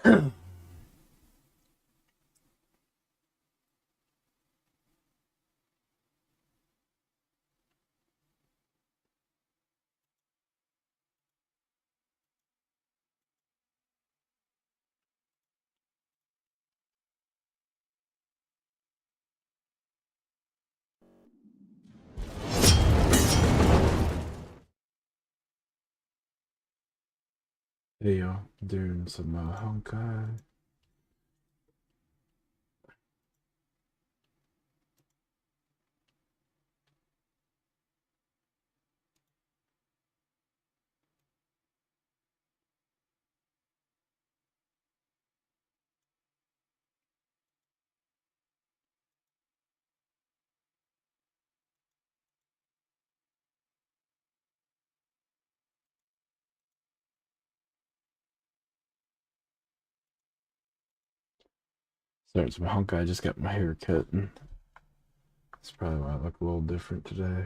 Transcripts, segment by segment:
Hey yo, doing some Honkai. Starting some Honkai, I just got my hair cut, and that's probably why I look a little different today.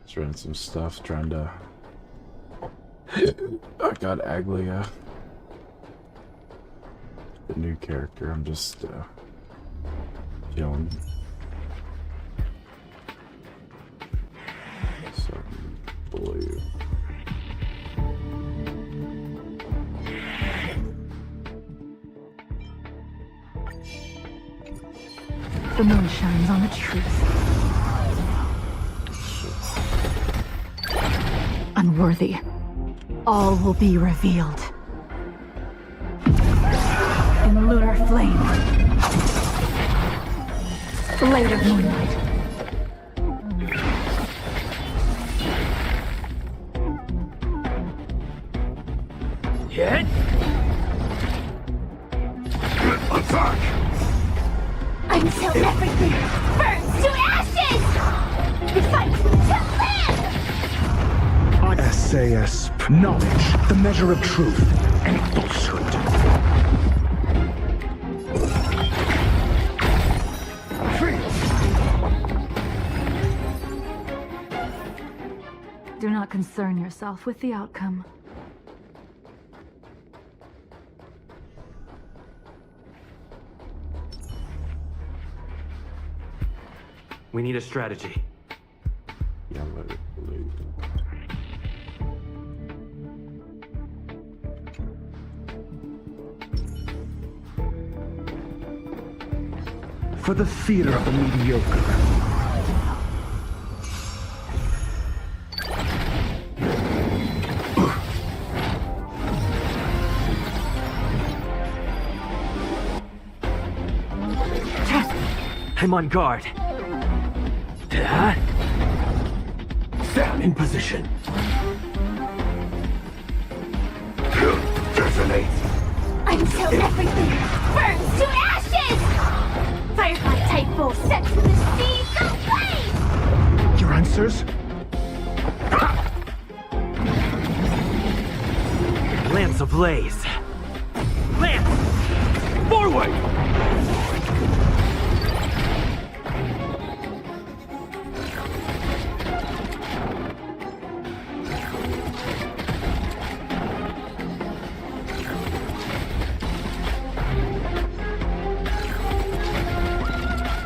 Just running some stuff, trying to... I got Aglia. The new character, I'm just chilling. Something blue. The moon shines on the truth. Unworthy. All will be revealed. In lunar flame. Blade of moonlight. Hit! Attack! Until everything burns to ashes! We fight to live! SAS, knowledge, the measure of truth, and falsehood. Do not concern yourself with the outcome. We need a strategy. Yeah, let it blue. For the theater of the mediocre. I'm on guard. Stand in position. Detonate. Until everything burns to ashes! Firefly type bull set to the seas of flame! Your answers? Lance ablaze. Lance! Forward!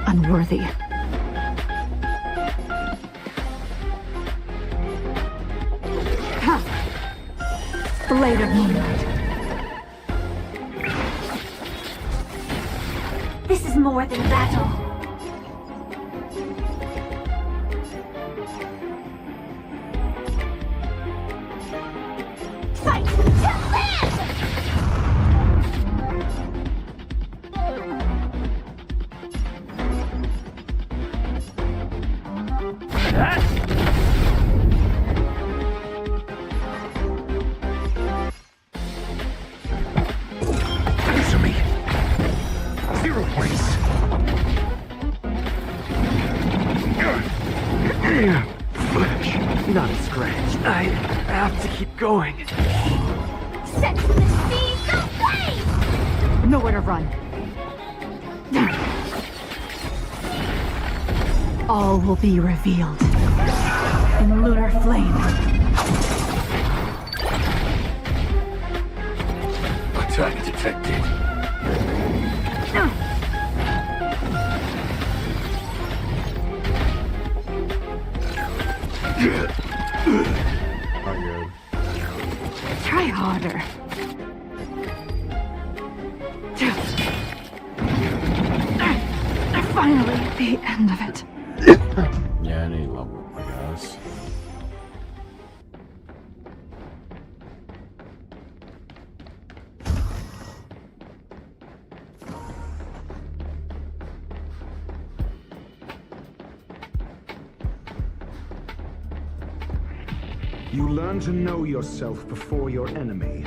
Unworthy. Blade of moonlight. This is more than battle. Fight to live! Answer me. 0 points. Flesh. Not a scratch. I have to keep going. Set to the seas of flame! Nowhere to run. All will be revealed in lunar flame. protected. Not good. Try harder. Finally, the end of it. Yeah, I need level, I guess. You learn to know yourself before your enemy.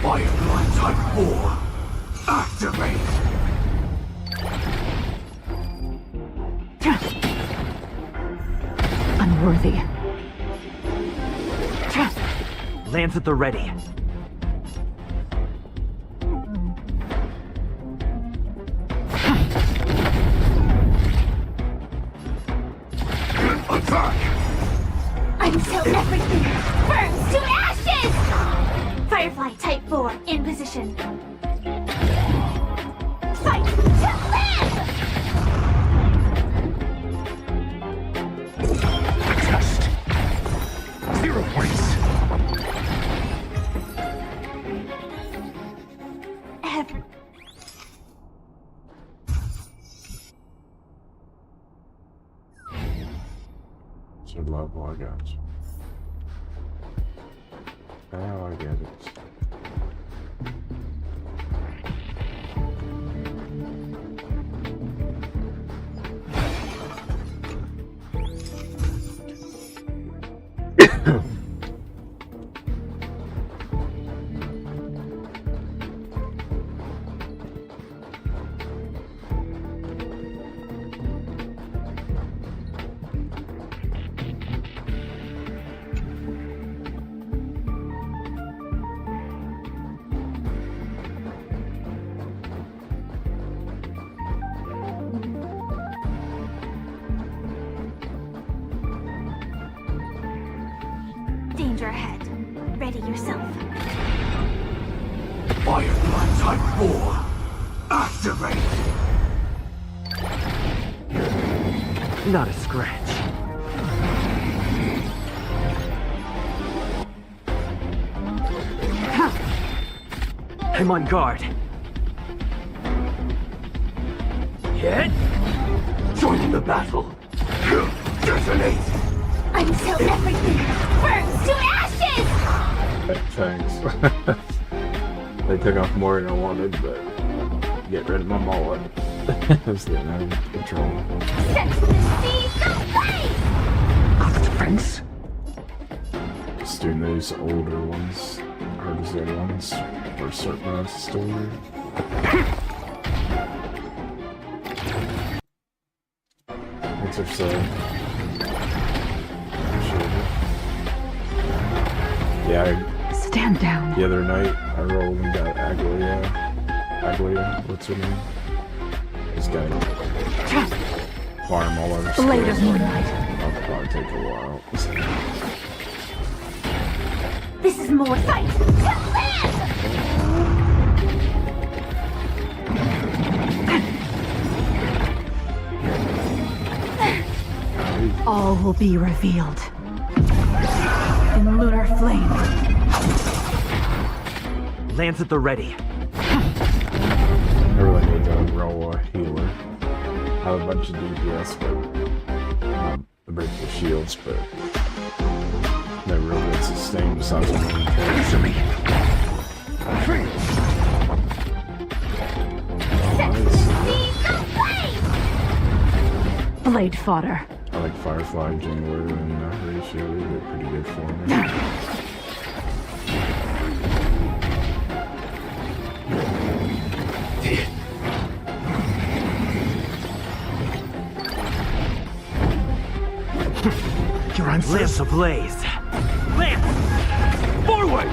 Firefly Type 4, activate! Unworthy. Lance at the ready. Attack! Until everything burns to ashes! Firefly Type 4 in position. Fight to live! Test. 0 points. So level, I guess. Now I get it. Danger ahead. Ready yourself. Firefly Type 4, activate! Not a scratch. I'm on guard. Hit! Joining the battle. Detonate! Until everything burns to ashes! Thanks. They took off more than I wanted, but get rid of my mullet. It's getting out of control. Set to the sea, go play! Got defense? Just doing these older ones, hardest their ones, or certain parts of the story. Thanks for saying. Yeah, Stand down. the other night I rolled and got Aglia, what's her name? This guy farm all over Blade of skills. moonlight. That'll probably take a while. This is more fight to live! All will be revealed. In lunar flame. Lance at the ready. I really need to roll a healer. I have a bunch of DPS, but the breakable shields, but they're real good sustain besides one Answer me! Freeze! Set to the sea, go play! Blade fodder. I like Firefly, Jingler, and Ratio. They're pretty good for me. You're on Lance ablaze. Lance! Forward!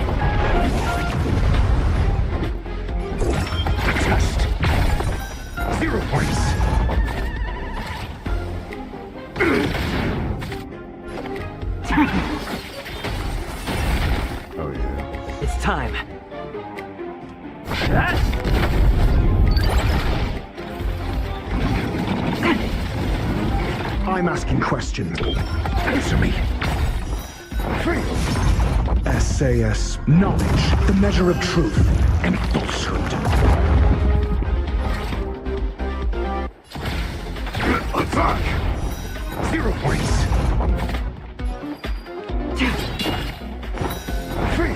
I'm asking questions. Answer me. SAS, knowledge, the measure of truth and falsehood. Attack! 0 points. 3.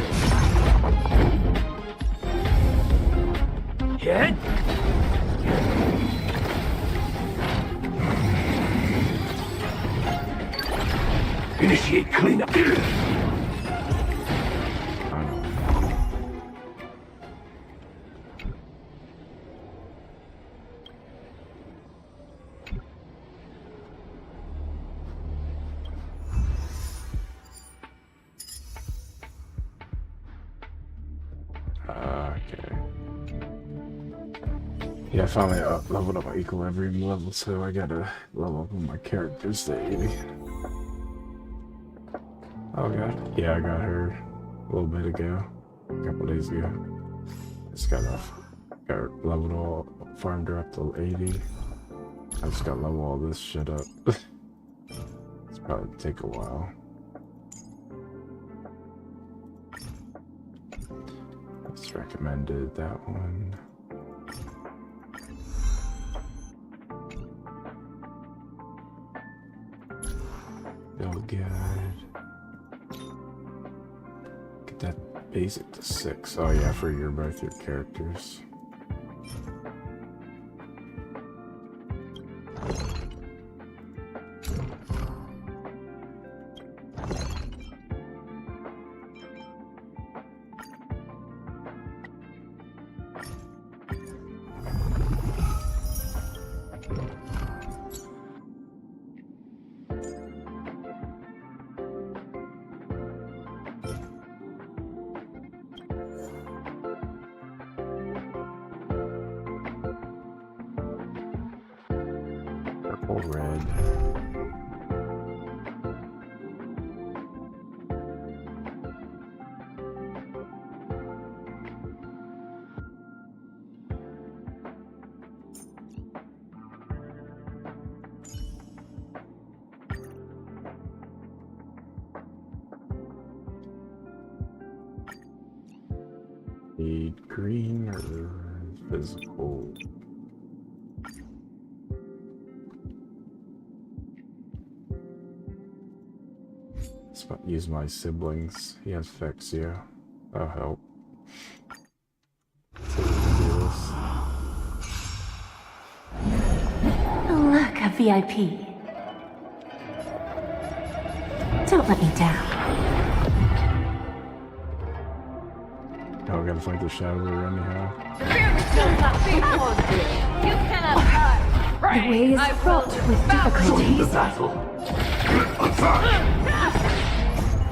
Hit. Initiate cleanup. Okay. Yeah, I finally leveled up my equilibrium level, so I gotta level up my characters to 80. Oh god. Yeah, I got her a little bit ago. A couple days ago. Just got leveled all, farmed her up to 80. I just gotta level all this shit up. It's probably take a while. It's recommended that one. Build guide. Get that basic to 6. Oh yeah, for both your characters. Purple, red. Need green or physical? Use my siblings. He has Phexia. That'll help. So we can do this. Look, a VIP. Don't let me down. Oh, I gotta fight the shadow anyhow. You cannot hide. The way is fraught with difficulties.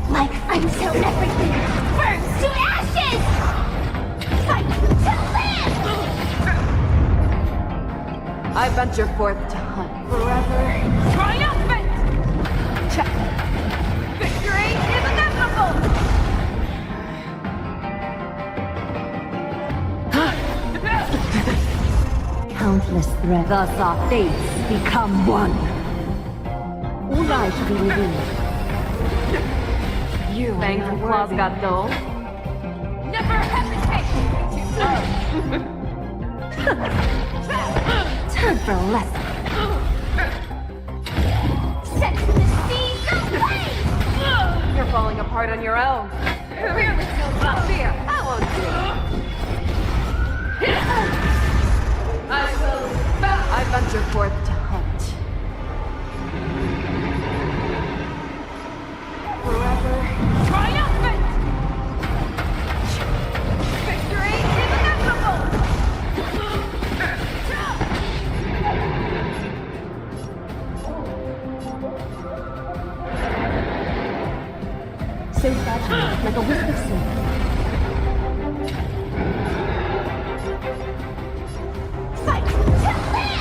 Like until everything burns to ashes! Fight to live! I venture forth to hunt. Forever Triumphant! check. Victory is inevitable! Countless threats. Thus our fates become one. All I to be revealed. You Fangs and claws got dull. Never hesitate to serve! Time for a lesson. Set to the seas away! You're falling apart on your own. Fearless no Fear, I won't do it. I will bow. I venture forth to hunt. Forever triumphant! Victory is inevitable! So fragile, like a wisp of silk. Fight to live!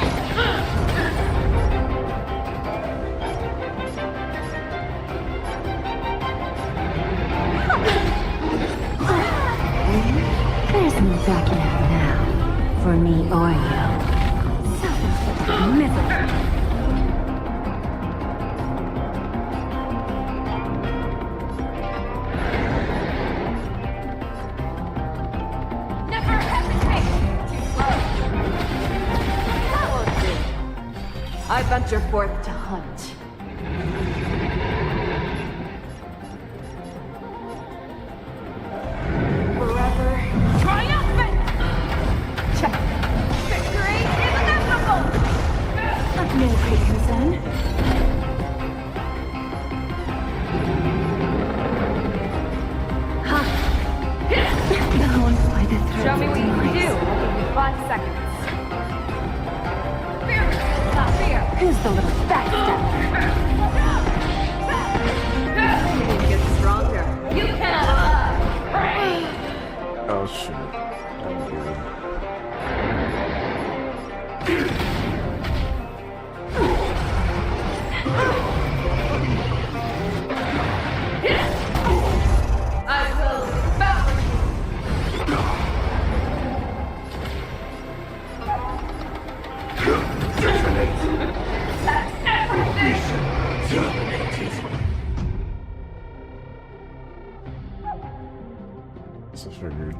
There's no backing out now. For me or you. Self-inflicted misery. I venture forth to hunt. Forever triumphant! Check. Victory is inevitable! No takers then. Bound by the thread. Show me what you can do. I'll give you 5 seconds. Fear is not fear. Who's the little backstabber? You need to get stronger. You cannot. Oh shit. Oh, weird. I will devour So figured.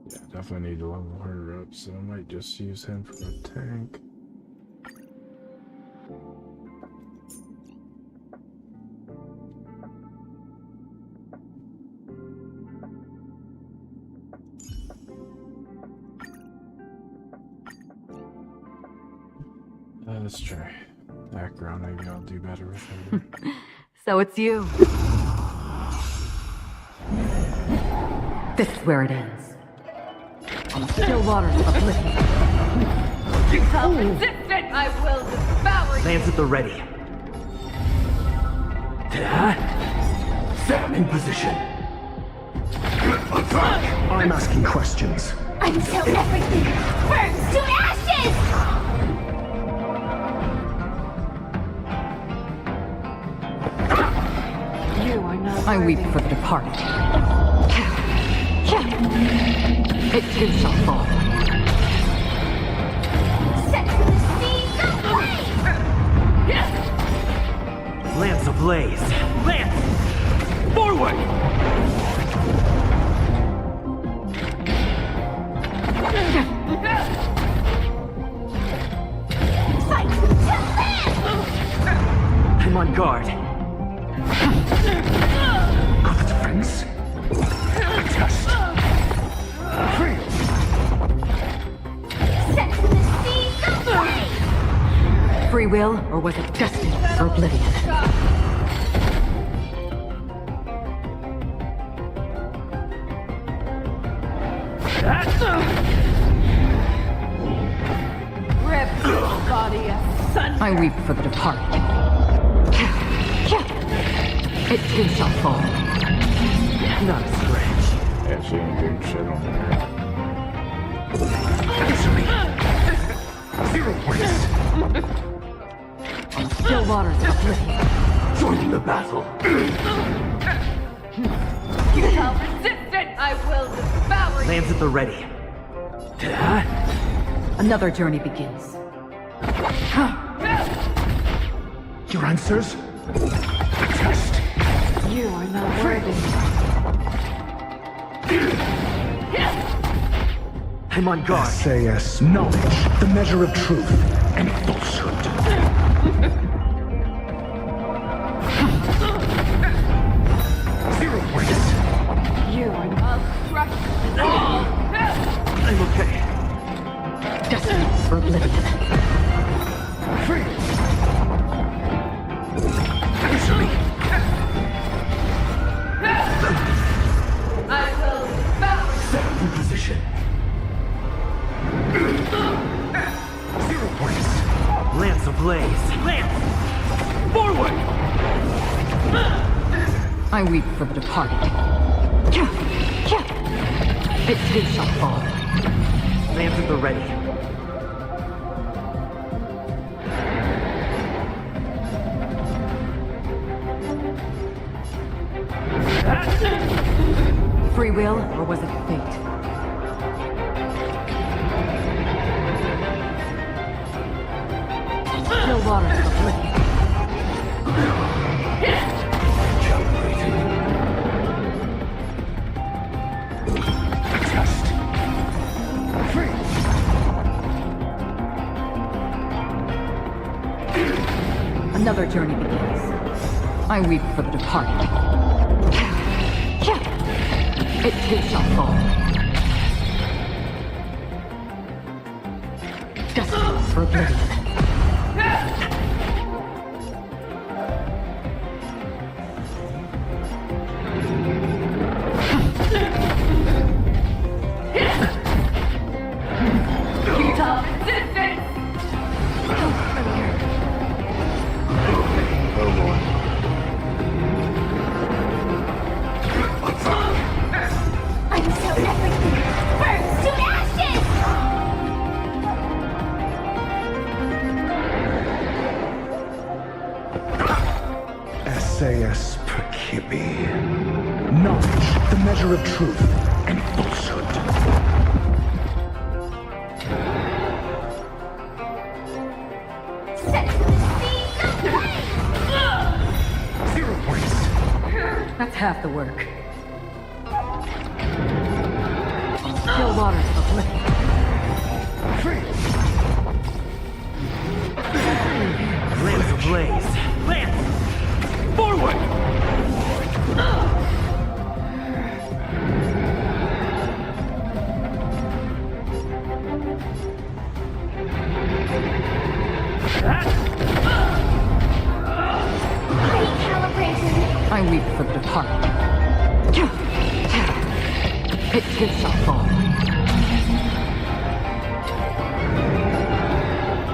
Yeah, definitely need to level her up, so I might just use him for a tank. Let's try background. Maybe I'll do better with her. So it's you. This is where it ends. On the still waters of oblivion. Become resistant! I will devour you! Lands at the ready. Set in position. Attack! I'm asking questions. Until everything burns to ashes! You are not I weep for the departed. It too shall fall. Set to the seas of flame! Lance ablaze. Lance! Forward! Fight to land! I'm on guard. Got the defense. Test. Free. Set to the seas of flame! Free will, or was it destined for oblivion? Rip this body as sun. I weep for the departed. It too shall fall. Not a scratch. Yeah, she ain't doing shit on her. Answer me. 0 points. On the still waters of oblivion. Joining the battle. Become resistant! I will devour you! Lands at the ready. Another journey begins. Your answers? Test. You are not worthy. I'm on guard. SAS. Knowledge. The measure of truth and falsehood. 0 points. You are not crushed. I'm okay. Destined for oblivion. Free. Answer me. I will devour you! Set in position. 0 points. Lance ablaze. Lance! Forward! I weep for the departed. It too shall fall. Lands at the ready. Free will, or was it fate? Still waters of oblivion. Another journey begins. I weep for the departed. It too shall fall. Destined for oblivion. Until everything burns to ashes! SAS Percipi. Knowledge, the measure of truth and falsehood. Set to the seas of flame! 0 points. That's half the work. On the still waters of oblivion. Lance ablaze. Lance! Forward! Recalibrating. I weep for the departed. It too shall fall.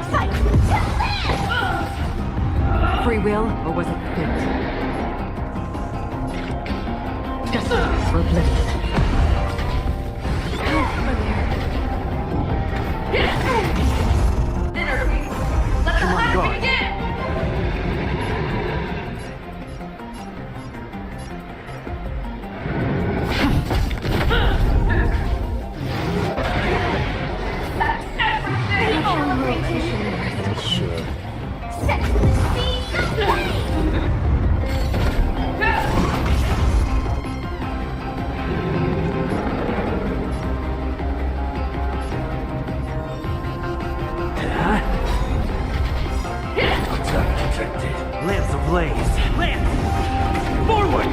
Fight to land! Free will, or was it fate? Destined for oblivion. Come on, guard. Shit. Set to the seas of flame! Lance ablaze. Lance! Forward!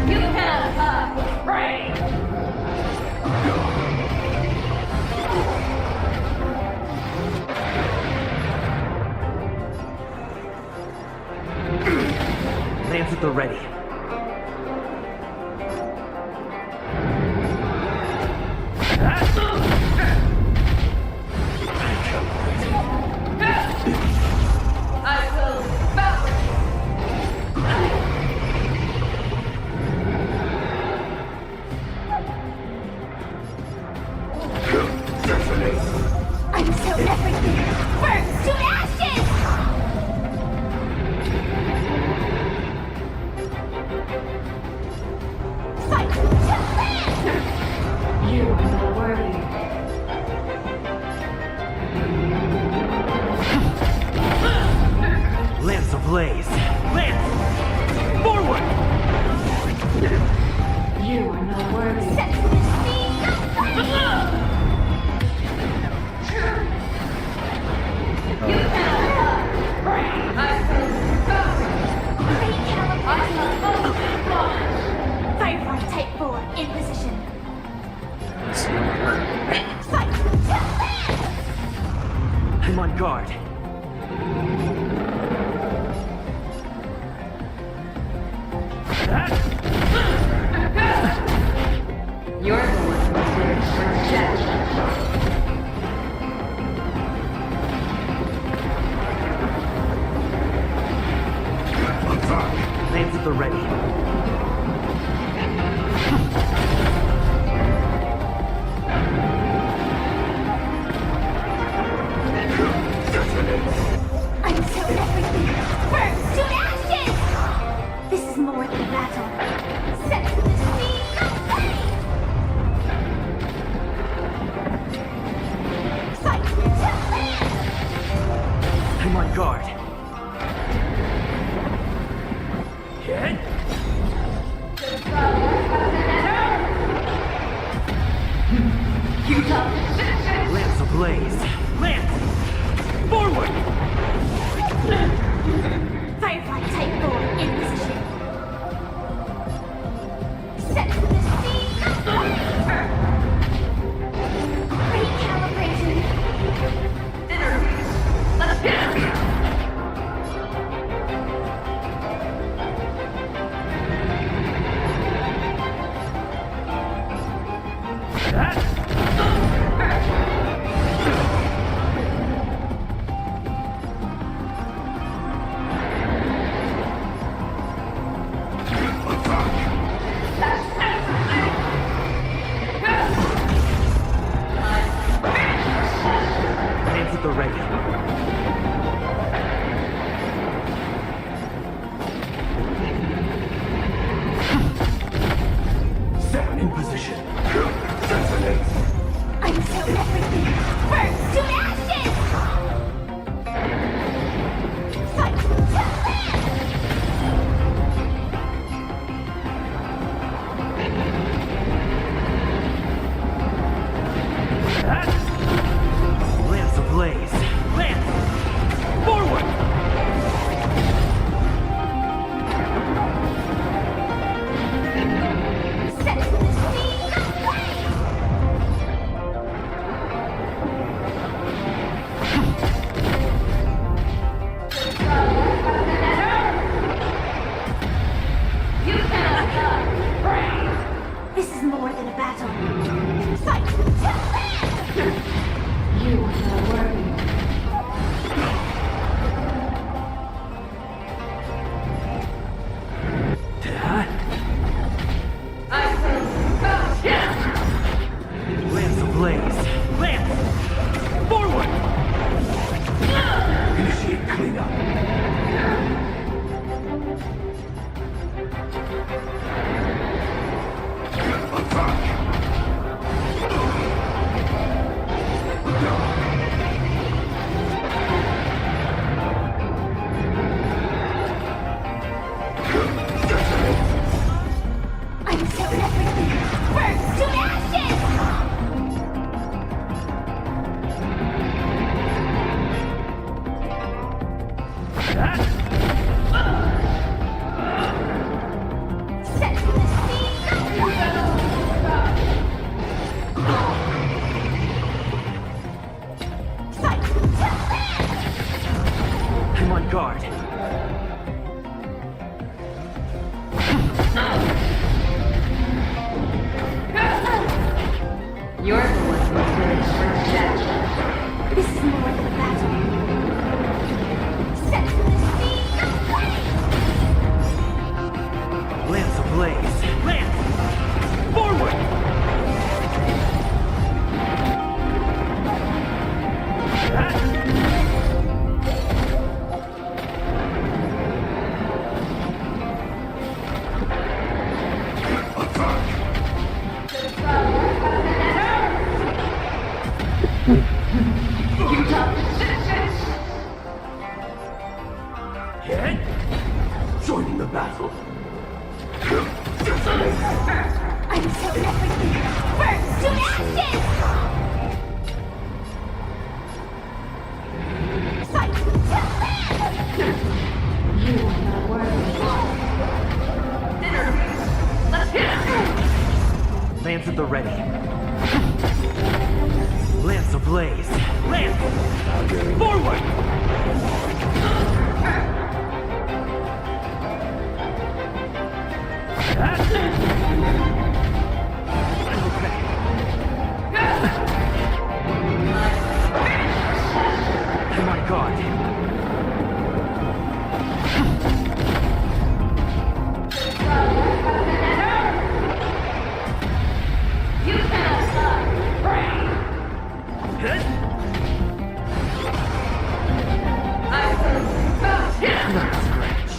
You have brain! Lance at the ready. I will bow! Until everything burns to ashes! Fight to land! You are not worthy. Lance ablaze. Lance! Forward! You are not worthy. Set to the seas of flame! You have brain! I will bow! Recalibrating! Firefly Type 4 in position. Fight to land! I'm on guard. You're the one who cleared for death. Lance at the ready. Until everything burns to ashes! This is more than battle. Set to the seas of flame! Fight to land! I'm on guard. Hit! Utah! Lance ablaze. Lance! Forward! Firefly Type 4 in position. Set to the speed of light. Recalibration. Let's get it! Hands at the ready. Set in position. Until everything burns to ashes! Fight to land! Lance ablaze. Lance! Forward! Set to the speed of light! You cannot die! This is more than a battle. Fight to land! You are not worthy. I will bounce down! Lance ablaze. Lance! Forward! Initiate cleanup. Until everything burns to ashes! Set to the speed of light! Fight to land! I'm on guard. You're the one who finished first death. This is more than a battle. Set to the speed of light! Lance ablaze. Lance! Forward! Hit! Joining the battle. Until everything burns to ashes! Fight to land! You are not worthy. Let's get it! Lance at the ready. Lance ablaze. Lance! Forward! I'm on guard. You cannot die! Hit! I will bounce down! Not a scratch.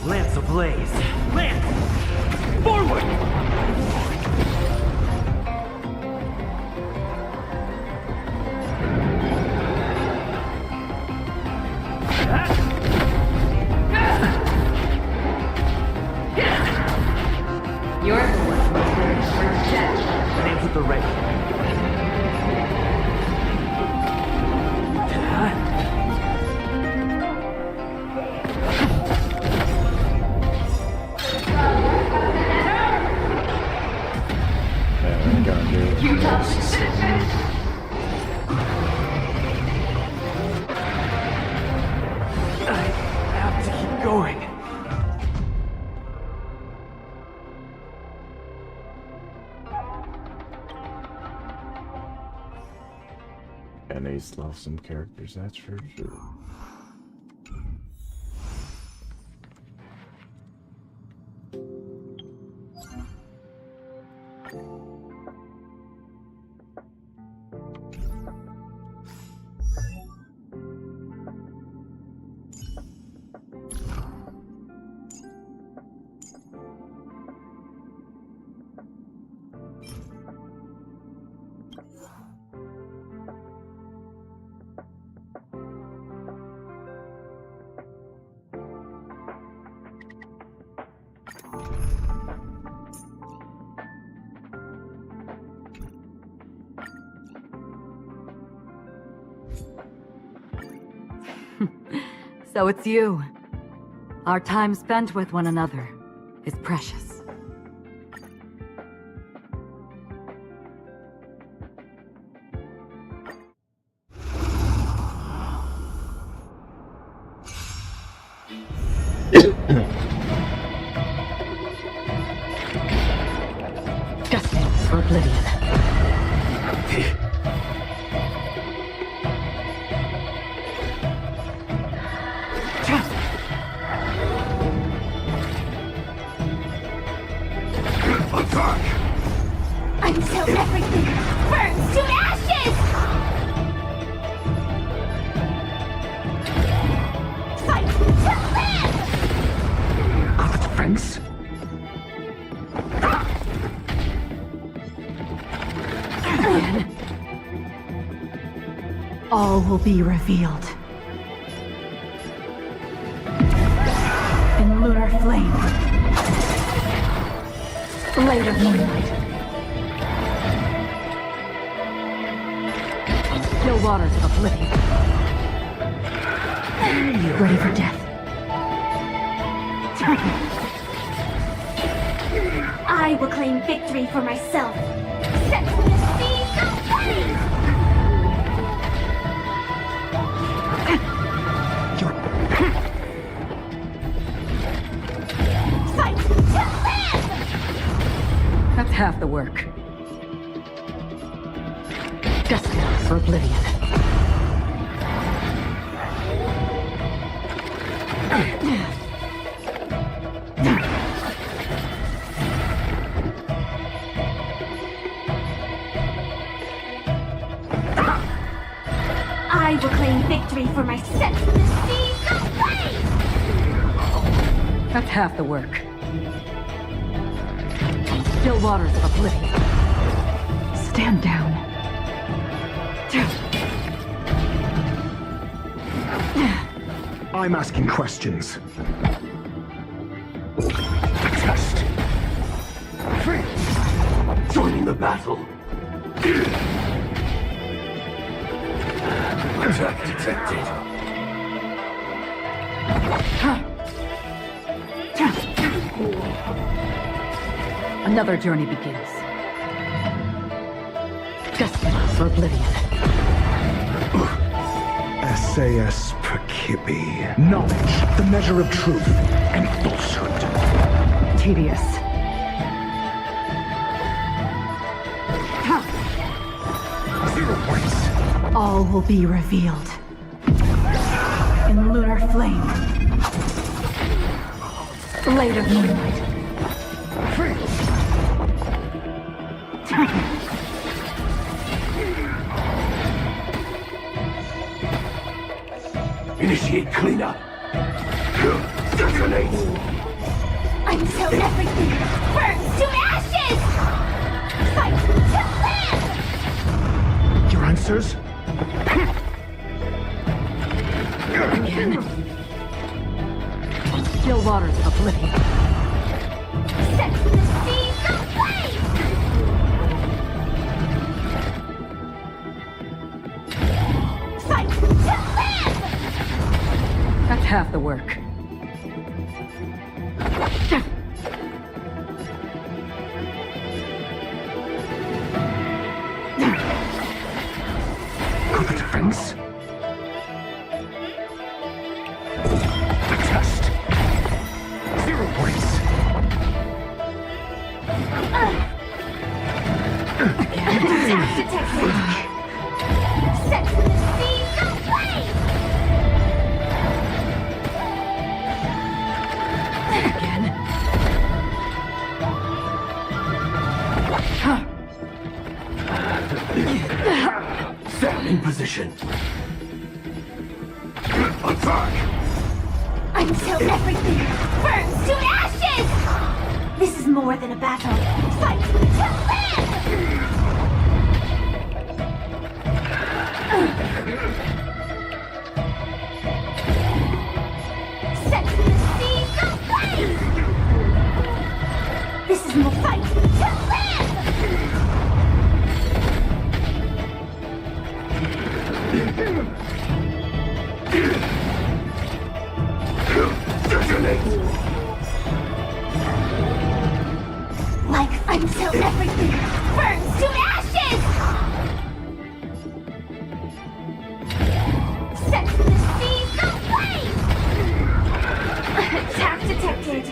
Lance ablaze. Lance! Forward! You're the one who finished first death. Lance at the ready. taste love some characters, that's for sure. So it's you. Our time spent with one another is precious. Destined for oblivion. Until everything burns to ashes! Fight to live! Got the defense? All will be revealed. In lunar flame. Later moonlight. Still waters of oblivion. Ready for death. I will claim victory for myself. Set to the seas of flame! Fight to live! That's half the work. Destined for oblivion. I will claim victory for my set to the seas of flame! That's half the work. Still waters of oblivion. Stand down. I'm asking questions. Test. Joining the battle. Attack detected. Another journey begins. Destined for oblivion. SAS Perkibi. Knowledge, the measure of truth and falsehood. Tedious. 0 points. All will be revealed. In lunar flame. Later moonlight. Initiate cleanup. Detonate. Until everything burns to ashes! Fight to live! Your answers? Again. Still waters of oblivion. Set to the seas of flame! Fight to live! That's half the work. Got the defense? Test. 0 points. Attack detected! Set to the Until everything burns to ashes! This is more than a battle. Fight to live! Set to the seas of flame! This is more fight to live! Like until everything burns to ashes! Set to the seas of flame! Attack detected!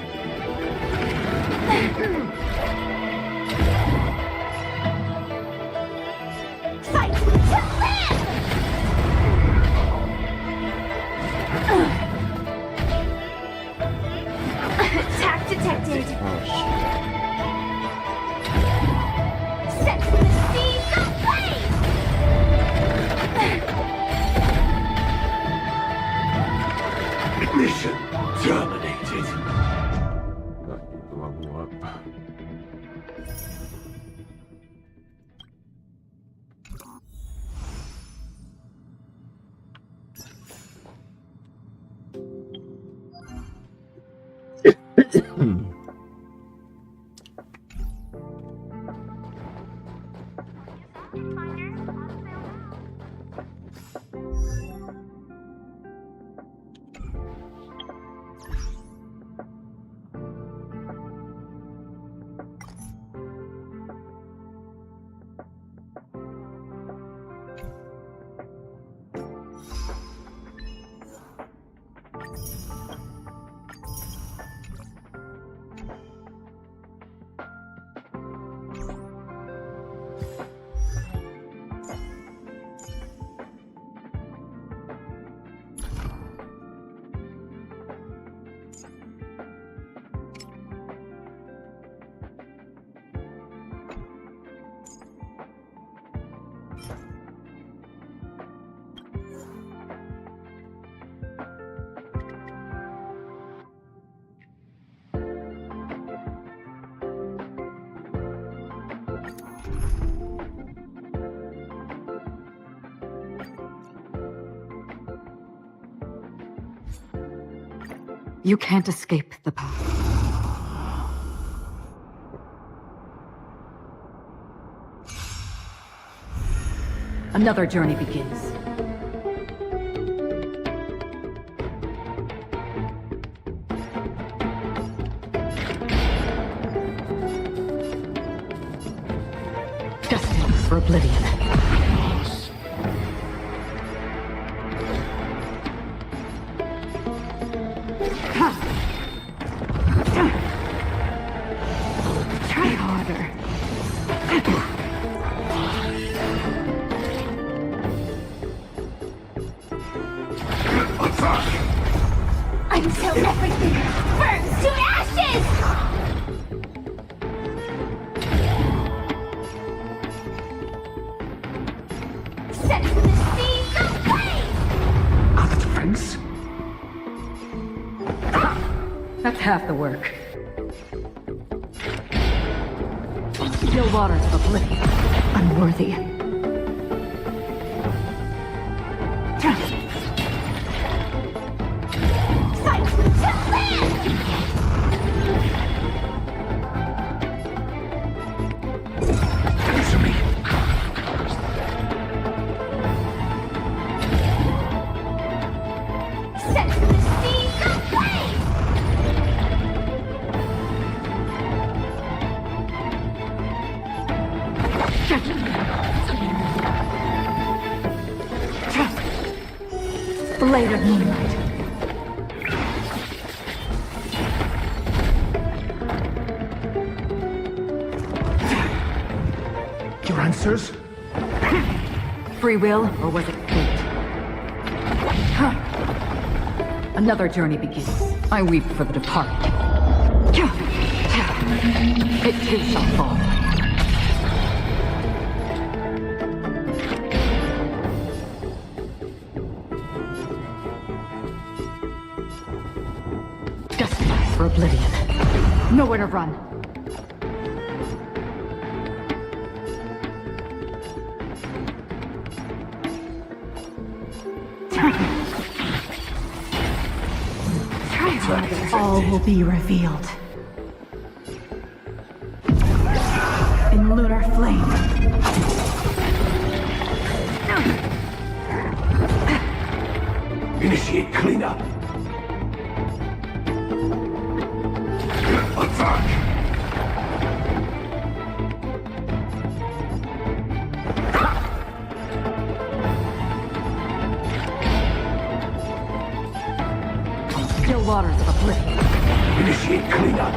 Fight to live! Attack detected! Oh shit. Set to the seas of flame! Mission terminated. Level up. You can't escape the path. Another journey begins. Destined for oblivion. Try harder. Until everything burns to ashes! Set to the seas of flame! Other friends? That's half the work. Still waters of oblivion. Unworthy. Fight to live! Answer me. Set to the seas of flame! Blade of moonlight. Your answers? Free will, or was it fate? Another journey begins. I weep for the departed. It too shall fall. for oblivion. Nowhere to run. All will be revealed. In lunar flame. Initiate cleanup. Attack! Still waters of oblivion. Initiate cleanup.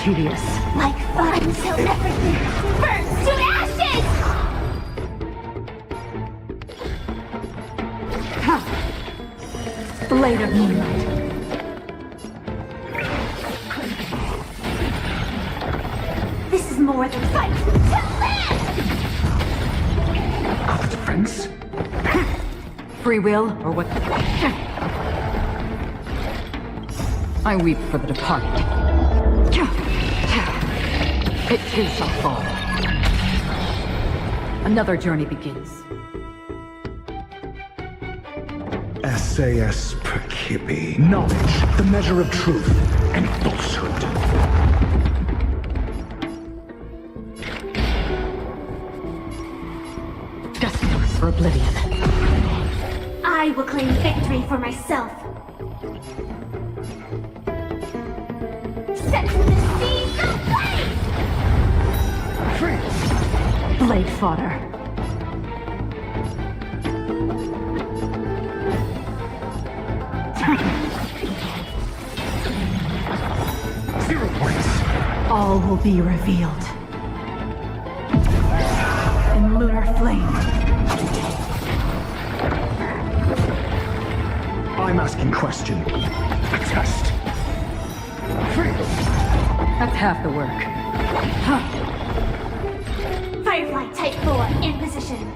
Tedious. Like fire until everything burns to ashes! Blade of moonlight. This is more than fight to live! Our defense? Free will, or what? I weep for the departed. It too shall fall. Another journey begins. SAS Percipi. Knowledge, the measure of truth and falsehood. Destined for oblivion. I will claim victory for myself. Set to the seas of flame! Blade fodder. Zero points. All will be revealed. In lunar flame. I'm asking question. A test. That's half the work. Firefly Type 4 in position.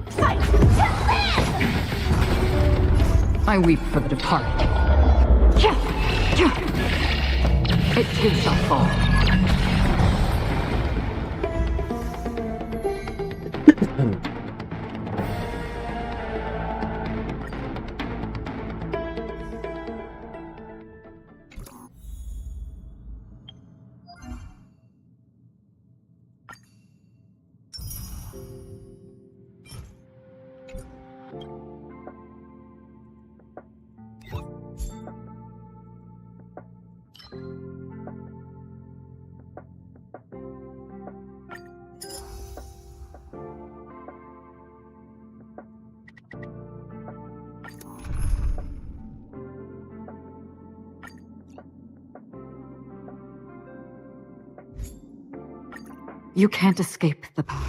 Fight to live! I weep for the departed. It too shall fall. You can't escape the path.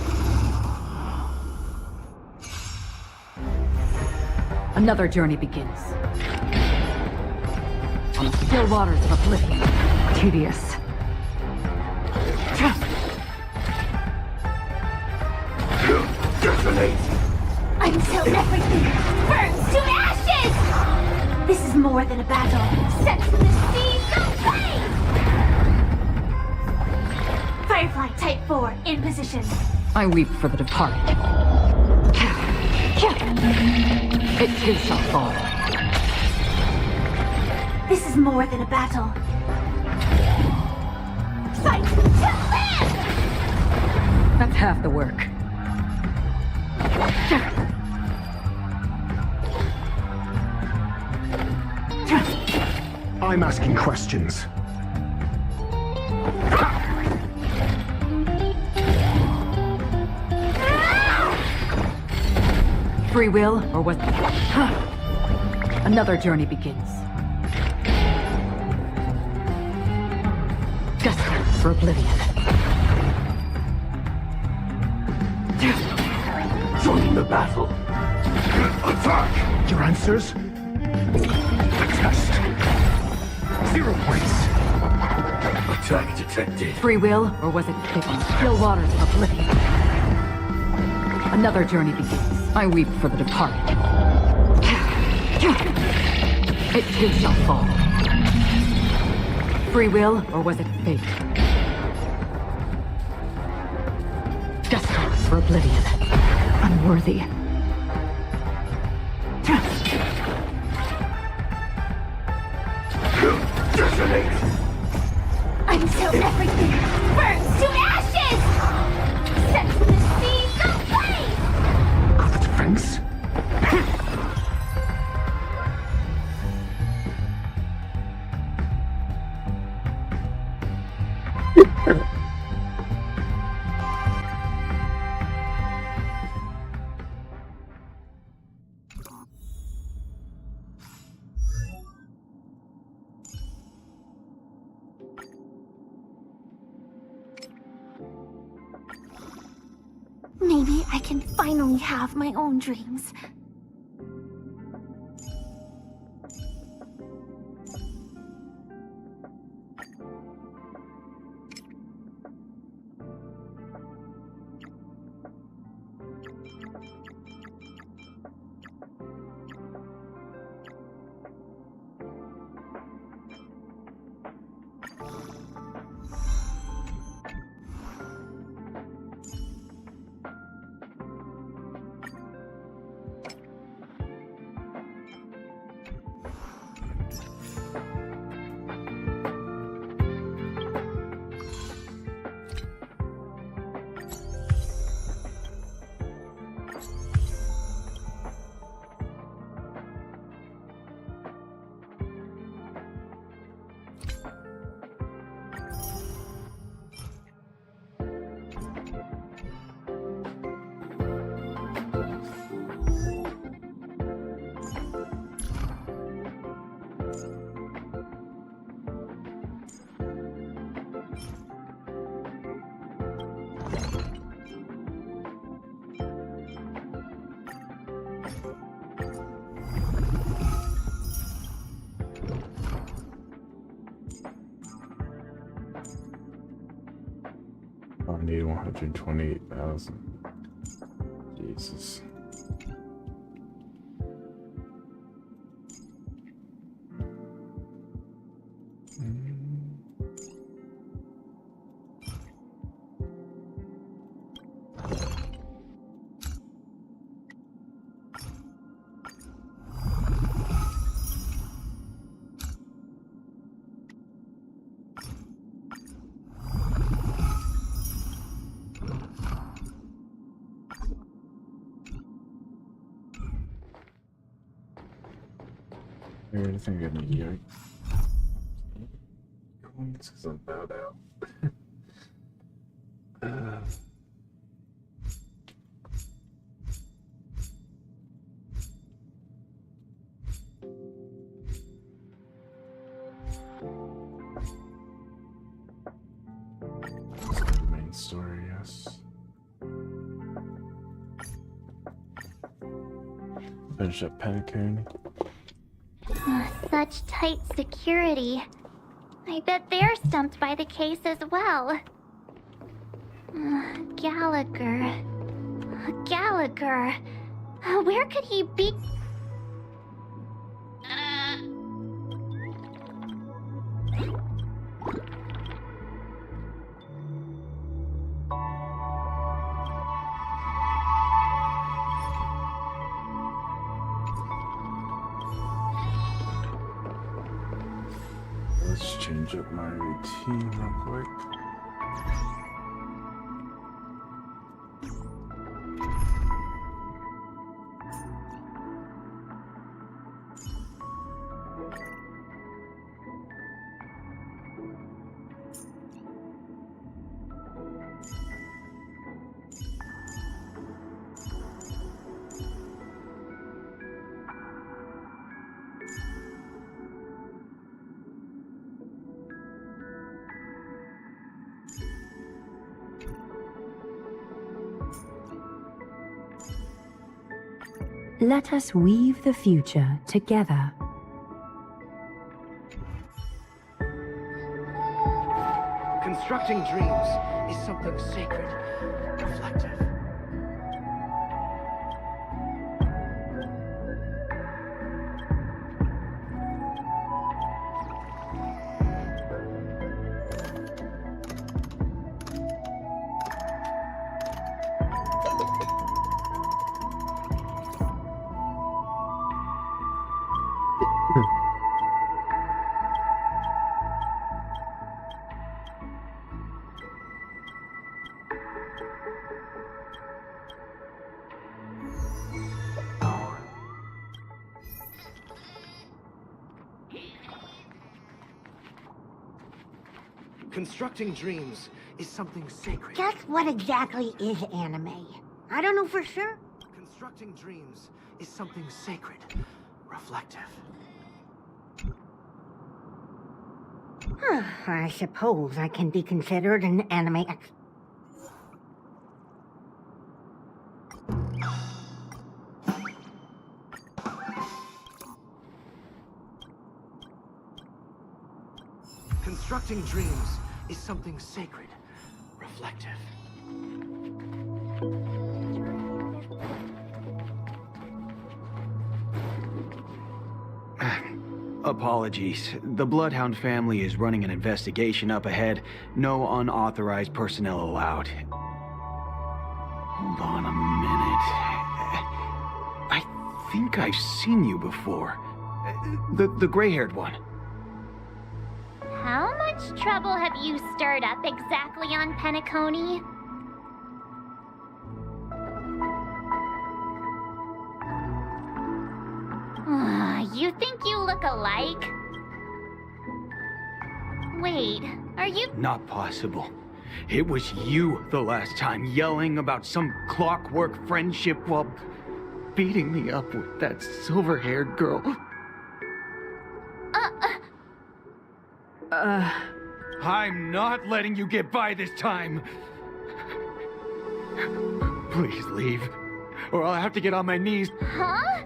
Another journey begins. On the still waters of oblivion. Tedious. Detonate. Until everything burns to ashes! This is more than a battle. Set to the seas of flame! Firefly Type 4 in position. I weep for the departed. It too shall fall. This is more than a battle. Fight to live! That's half the work. I'm asking questions. Free will, or what? Another journey begins. Destined for oblivion. Join the battle. Attack! Your answers? A test. 0 points. Attack detected. Free will, or was it still waters of oblivion? Another journey begins. I weep for the departed. It too shall fall. Free will, or was it fate? Destined for oblivion. Unworthy. Until everything burns to ashes! Set to the seas of flame! Of defense? Maybe I can finally have my own dreams. I need 128,000. Jesus. I think I need yoke coins because I'm bowed out. Let's go to the main story, yes. Finish up Pentacoon. Such tight security. I bet they're stumped by the case as well. Gallagher. Gallagher. Where could he be? Let's change up my routine real quick. Let us weave the future together. Constructing dreams is something sacred, reflective. Constructing dreams is something sacred. Just what exactly is anime? I don't know for sure. Constructing dreams is something sacred, reflective. I suppose I can be considered an anime Constructing dreams is something sacred, reflective. Apologies. The Bloodhound family is running an investigation up ahead. No unauthorized personnel allowed. Hold on a minute. I think I've seen you before. The gray-haired one. How much trouble have you stirred up exactly on Penacony? You think you look alike? Wait, are you— Not possible. It was you the last time, yelling about some clockwork friendship while beating me up with that silver-haired girl. I'm not letting you get by this time. Please leave, or I'll have to get on my knees. Huh?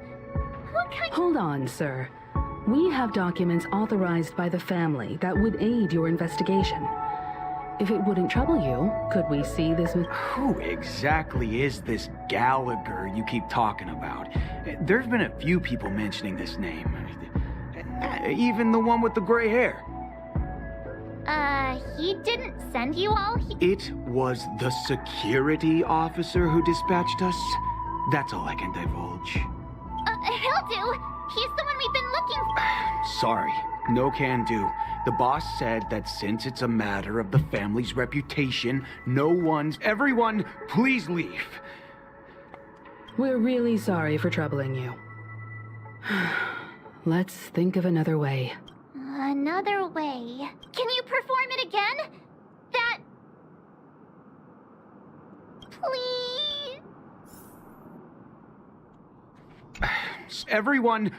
What kind— Hold on, sir. We have documents authorized by the family that would aid your investigation. If it wouldn't trouble you, could we see this with— Who exactly is this Gallagher you keep talking about? There's been a few people mentioning this name. Even the one with the gray hair. He didn't send you all? It was the security officer who dispatched us. That's all I can divulge. He'll do. He's the one we've been looking for. Sorry, no can do. The boss said that since it's a matter of the family's reputation, everyone, please leave. We're really sorry for troubling you. Let's think of another way. Another way. Can you perform it again? That— Please? Everyone,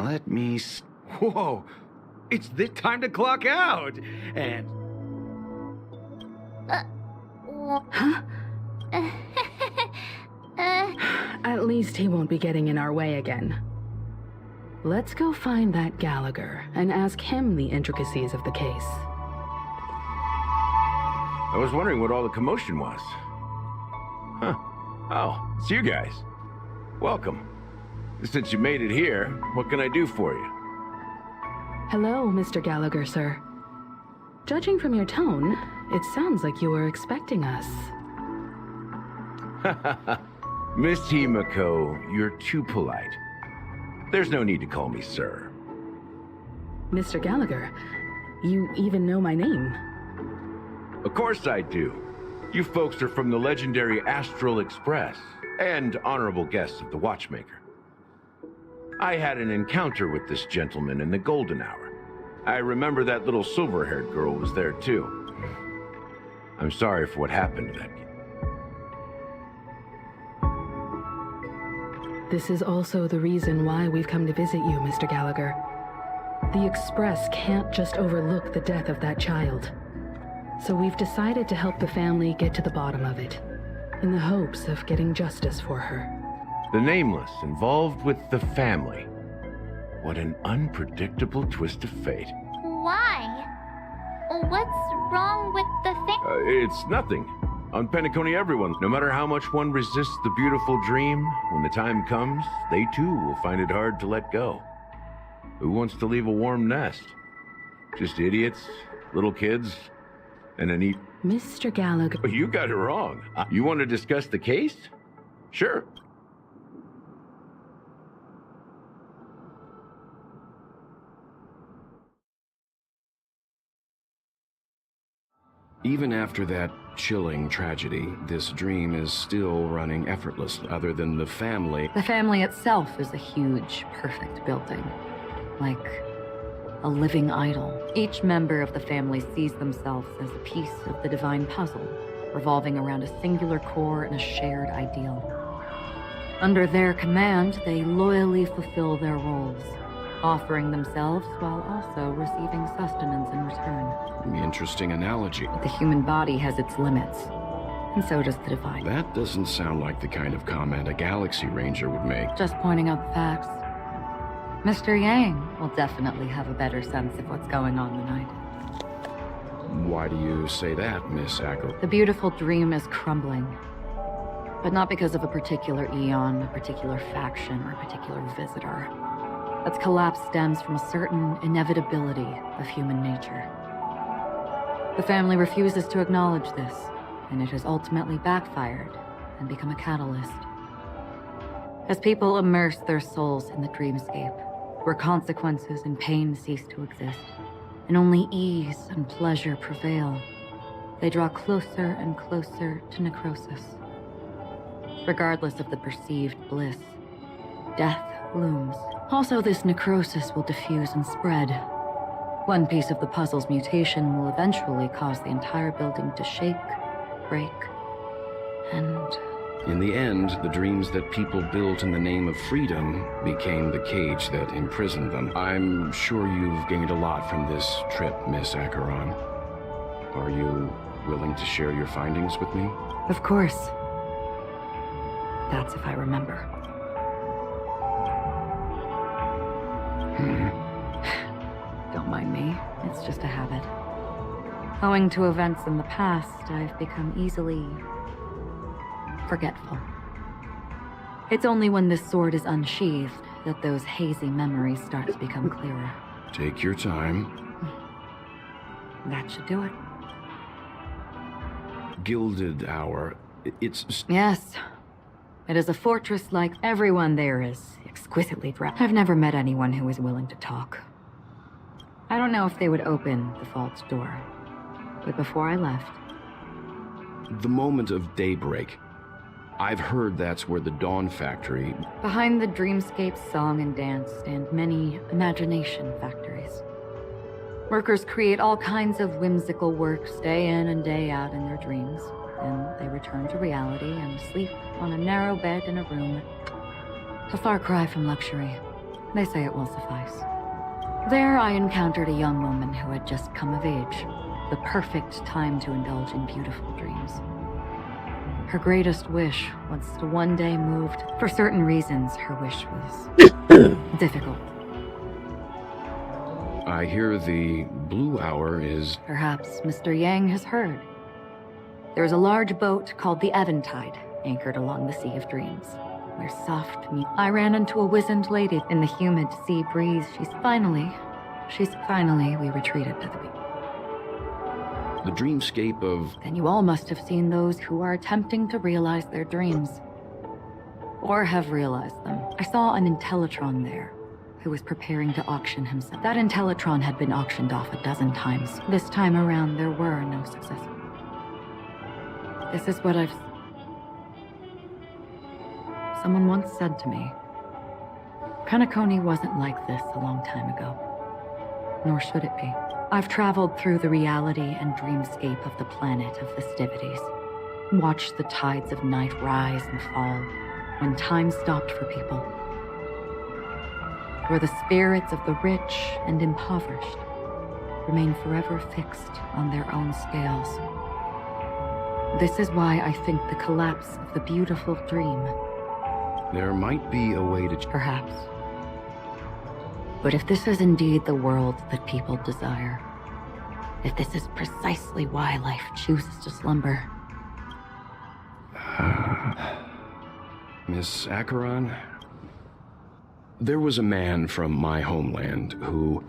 let me Whoa! It's this time to clock out! And... Huh? At least he won't be getting in our way again. Let's go find that Gallagher and ask him the intricacies of the case. I was wondering what all the commotion was. Huh. Oh, it's you guys. Welcome. Since you made it here, what can I do for you? Hello, Mr. Gallagher, sir. Judging from your tone, it sounds like you were expecting us. Miss Himiko, you're too polite. There's no need to call me sir. Mr. Gallagher, you even know my name. Of course I do. You folks are from the legendary Astral Express, and honorable guests of the Watchmaker. I had an encounter with this gentleman in the golden hour. I remember that little silver-haired girl was there too. I'm sorry for what happened to that kid. This is also the reason why we've come to visit you, Mr. Gallagher. The Express can't just overlook the death of that child. So we've decided to help the family get to the bottom of it, in the hopes of getting justice for her. The Nameless involved with the family. What an unpredictable twist of fate. Why? What's wrong with the thing? It's nothing. On Penacony, everyone, no matter how much one resists the beautiful dream, when the time comes, they too will find it hard to let go. Who wants to leave a warm nest? Just idiots, little kids, and a neat... Mr. Gallagher... Oh, you got it wrong. You want to discuss the case? Sure. Even after that chilling tragedy, this dream is still running effortlessly, other than the family. The family itself is a huge, perfect building. Like a living idol. Each member of the family sees themselves as a piece of the divine puzzle, revolving around a singular core and a shared ideal. Under their command, they loyally fulfill their roles, offering themselves while also receiving sustenance in return. Interesting analogy. The human body has its limits, and so does the divine. That doesn't sound like the kind of comment a Galaxy Ranger would make. Just pointing out the facts. Mr. Yang will definitely have a better sense of what's going on than I do. Why do you say that, Miss Acker? The beautiful dream is crumbling. But not because of a particular eon, a particular faction, or a particular visitor. Its collapse stems from a certain inevitability of human nature. The family refuses to acknowledge this, and it has ultimately backfired and become a catalyst. As people immerse their souls in the dreamscape, where consequences and pain cease to exist, and only ease and pleasure prevail, they draw closer and closer to necrosis. Regardless of the perceived bliss, death looms. Also, this necrosis will diffuse and spread. One piece of the puzzle's mutation will eventually cause the entire building to shake, break, and... In the end, the dreams that people built in the name of freedom became the cage that imprisoned them. I'm sure you've gained a lot from this trip, Miss Acheron. Are you willing to share your findings with me? Of course. That's if I remember. Don't mind me. It's just a habit. Owing to events in the past, I've become easily forgetful. It's only when this sword is unsheathed that those hazy memories start to become clearer. Take your time. That should do it. Gilded Hour. It's... Yes. It is a fortress like everyone there is exquisitely dressed. I've never met anyone who is willing to talk. I don't know if they would open the vault's door, but before I left... The moment of daybreak. I've heard that's where the Dawn Factory... Behind the Dreamscape song and dance stand many imagination factories. Workers create all kinds of whimsical works day in and day out in their dreams. Then they return to reality and sleep on a narrow bed in a room. A far cry from luxury. They say it will suffice. There I encountered a young woman who had just come of age. The perfect time to indulge in beautiful dreams. Her greatest wish was to one day move to... For certain reasons, her wish was difficult. I hear the Blue Hour is... Perhaps Mr. Yang has heard. There is a large boat called the Eventide, anchored along the Sea of Dreams. Where soft meat... I ran into a wizened lady in the humid sea breeze. She's finally, we retreated to the beach. The dreamscape of... Then you all must have seen those who are attempting to realize their dreams. Or have realized them. I saw an Intellitron there, who was preparing to auction himself. That Intellitron had been auctioned off a dozen times. This time around, there were no successes. This is what I've... Someone once said to me, Penacony wasn't like this a long time ago. Nor should it be. I've traveled through the reality and dreamscape of the planet of festivities. Watched the tides of night rise and fall when time stopped for people. Where the spirits of the rich and impoverished remain forever fixed on their own scales. This is why I think the collapse of the beautiful dream... There might be a way to... Perhaps. But if this is indeed the world that people desire, if this is precisely why life chooses to slumber... Miss Acheron? There was a man from my homeland who,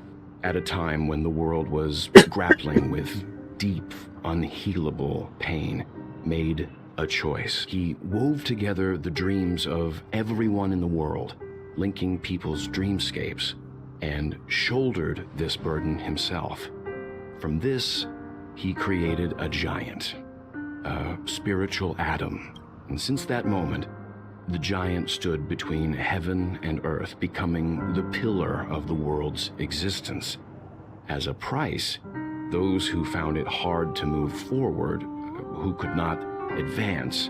at a time when the world was grappling with deep, unhealable pain, made a choice. He wove together the dreams of everyone in the world, linking people's dreamscapes, and shouldered this burden himself. From this he created a giant, a spiritual Adam. And since that moment, the giant stood between heaven and earth, becoming the pillar of the world's existence. As a price, those who found it hard to move forward, who could not advance,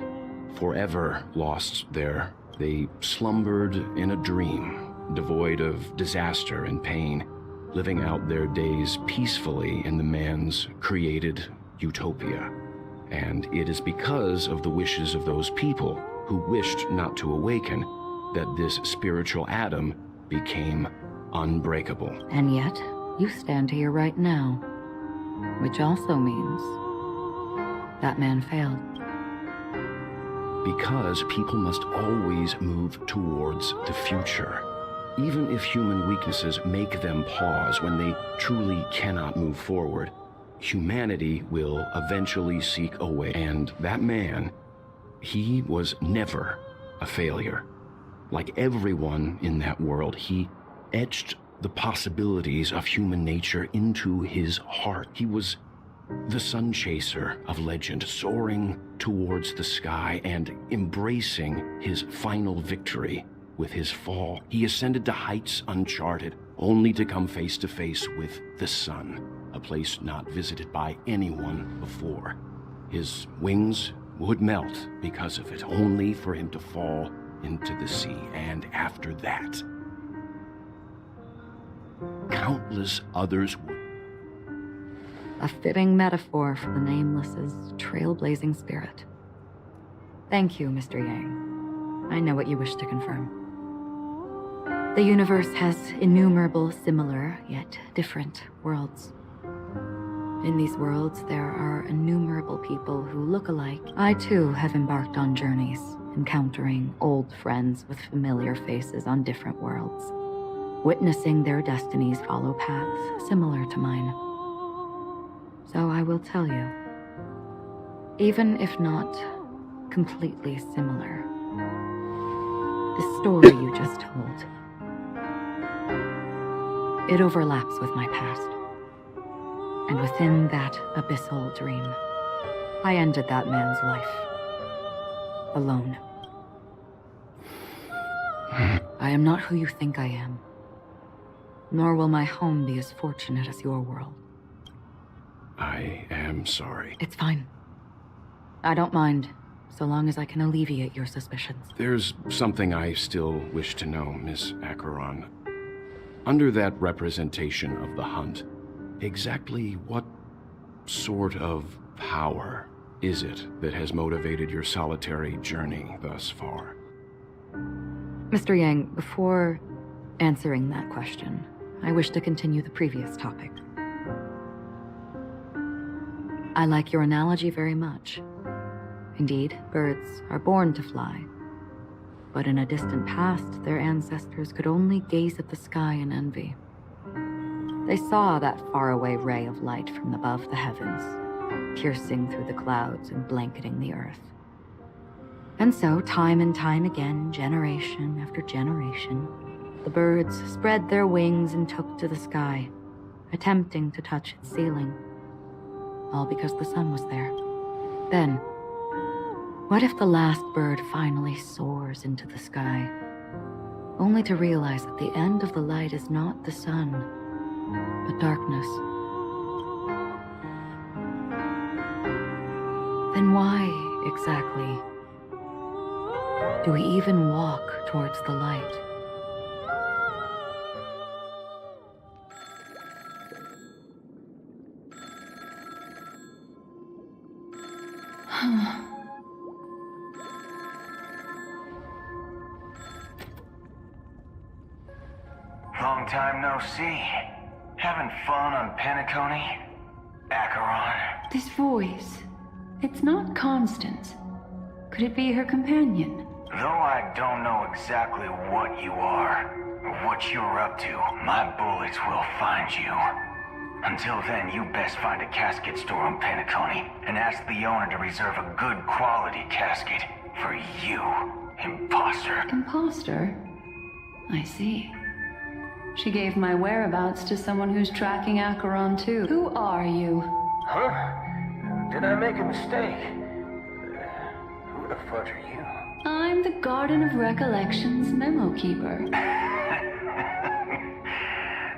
forever lost there. They slumbered in a dream, devoid of disaster and pain, living out their days peacefully in the man's created utopia. And it is because of the wishes of those people who wished not to awaken that this spiritual Adam became unbreakable. And yet, you stand here right now, which also means that man failed. Because people must always move towards the future. Even if human weaknesses make them pause when they truly cannot move forward, humanity will eventually seek a way. And that man, he was never a failure. Like everyone in that world, he etched the possibilities of human nature into his heart. He was the sun chaser of legend, soaring towards the sky and embracing his final victory with his fall. He ascended to heights uncharted, only to come face to face with the sun, a place not visited by anyone before. His wings would melt because of it, only for him to fall into the sea. And after that, countless others would. A fitting metaphor for the Nameless's trailblazing spirit. Thank you, Mr. Yang. I know what you wish to confirm. The universe has innumerable similar, yet different worlds. In these worlds, there are innumerable people who look alike. I, too, have embarked on journeys, encountering old friends with familiar faces on different worlds, witnessing their destinies follow paths similar to mine. So I will tell you, even if not completely similar, the story you just told, it overlaps with my past. And within that abyssal dream, I ended that man's life. Alone. I am not who you think I am. Nor will my home be as fortunate as your world. I am sorry. It's fine. I don't mind, so long as I can alleviate your suspicions. There's something I still wish to know, Miss Acheron. Under that representation of the hunt, exactly what sort of power is it that has motivated your solitary journey thus far? Mr. Yang, before answering that question, I wish to continue the previous topic. I like your analogy very much. Indeed, birds are born to fly. But in a distant past, their ancestors could only gaze at the sky in envy. They saw that faraway ray of light from above the heavens, piercing through the clouds and blanketing the earth. And so, time and time again, generation after generation, the birds spread their wings and took to the sky, attempting to touch its ceiling. All because the sun was there. Then, what if the last bird finally soars into the sky, only to realize that the end of the light is not the sun, but darkness? Then why, exactly, do we even walk towards the light? Long time no see. Having fun on Penacony? Acheron? This voice, it's not Constance. Could it be her companion? Though I don't know exactly what you are, or what you're up to, my bullets will find you. Until then, you best find a casket store on Penacony, and ask the owner to reserve a good quality casket for you, imposter. Imposter? I see. She gave my whereabouts to someone who's tracking Acheron too. Who are you? Huh? Did I make a mistake? Who the fuck are you? I'm the Garden of Recollections memo keeper.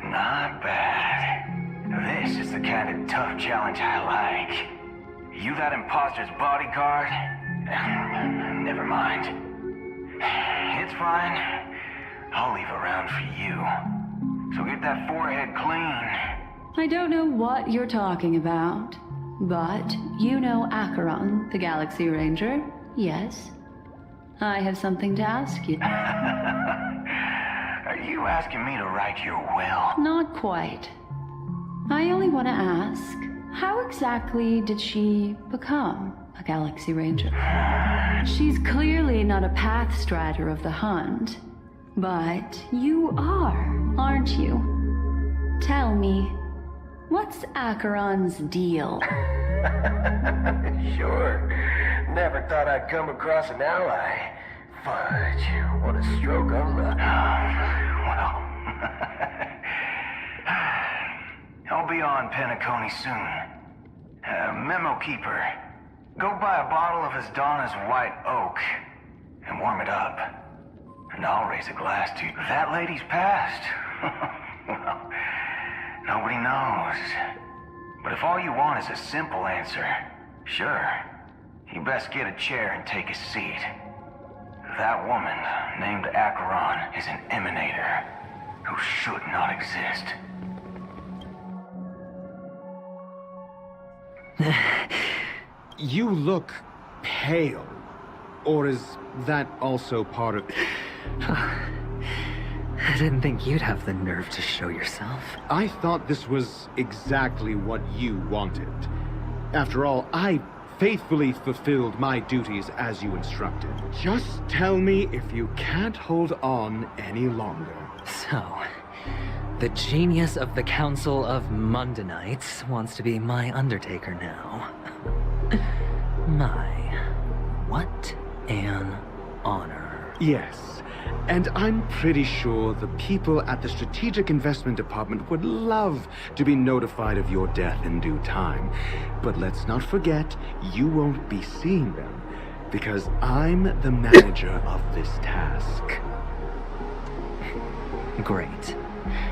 Not bad. This is the kind of tough challenge I like. You that imposter's bodyguard? Never mind. It's fine. I'll leave a round for you. So get that forehead clean. I don't know what you're talking about, but you know Acheron, the Galaxy Ranger, yes? I have something to ask you. Are you asking me to write your will? Not quite. I only want to ask, how exactly did she become a Galaxy Ranger? She's clearly not a path strider of the Hunt, but you are, aren't you? Tell me, what's Acheron's deal? Sure. Never thought I'd come across an ally. Fudge, what a stroke of luck. Well, I'll be on Penacony soon. Memo keeper, go buy a bottle of Donna's White Oak and warm it up. And I'll raise a glass to that lady's past. Well, nobody knows. But if all you want is a simple answer, sure, you best get a chair and take a seat. That woman, named Acheron, is an emanator who should not exist. You look pale. Or is that also part of... I didn't think you'd have the nerve to show yourself. I thought this was exactly what you wanted. After all, I faithfully fulfilled my duties as you instructed. Just tell me if you can't hold on any longer. So, the genius of the Council of Mundanites wants to be my Undertaker now. What an honor. Yes, and I'm pretty sure the people at the Strategic Investment Department would love to be notified of your death in due time. But let's not forget, you won't be seeing them, because I'm the manager of this task. Great.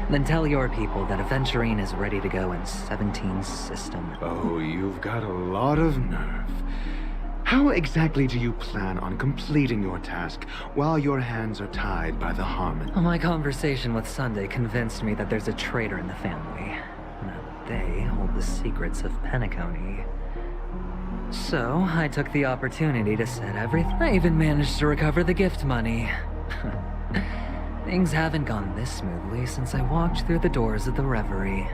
Then tell your people that Aventurine is ready to go in 17 system. Oh, you've got a lot of nerve. How exactly do you plan on completing your task while your hands are tied by the Harmon? My conversation with Sunday convinced me that there's a traitor in the family, that they hold the secrets of Penacony. So, I took the opportunity to set everything. I even managed to recover the gift money. Things haven't gone this smoothly since I walked through the doors of the Reverie.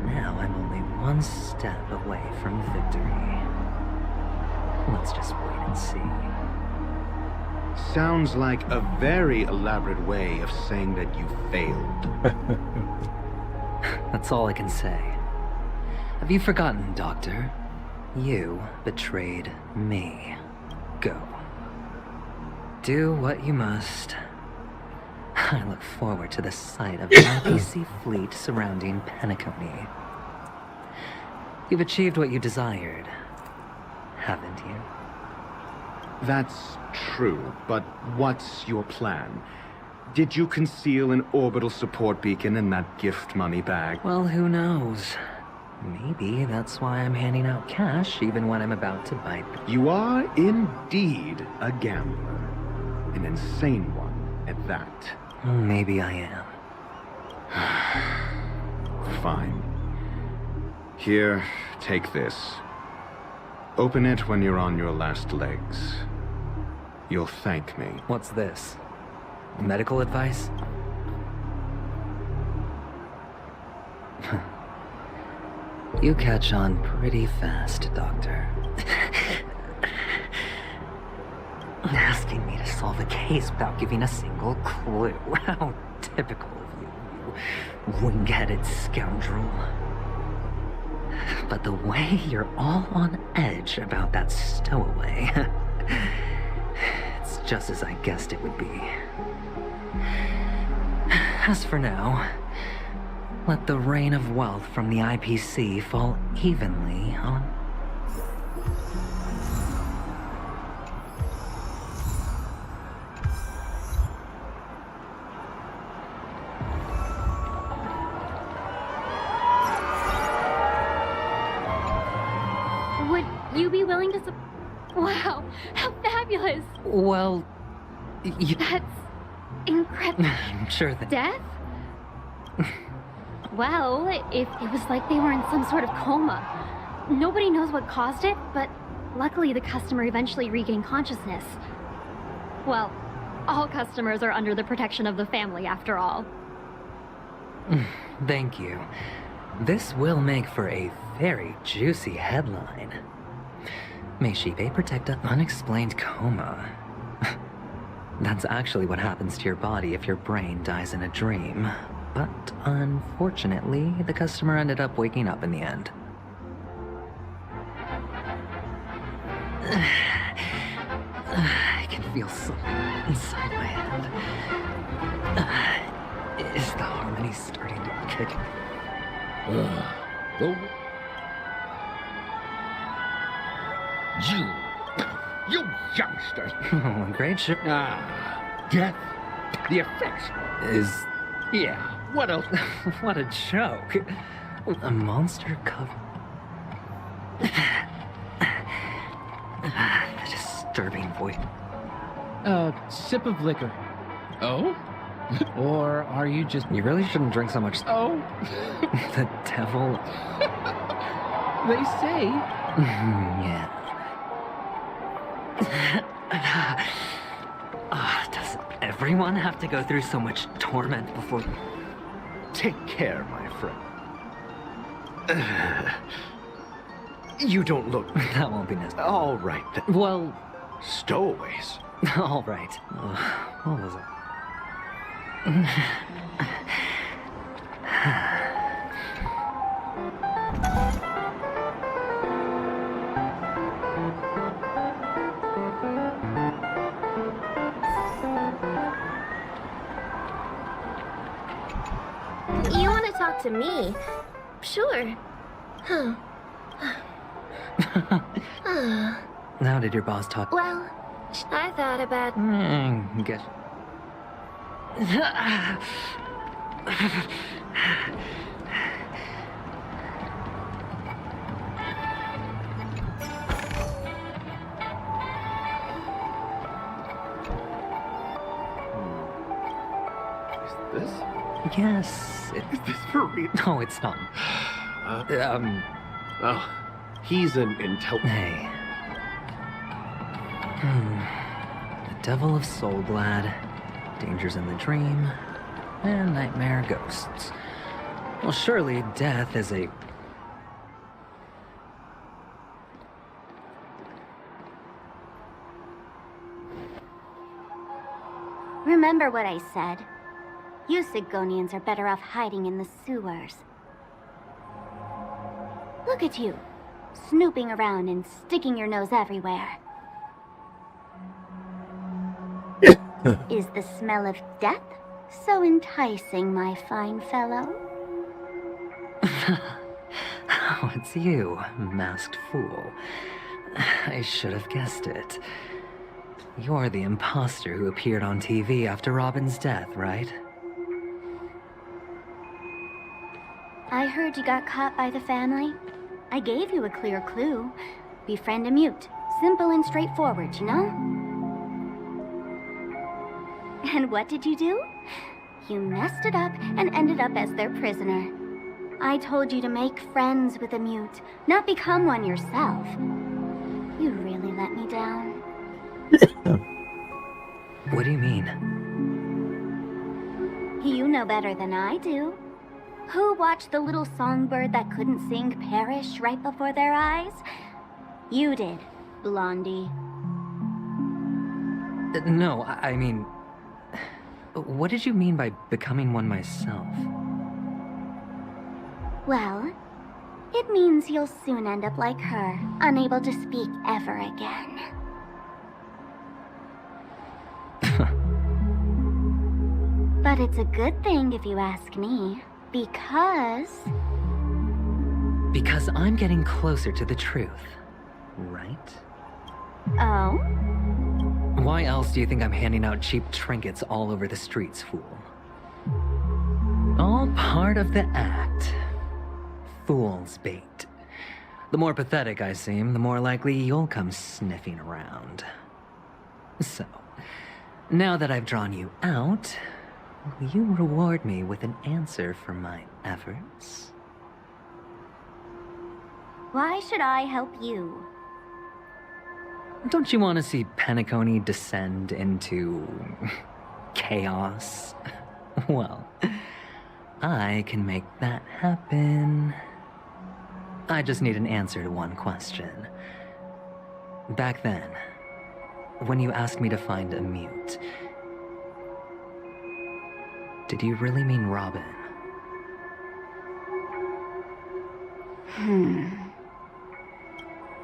Now I'm only one step away from victory. Let's just wait and see. Sounds like a very elaborate way of saying that you failed. That's all I can say. Have you forgotten, Doctor? You betrayed me. Go. Do what you must. I look forward to the sight of the IPC fleet surrounding Penacony. You've achieved what you desired, haven't you? That's true, but what's your plan? Did you conceal an orbital support beacon in that gift money bag? Well, who knows? Maybe that's why I'm handing out cash even when I'm about to bite. You are indeed a gambler. An insane one at that. Maybe I am. Fine. Here, take this. Open it when you're on your last legs. You'll thank me. What's this? Medical advice? You catch on pretty fast, Doctor. Asking me to solve a case without giving a single clue. How typical of you, you wing-headed scoundrel. But the way you're all on edge about that stowaway, it's just as I guessed it would be. As for now, Let the rain of wealth from the IPC fall evenly on... Would you be willing to Wow, how fabulous! Well, That's incredible. I'm sure that... Death? Well, it was like they were in some sort of coma. Nobody knows what caused it, but luckily the customer eventually regained consciousness. Well, all customers are under the protection of the family, after all. Thank you. This will make for a very juicy headline. May Shibe protect an unexplained coma. That's actually what happens to your body if your brain dies in a dream. But unfortunately, the customer ended up waking up in the end. I can feel something inside my head. Is the harmony starting to kick in? You youngsters! Great show. Death. The effects. Yeah, what else? What a joke. A monster cover. The disturbing voice. Sip of liquor. Oh? Or are you just... You really shouldn't drink so much. Oh? The devil. They say. Yeah. Does everyone have to go through so much torment before... Take care, my friend. You don't look... That won't be necessary. All right, then. Well... Stowaways. All right. What was it? You want to talk to me? Sure. How did your boss talk? Well, I thought about... Guess... This? Yes. Is this for real? No, it's not. Oh, he's an Hey. The Devil of Soulglad, Dangers in the Dream, and Nightmare Ghosts. Well, surely death is a... Remember what I said. You Sigonians are better off hiding in the sewers. Look at you, snooping around and sticking your nose everywhere. Is the smell of death so enticing, my fine fellow? Oh, it's you, masked fool. I should have guessed it. You're the imposter who appeared on TV after Robin's death, right? I heard you got caught by the family. I gave you a clear clue. Befriend a mute. Simple and straightforward, you know? And what did you do? You messed it up and ended up as their prisoner. I told you to make friends with a mute, not become one yourself. You really let me down. What do you mean? You know better than I do. Who watched the little songbird that couldn't sing perish right before their eyes? You did, Blondie. No, I mean... What did you mean by becoming one myself? Well, it means you'll soon end up like her, unable to speak ever again. But it's a good thing if you ask me. Because... Because I'm getting closer to the truth, right? Oh? Why else do you think I'm handing out cheap trinkets all over the streets, fool? All part of the act. Fool's bait. The more pathetic I seem, the more likely you'll come sniffing around. So, now that I've drawn you out, will you reward me with an answer for my efforts? Why should I help you? Don't you want to see Penacony descend into... chaos? Well, I can make that happen. I just need an answer to one question. Back then, when you asked me to find a mute, did you really mean Robin?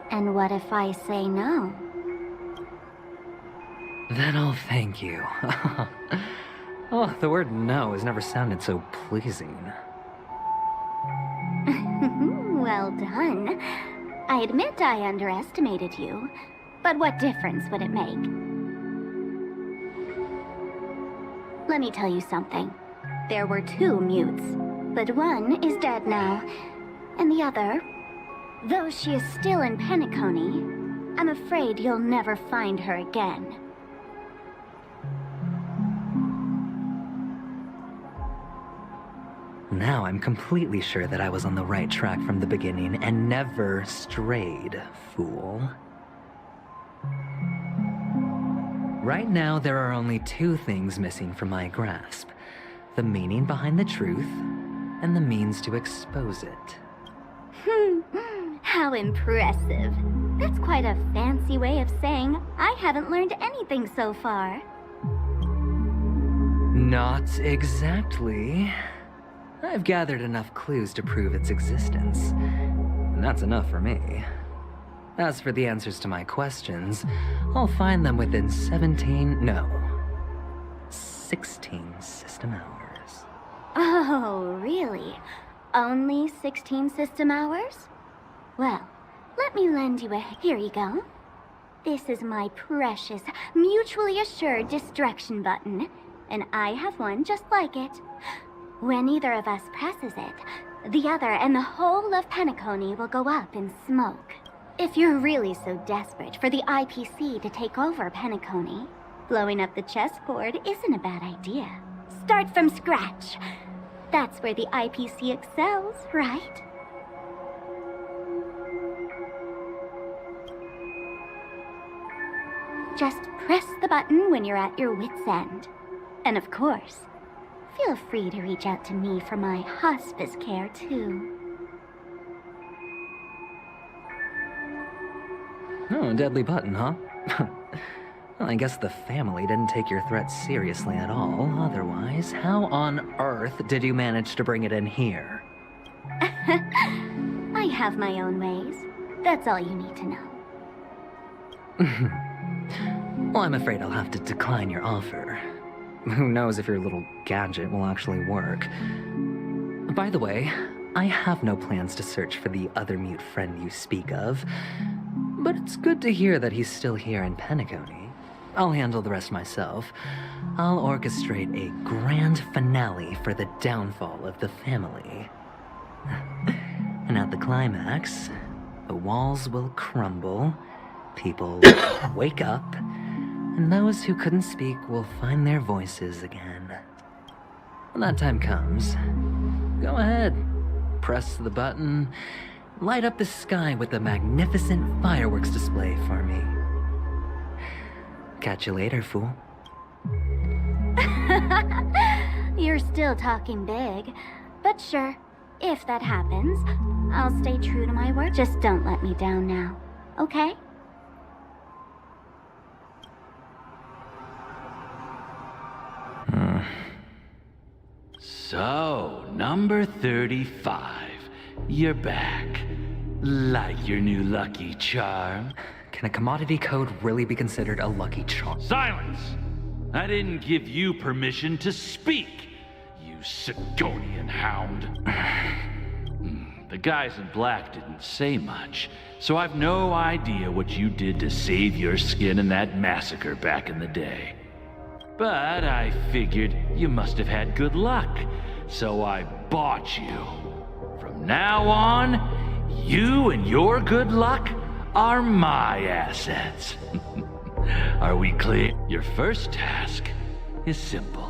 And what if I say no? Then I'll thank you. Oh, the word no has never sounded so pleasing. Well done. I admit I underestimated you, but what difference would it make? Let me tell you something. There were 2 mutes, but one is dead now, and the other, though she is still in Penacony, I'm afraid you'll never find her again. Now I'm completely sure that I was on the right track from the beginning and never strayed, fool. Right now, there are only 2 things missing from my grasp. The meaning behind the truth, and the means to expose it. How impressive. That's quite a fancy way of saying I haven't learned anything so far. Not exactly. I've gathered enough clues to prove its existence, and that's enough for me. As for the answers to my questions, I'll find them within 16 system hours. Oh, really? Only 16 system hours? Well, let me lend you a... Here you go. This is my precious, mutually assured distraction button, and I have one just like it. When either of us presses it, the other and the whole of Penacony will go up in smoke. If you're really so desperate for the IPC to take over Penacony, blowing up the chessboard isn't a bad idea. Start from scratch. That's where the IPC excels, right? Just press the button when you're at your wit's end. And of course, feel free to reach out to me for my hospice care, too. Oh, deadly button, huh? Well, I guess the family didn't take your threat seriously at all. Otherwise, how on earth did you manage to bring it in here? I have my own ways. That's all you need to know. Well, I'm afraid I'll have to decline your offer. Who knows if your little gadget will actually work. By the way, I have no plans to search for the other mute friend you speak of, but it's good to hear that he's still here in Penacony. I'll handle the rest myself. I'll orchestrate a grand finale for the downfall of the family. And at the climax, the walls will crumble, people will wake up, and those who couldn't speak will find their voices again. When that time comes, go ahead, press the button, light up the sky with a magnificent fireworks display for me. Catch you later, fool. You're still talking big, but sure, if that happens, I'll stay true to my word. Just don't let me down now, okay? So, number 35. You're back. Like your new lucky charm. Can a commodity code really be considered a lucky charm? Silence! I didn't give you permission to speak. You You Sigonian hound. The guys in black didn't say much, so I've no idea what you did to save your skin in that massacre back in the day. But I figured you must have had good luck, so I bought you. From now on, you and your good luck are my assets. Are we clear? Your first task is simple.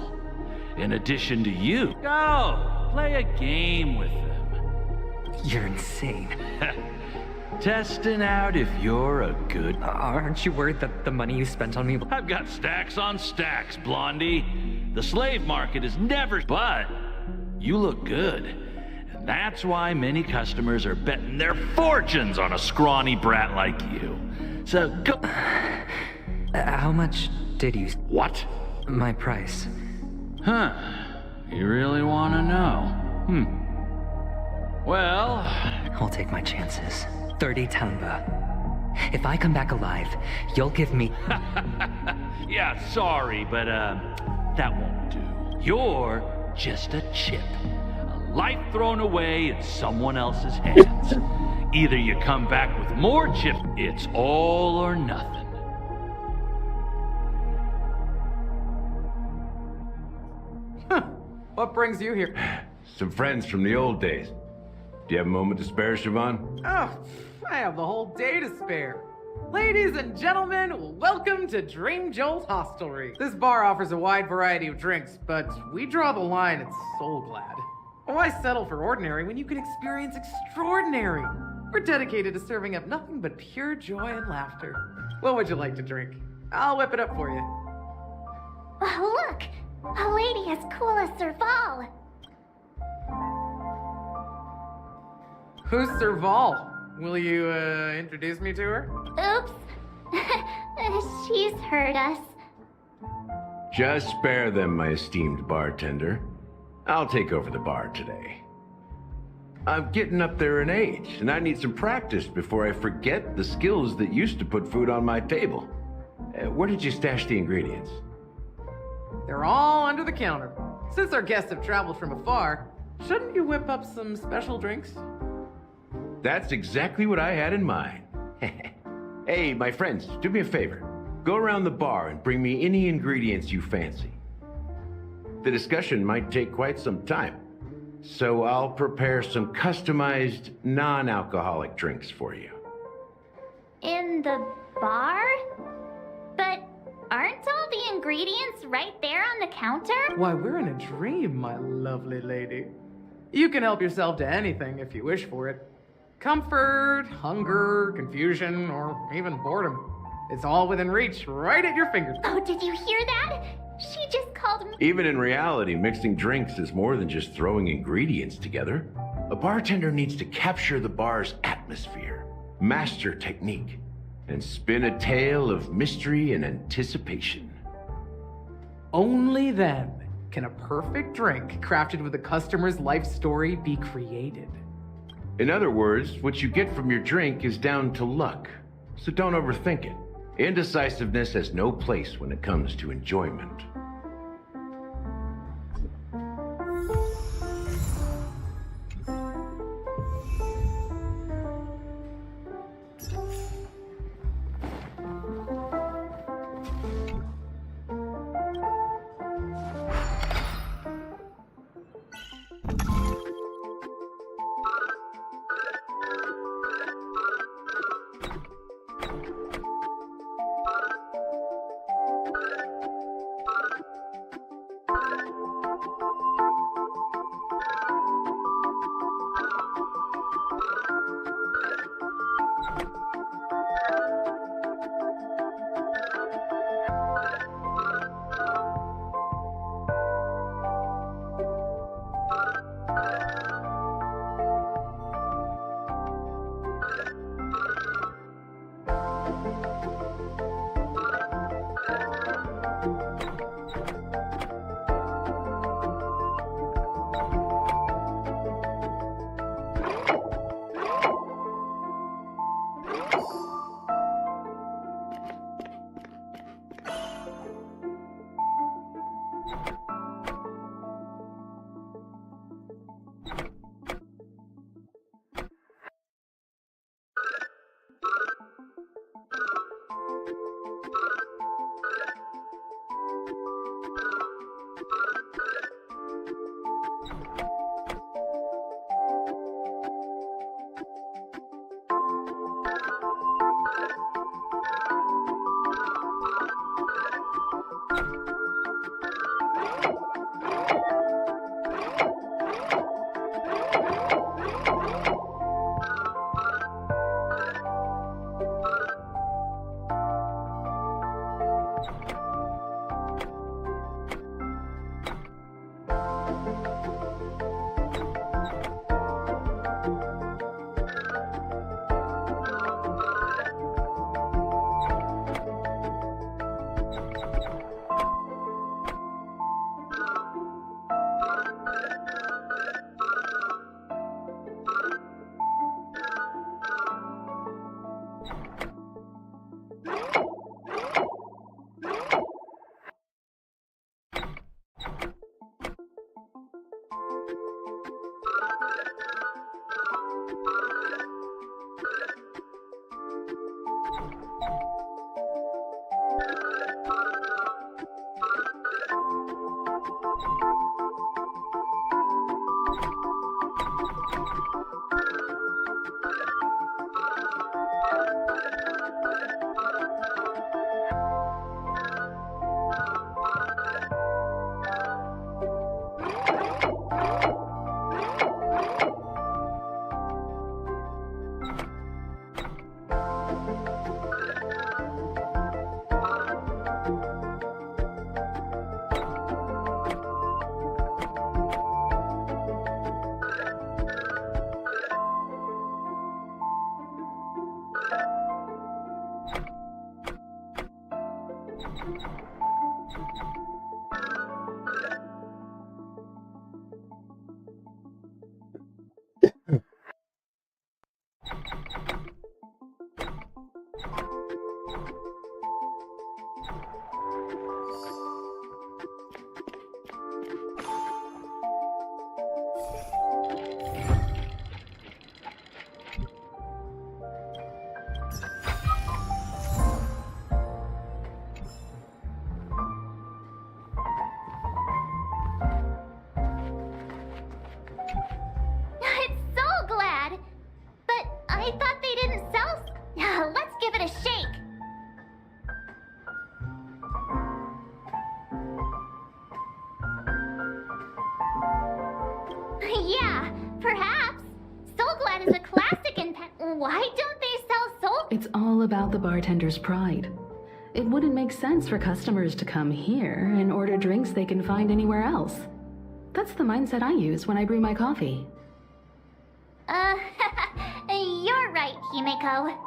In addition to you, go play a game with them. You're insane. Testing out if you're a good... Aren't you worried that the money you spent on me... I've got stacks on stacks, Blondie. The slave market is never... But you look good. And that's why many customers are betting their fortunes on a scrawny brat like you. So go... How much did you... What? My price. Huh. You really want to know? Well... I'll take my chances. 30 Tamba. If I come back alive, you'll give me... Yeah, sorry, but that won't do. You're just a chip. A life thrown away in someone else's hands. Either you come back with more chips, it's all or nothing. What brings you here? Some friends from the old days. Do you have a moment to spare, Siobhan? Oh, I have the whole day to spare. Ladies and gentlemen, welcome to Dream Jolt Hostelry. This bar offers a wide variety of drinks, but we draw the line at Soul Glad. Why settle for ordinary when you can experience extraordinary? We're dedicated to serving up nothing but pure joy and laughter. What would you like to drink? I'll whip it up for you. Oh, look! A lady as cool as Serval. Who's Serval? Will you, introduce me to her? Oops. She's heard us. Just spare them, my esteemed bartender. I'll take over the bar today. I'm getting up there in age, and I need some practice before I forget the skills that used to put food on my table. Where did you stash the ingredients? They're all under the counter. Since our guests have traveled from afar, shouldn't you whip up some special drinks? That's exactly what I had in mind. Hey, my friends, do me a favor. Go around the bar and bring me any ingredients you fancy. The discussion might take quite some time, so I'll prepare some customized, non-alcoholic drinks for you. In the bar? But aren't all the ingredients right there on the counter? Why, we're in a dream, my lovely lady. You can help yourself to anything if you wish for it. Comfort, hunger, confusion, or even boredom. It's all within reach, right at your fingertips. Oh, did you hear that? She just called me. Even in reality, mixing drinks is more than just throwing ingredients together. A bartender needs to capture the bar's atmosphere, master technique, and spin a tale of mystery and anticipation. Only then can a perfect drink crafted with a customer's life story be created. In other words, what you get from your drink is down to luck, so don't overthink it. Indecisiveness has no place when it comes to enjoyment. Yeah, perhaps. Soulglad is a classic in Why don't they sell Soul? It's all about the bartender's pride. It wouldn't make sense for customers to come here and order drinks they can find anywhere else. That's the mindset I use when I brew my coffee. You're right, Himeko.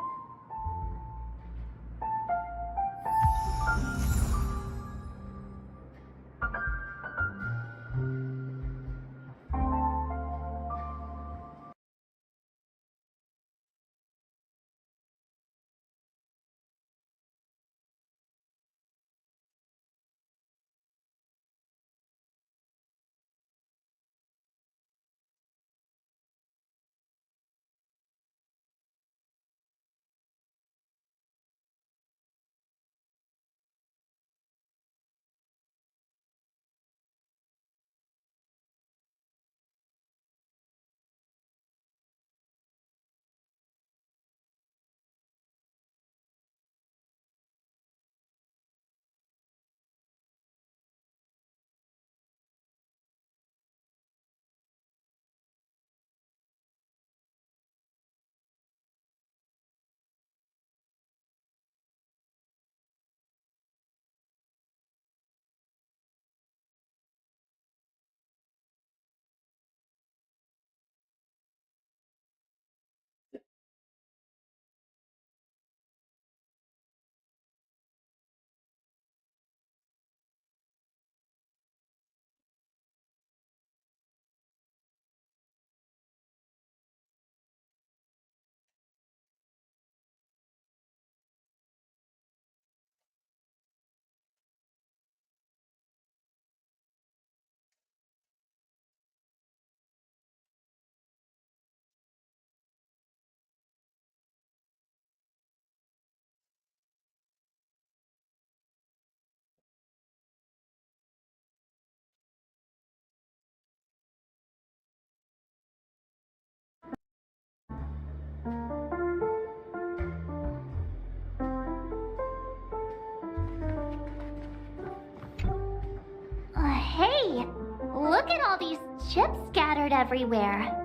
Hey, look at all these chips scattered everywhere.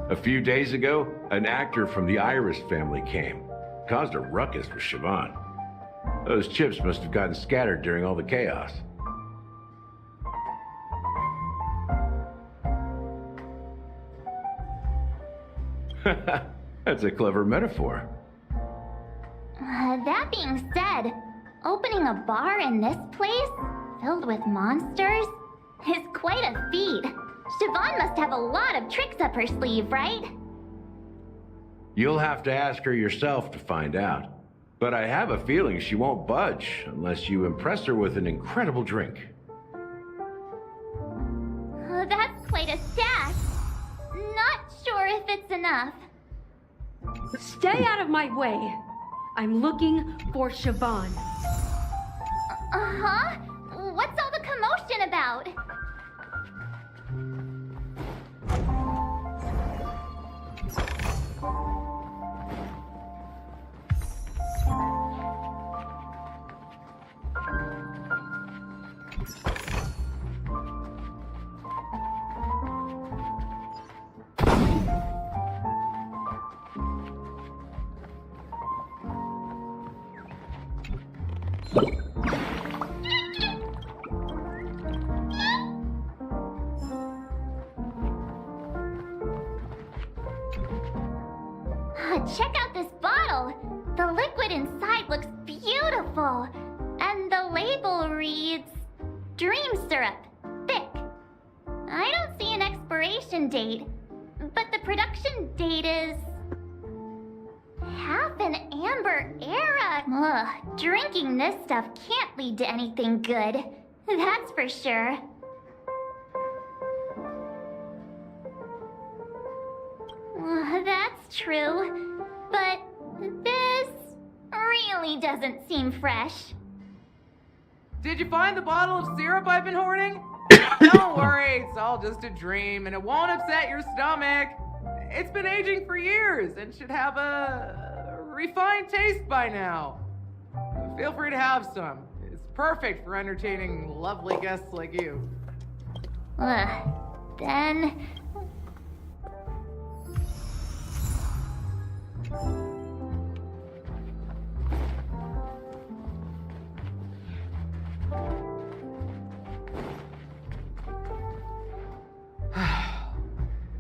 A few days ago, an actor from the Iris family came. Caused a ruckus for Siobhan. Those chips must have gotten scattered during all the chaos. That's a clever metaphor. That being said, opening a bar in this place, filled with monsters, is quite a feat. Siobhan must have a lot of tricks up her sleeve, right? You'll have to ask her yourself to find out. But I have a feeling she won't budge unless you impress her with an incredible drink. That's quite a stash. Not sure if it's enough. Stay out of my way. I'm looking for Siobhan. Uh-huh? What's all the commotion about? Check out this bottle! The liquid inside looks beautiful. And the label reads... Dream syrup. Thick. I don't see an expiration date. But the production date is... half an amber era. Ugh, drinking this stuff can't lead to anything good. That's for sure. That's true, but this really doesn't seem fresh. Did you find the bottle of syrup I've been hoarding? Don't worry, it's all just a dream, and it won't upset your stomach. It's been aging for years and should have a refined taste by now. Feel free to have some. It's perfect for entertaining lovely guests like you. Then...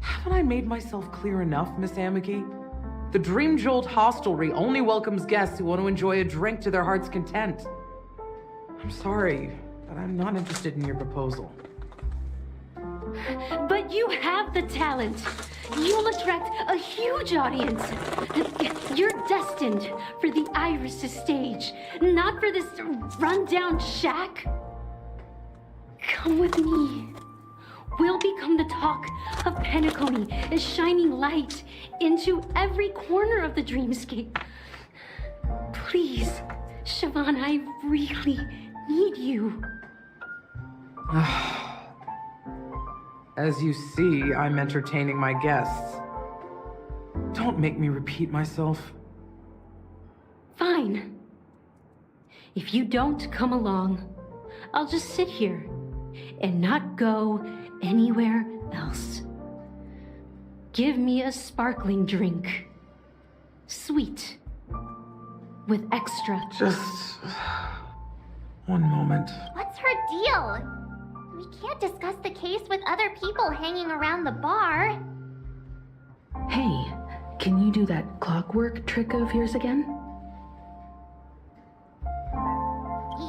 Haven't I made myself clear enough, Miss Amiki? The Dream Jolt Hostelry only welcomes guests who want to enjoy a drink to their heart's content. I'm sorry, but I'm not interested in your proposal. But you have the talent. You'll attract a huge audience. You're destined for the Iris' stage, not for this rundown shack. Come with me. We'll become the talk of Penacony, a shining light into every corner of the dreamscape. Please, Siobhan, I really need you. As you see, I'm entertaining my guests. Don't make me repeat myself. Fine. If you don't come along, I'll just sit here and not go anywhere else. Give me a sparkling drink. Sweet. With extra. Just... one moment. What's her deal? We can't discuss the case with other people hanging around the bar. Hey, can you do that clockwork trick of yours again?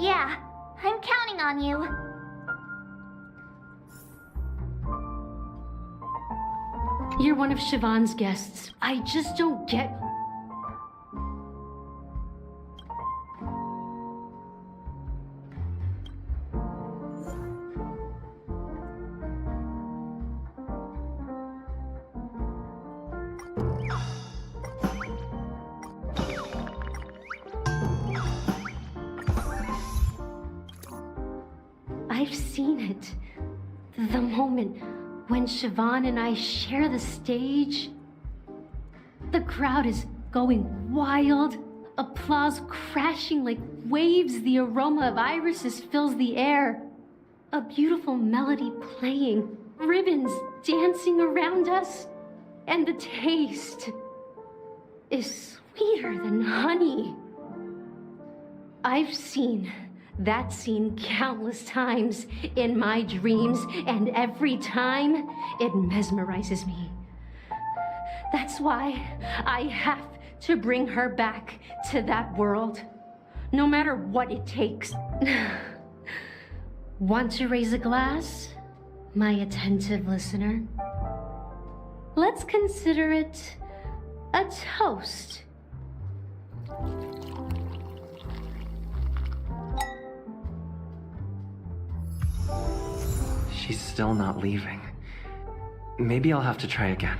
Yeah, I'm counting on you. You're one of Siobhan's guests. I just don't get... I've seen it. The moment when Siobhan and I share the stage. The crowd is going wild. Applause crashing like waves. The aroma of irises fills the air. A beautiful melody playing. Ribbons dancing around us. And the taste is sweeter than honey. I've seen that scene countless times in my dreams, and every time it mesmerizes me. That's why I have to bring her back to that world, no matter what it takes. Want to raise a glass, my attentive listener? Let's consider it a toast. She's still not leaving. Maybe I'll have to try again.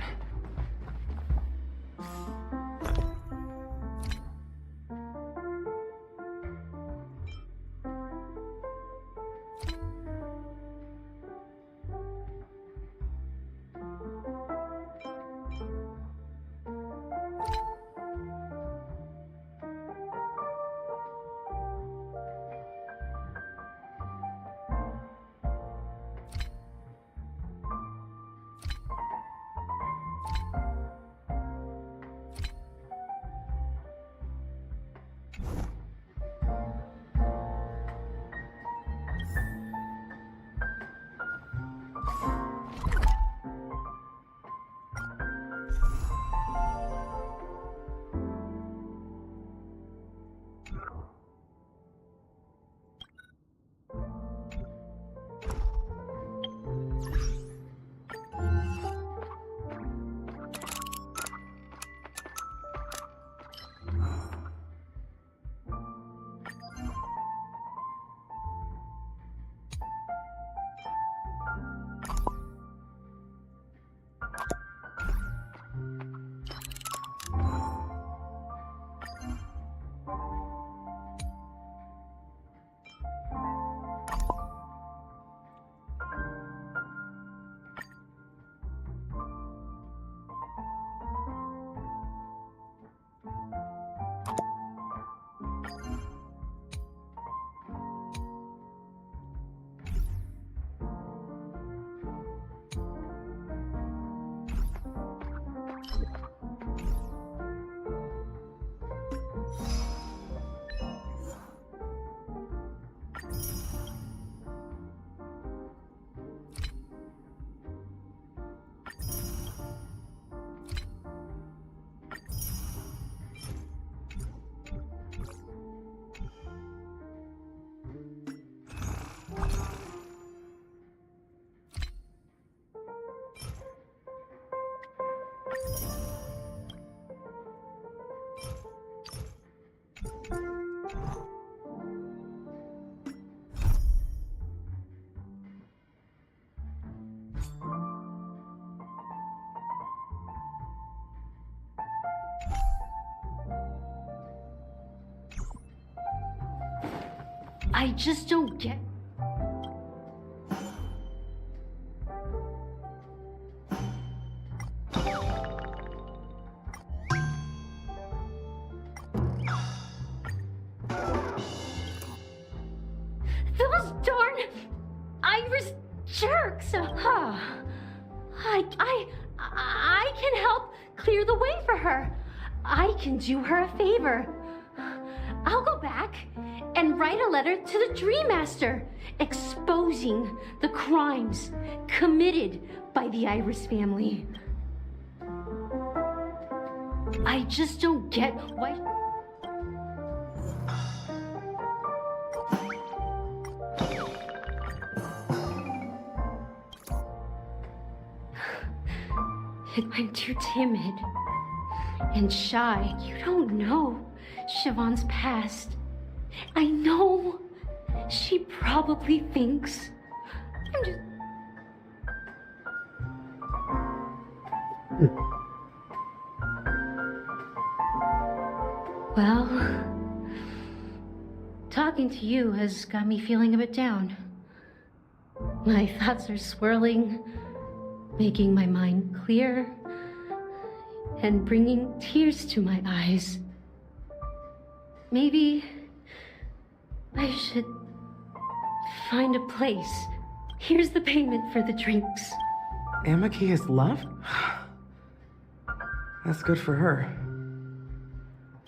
I just don't get... Those darn Irish jerks! I can help clear the way for her. I can do her a favor. I'll go back and write a letter to the Dream Master exposing the crimes committed by the Iris family. I just don't get why... I'm too timid and shy. You don't know Siobhan's past. I know she probably thinks I'm just... Well, talking to you has got me feeling a bit down. My thoughts are swirling, making my mind clear, and bringing tears to my eyes. Maybe I should find a place. Here's the payment for the drinks. Amaki has left? That's good for her.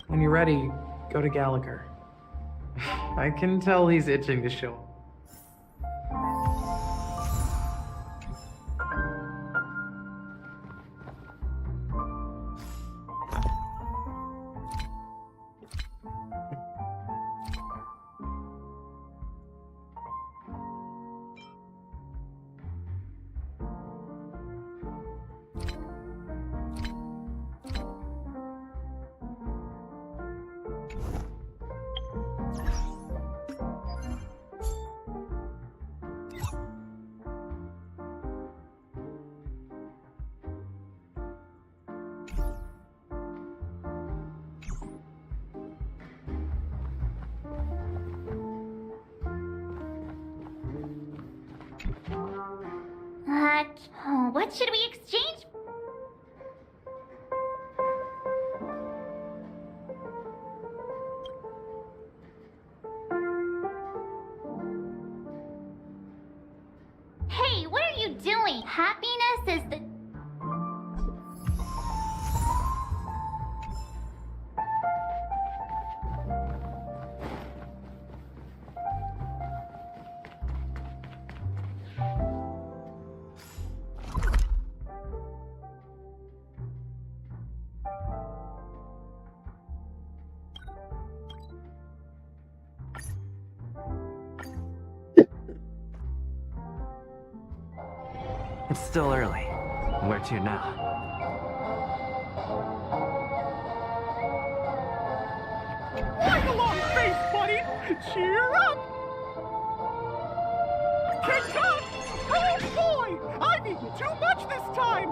When you're ready, go to Gallagher. I can tell he's itching to show up. What should we exchange? Hey, what are you doing? Happiness is the... It's still early. Where to now? Like a long face, buddy! Cheer up! Kick up! Oh boy! I've eaten too much this time!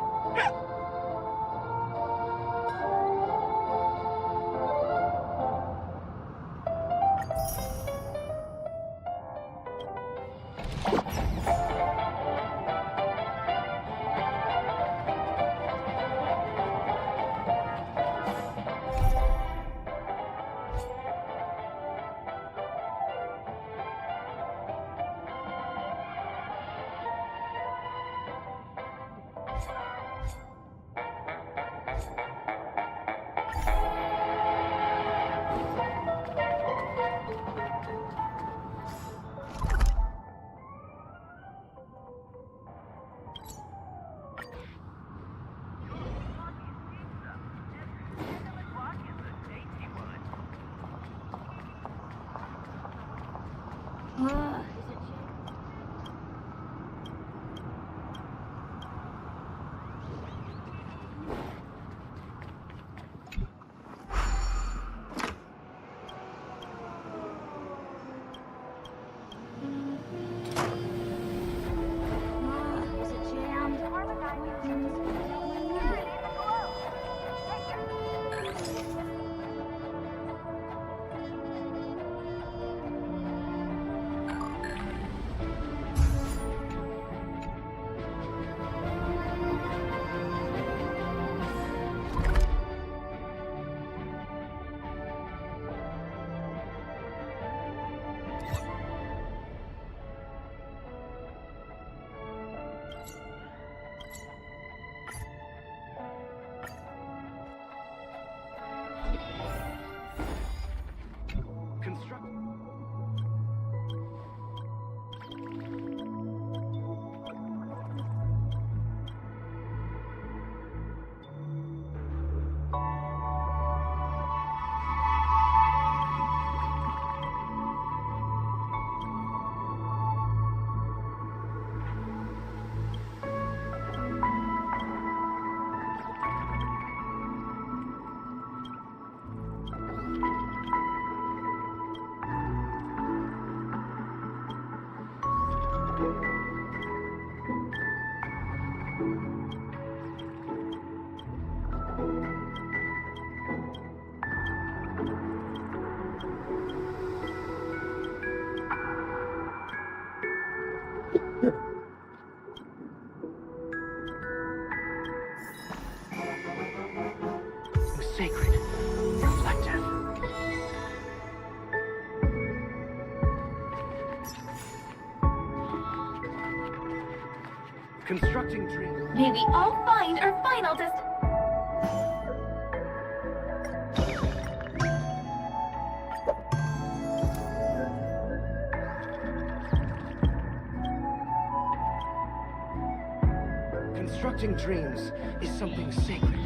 Constructing dreams. May we all find our final Constructing dreams is something sacred.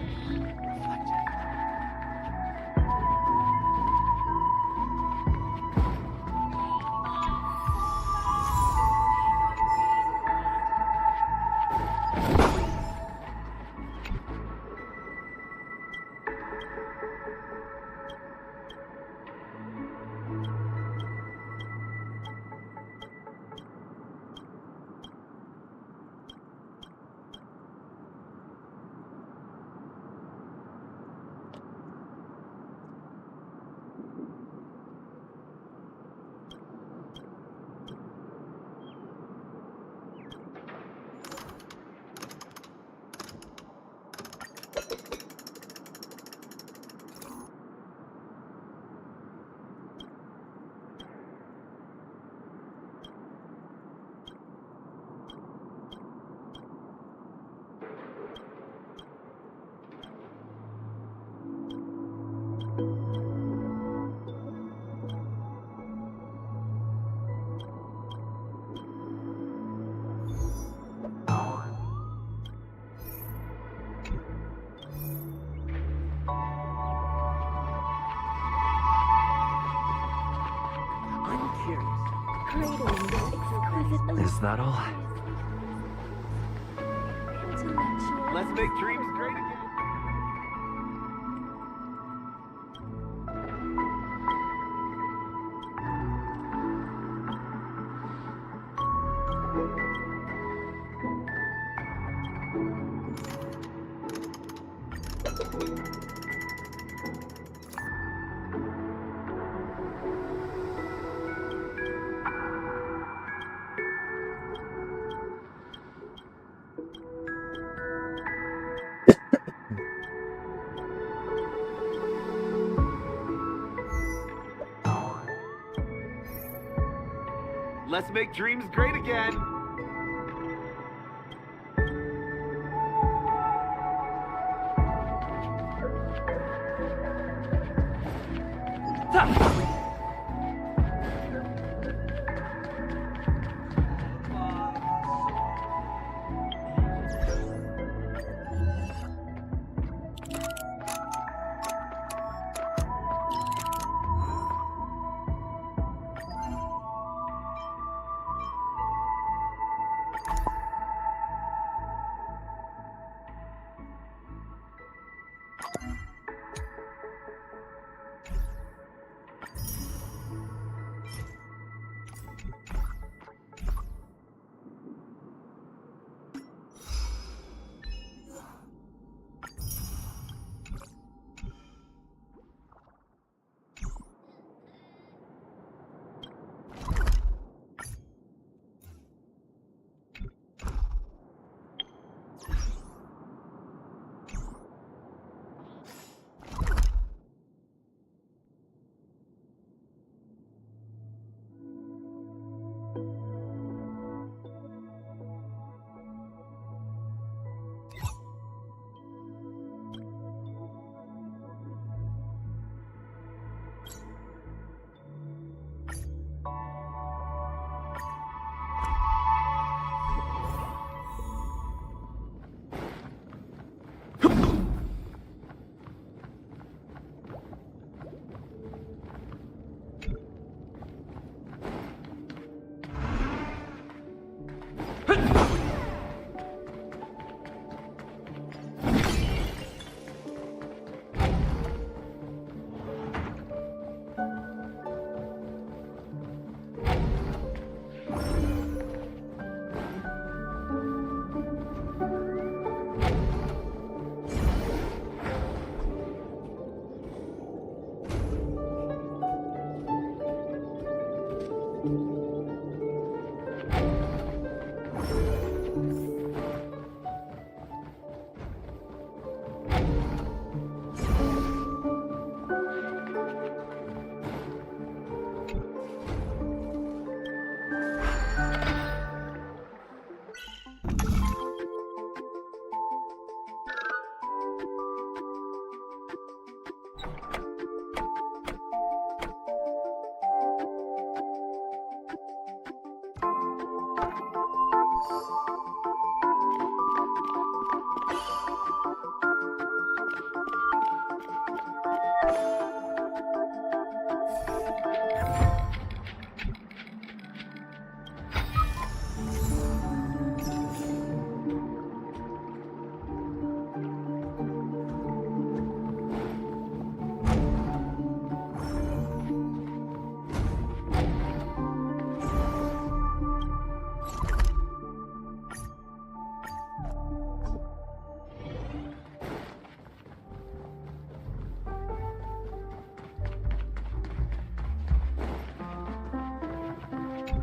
Is that all? Let's make dreams great again. Let's make dreams great again.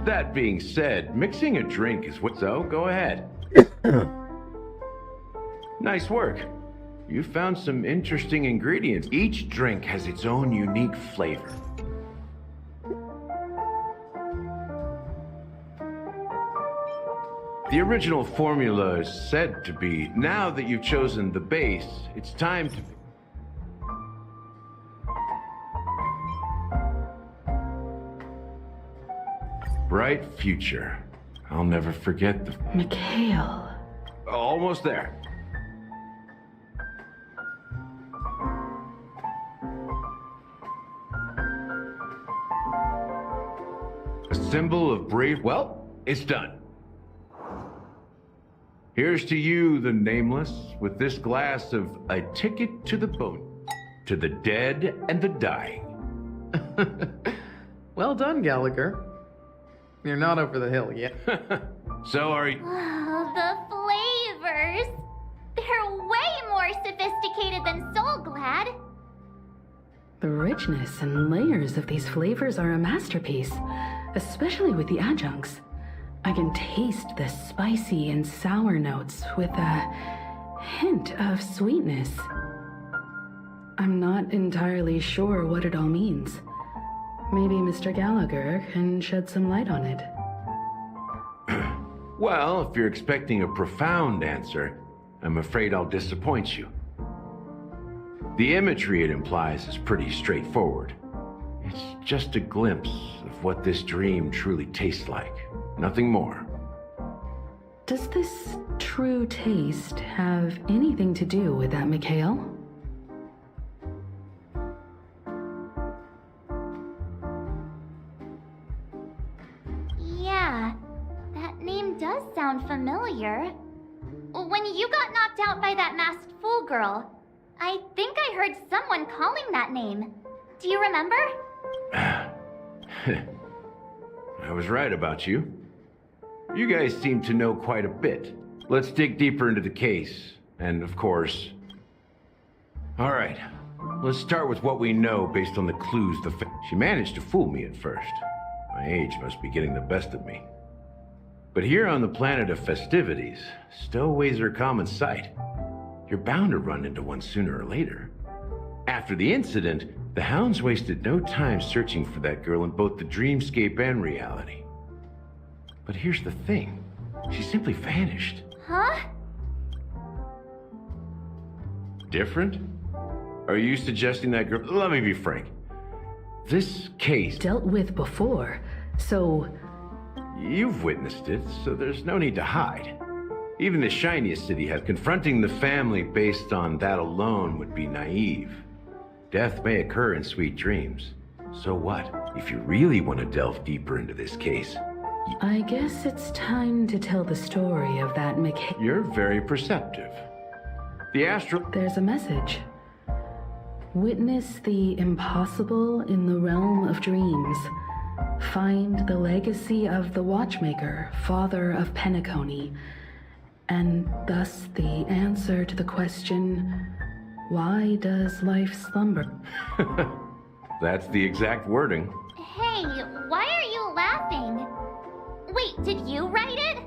That being said, mixing a drink is what... So, go ahead. Nice work. You found some interesting ingredients. Each drink has its own unique flavor. The original formula is said to be, now that you've chosen the base, it's time to... Bright future. I'll never forget the... Mikhail. Almost there. A symbol of brave... Well, it's done. Here's to you, the nameless, with this glass of a ticket to the bone, to the dead and the dying. Well done, Gallagher. You're not over the hill yet. So are you... Oh, the flavors! They're way more sophisticated than Soulglad. The richness and layers of these flavors are a masterpiece, especially with the adjuncts. I can taste the spicy and sour notes with a hint of sweetness. I'm not entirely sure what it all means. Maybe Mr. Gallagher can shed some light on it. Well, if you're expecting a profound answer, I'm afraid I'll disappoint you. The imagery it implies is pretty straightforward. It's just a glimpse of what this dream truly tastes like. Nothing more. Does this true taste have anything to do with that Mikhail? Yeah, that name does sound familiar. When you got knocked out by that masked fool girl, I think I heard someone calling that name. Do you remember? I was right about you. You guys seem to know quite a bit. Let's dig deeper into the case, and of course... Alright, let's start with what we know based on the clues She managed to fool me at first. My age must be getting the best of me. But here on the planet of festivities, stowaways are a common sight. You're bound to run into one sooner or later. After the incident, the hounds wasted no time searching for that girl in both the dreamscape and reality. But here's the thing. She simply vanished. Huh? Different? Are you suggesting that girl... Let me be frank. This case... Dealt with before, so... You've witnessed it, so there's no need to hide. Even the shiniest city has... Confronting the family based on that alone would be naive. Death may occur in sweet dreams. So what? If you really want to delve deeper into this case... I guess it's time to tell the story of that Mikhail. You're very perceptive. The astral... There's a message. Witness the impossible in the realm of dreams. Find the legacy of the Watchmaker, father of Penacony, and thus the answer to the question, why does life slumber? That's the exact wording. Hey, why are you laughing? Wait, did you write it?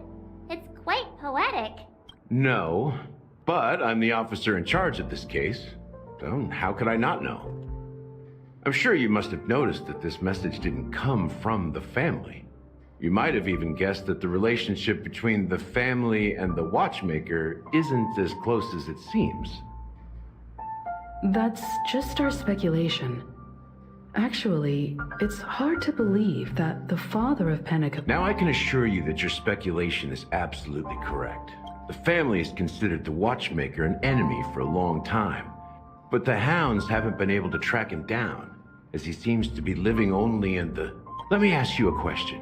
It's quite poetic. No, but I'm the officer in charge of this case. So how could I not know? I'm sure you must have noticed that this message didn't come from the family. You might have even guessed that the relationship between the family and the Watchmaker isn't as close as it seems. That's just our speculation. Actually, it's hard to believe that the father of Penacony... Now I can assure you that your speculation is absolutely correct. The family has considered the Watchmaker an enemy for a long time. But the hounds haven't been able to track him down, as he seems to be living only in the... Let me ask you a question.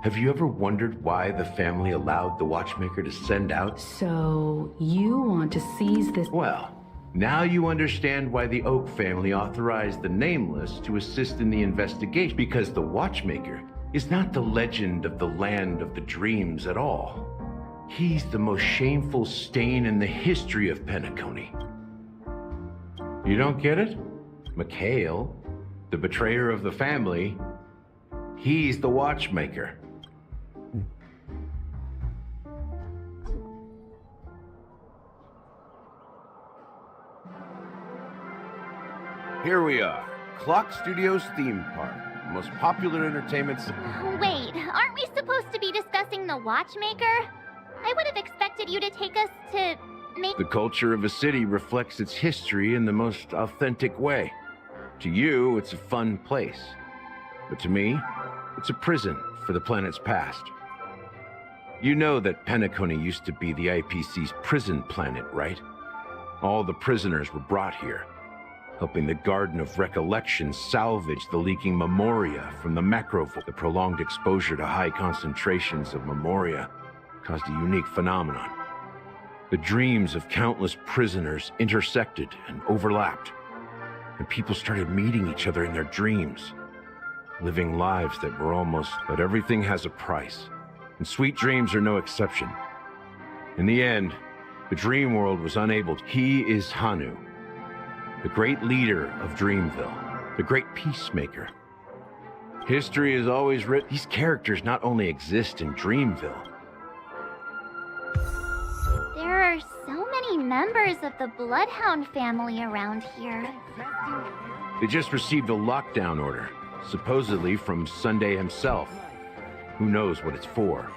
Have you ever wondered why the family allowed the Watchmaker to send out... So, you want to seize this... Well, now you understand why the Oak family authorized the Nameless to assist in the investigation, because the Watchmaker is not the legend of the land of the dreams at all. He's the most shameful stain in the history of Penacony. You don't get it? Mikhail, the betrayer of the family, he's the Watchmaker. Here we are. Clock Studios theme park. Most popular entertainments. Wait, aren't we supposed to be discussing the Watchmaker? I would have expected you to take us to make... The culture of a city reflects its history in the most authentic way. To you, it's a fun place. But to me, it's a prison for the planet's past. You know that Penacony used to be the IPC's prison planet, right? All the prisoners were brought here, helping the Garden of Recollection salvage the leaking memoria from the macrovolt. The prolonged exposure to high concentrations of memoria caused a unique phenomenon. The dreams of countless prisoners intersected and overlapped, and people started meeting each other in their dreams, living lives that were almost... But everything has a price, and sweet dreams are no exception. In the end, the dream world was unable to... He is Hanu, the great leader of Dreamville, the great peacemaker. History has always written... These characters not only exist in Dreamville... There are so many members of the Bloodhound family around here. They just received a lockdown order, supposedly from Sunday himself. Who knows what it's for?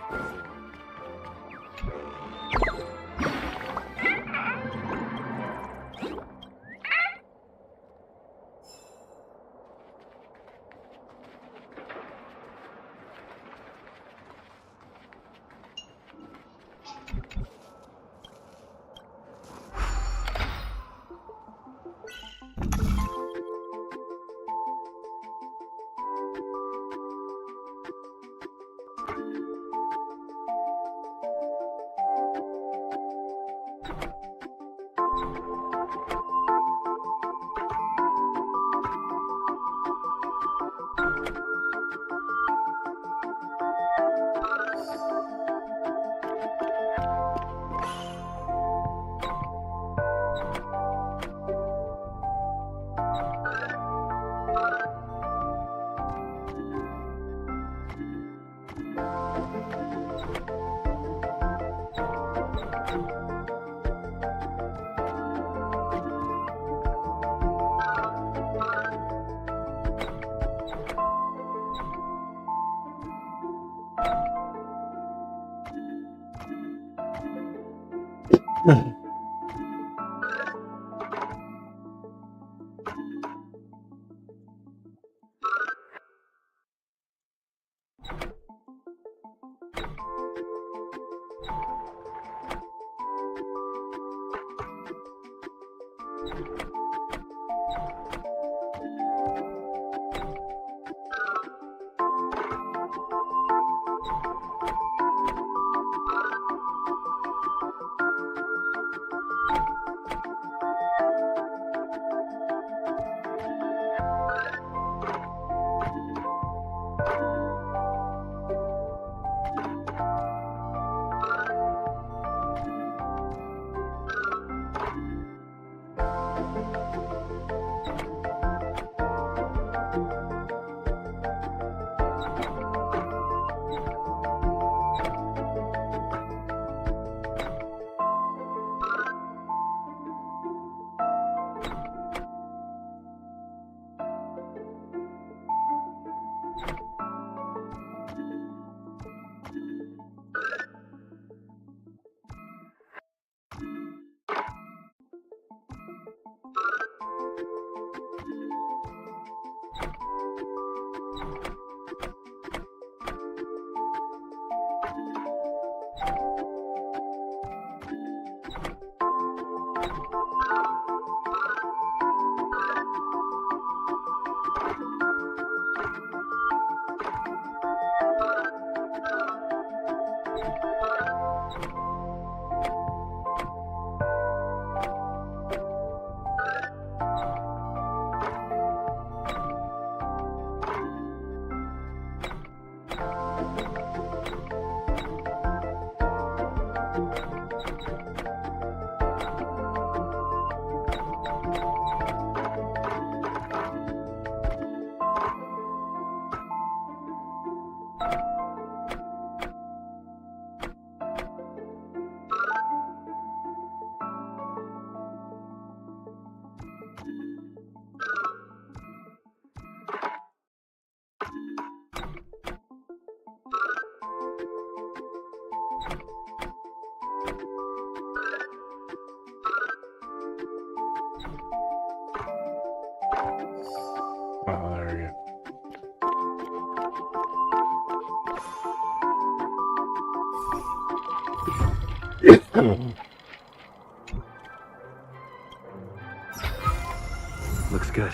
Looks good.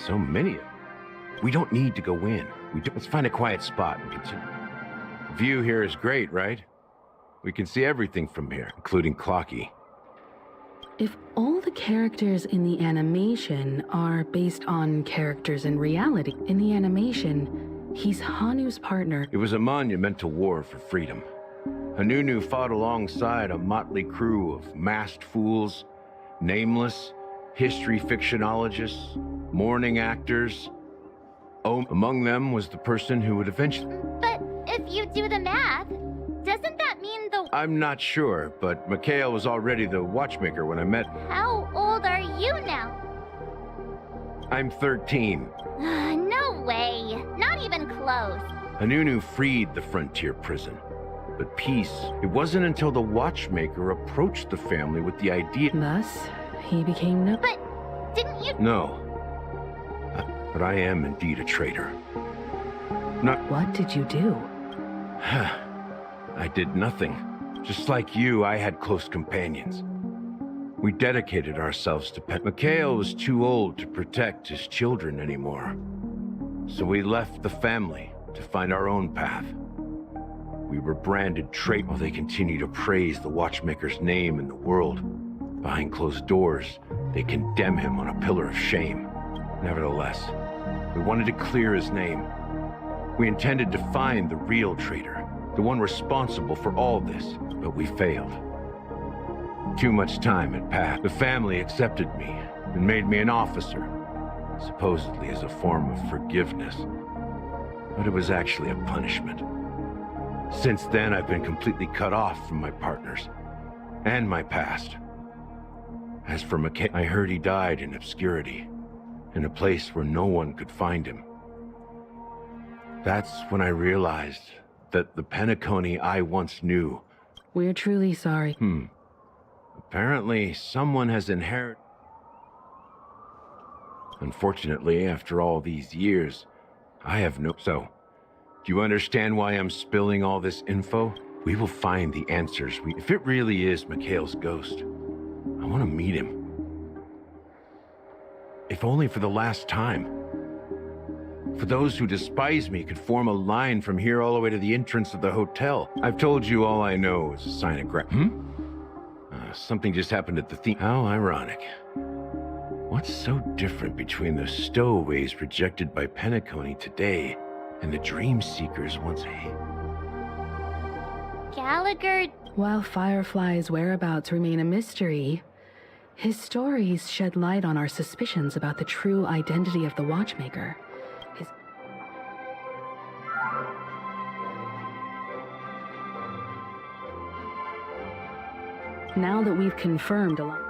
So many of them. We don't need to go in. Let's find a quiet spot and continue. The view here is great, right? We can see everything from here, including Clocky. If all the characters in the animation are based on characters in reality, in the animation, he's Hanu's partner. It was a monumental war for freedom. Hanunu fought alongside a motley crew of masked fools, nameless, history fictionologists, mourning actors. Oh, among them was the person who would eventually... But if you do the math, doesn't that mean the... I'm not sure, but Mikhail was already the watchmaker when I met... How old are you now? I'm 13. No way. Not even close. Hanunu freed the frontier prison. But peace, it wasn't until the watchmaker approached the family with the idea... Thus, he became no... But didn't you... No. But I am indeed a traitor. Not... What did you do? I did nothing. Just like you, I had close companions. We dedicated ourselves to pet. Mikhail was too old to protect his children anymore. So we left the family to find our own path. We were branded traitors while they continue to praise the watchmaker's name in the world. Behind closed doors, they condemn him on a pillar of shame. Nevertheless, we wanted to clear his name. We intended to find the real traitor, the one responsible for all this, but we failed. Too much time had passed. The family accepted me and made me an officer, supposedly as a form of forgiveness. But it was actually a punishment. Since then, I've been completely cut off from my partners and my past. As for Mikhail, I heard he died in obscurity, in a place where no one could find him. That's when I realized that the Penacony I once knew... We're truly sorry. Apparently, someone has inherited... Unfortunately, after all these years, I have no... So, do you understand why I'm spilling all this info? We will find the answers. If it really is Mikhail's ghost, I want to meet him. If only for the last time. For those who despise me could form a line from here all the way to the entrance of the hotel. I've told you all I know is a sign of gratitude. Something just happened at the theme. How ironic. What's so different between the stowaways rejected by Penacony today and the dream seekers once... Gallagher... While Firefly's whereabouts remain a mystery, his stories shed light on our suspicions about the true identity of the Watchmaker. Now that we've confirmed a lot...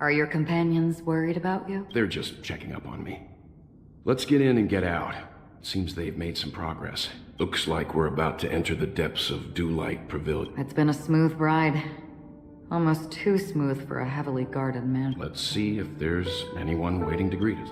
Are your companions worried about you? They're just checking up on me. Let's get in and get out. Seems they've made some progress. Looks like we're about to enter the depths of Dew-Light Pavilion. It's been a smooth ride. Almost too smooth for a heavily guarded man. Let's see if there's anyone waiting to greet us.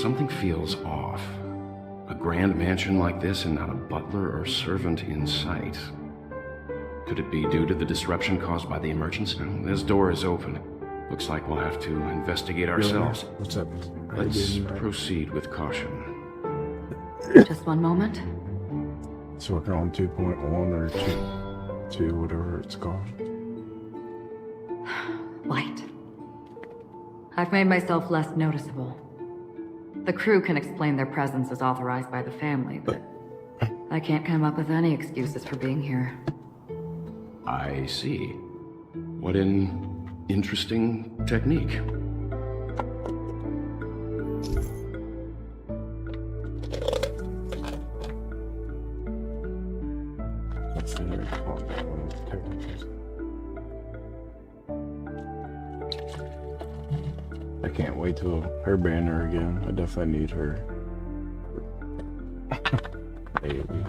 Something feels off. A grand mansion like this and not a butler or servant in sight. Could it be due to the disruption caused by the emergency? This door is open. Looks like we'll have to investigate ourselves. What's up? Let's proceed with caution. Just one moment. It's working on 2.1 or 2, whatever it's called. Light. I've made myself less noticeable. The crew can explain their presence as authorized by the family, but I can't come up with any excuses for being here. I see. What an interesting technique. Let's see here. I can't wait till her banner again. I definitely need her. Baby.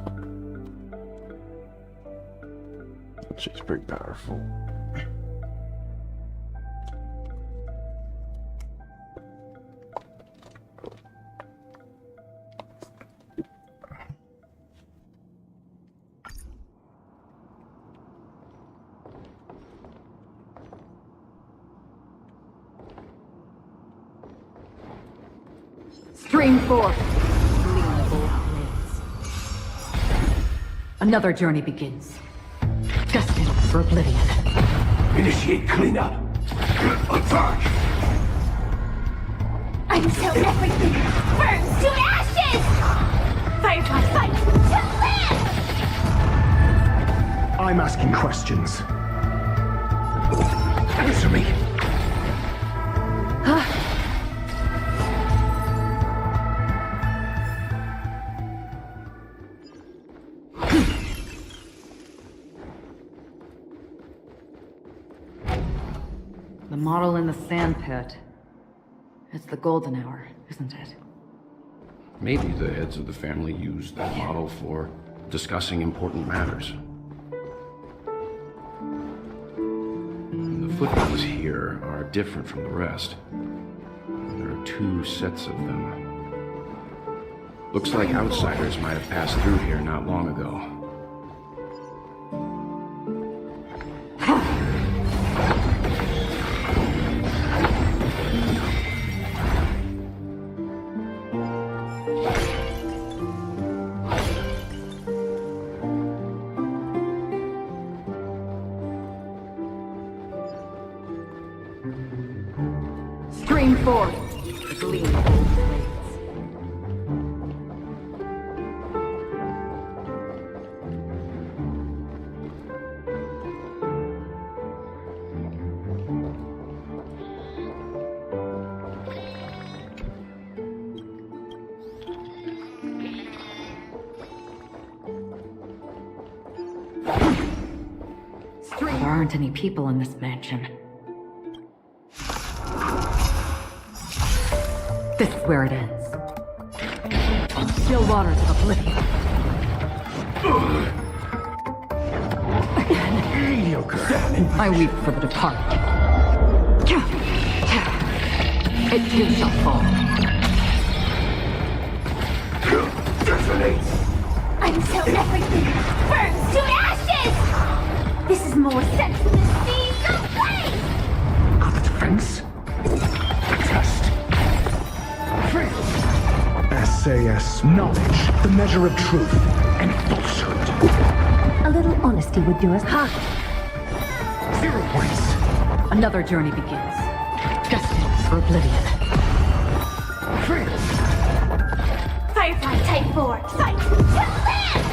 She's pretty powerful. Stream 4. Another journey begins. Destined for oblivion. Initiate cleanup. Attack! Until everything burns to ashes! Firefly fight to live! I'm asking questions. Answer me. The model in the sand pit. It's the golden hour, isn't it? Maybe the heads of the family used that model for discussing important matters. The footnotes here are different from the rest. There are 2 sets of them. Looks like outsiders might have passed through here not long ago. Stream 4. Gleam old blades. There aren't any people in this mansion. This is where it ends. On still waters of oblivion. Again. Mediocre. I weep for the departed. It too shall fall. Detonate! Until everything burns to ashes! This is more sense than the seas of flame! Got the defense? Test. SAS. Knowledge. The measure of truth. And falsehood. A little honesty would do us. 0 points. Another journey begins. Destined for oblivion. Firefly Type 4, fight to live!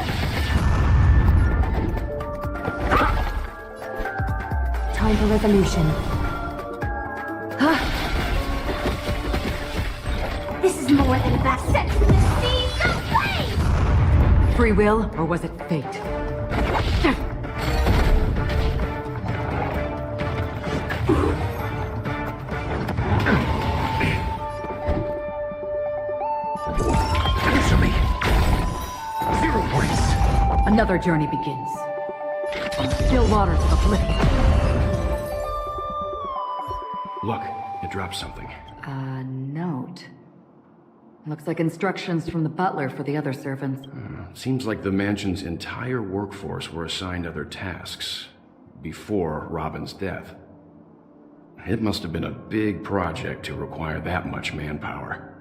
Time for resolution. This is more than that sense in the seas of flame! Free will, or was it fate? Answer me. 0 points. Another journey begins. On still waters of oblivion. Look, it dropped something. A note. Looks like instructions from the butler for the other servants. Seems like the mansion's entire workforce were assigned other tasks before Robin's death. It must have been a big project to require that much manpower.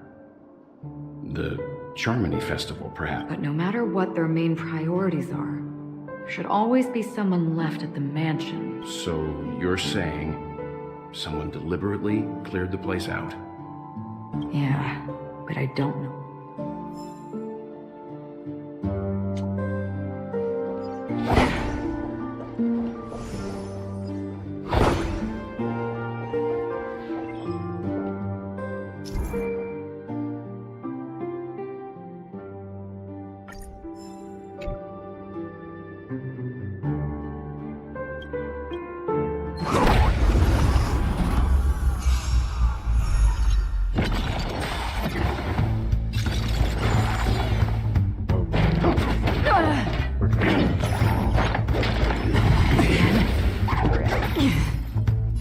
The Charmony Festival, perhaps. But no matter what their main priorities are, there should always be someone left at the mansion. So you're saying someone deliberately cleared the place out? Yeah, but I don't know.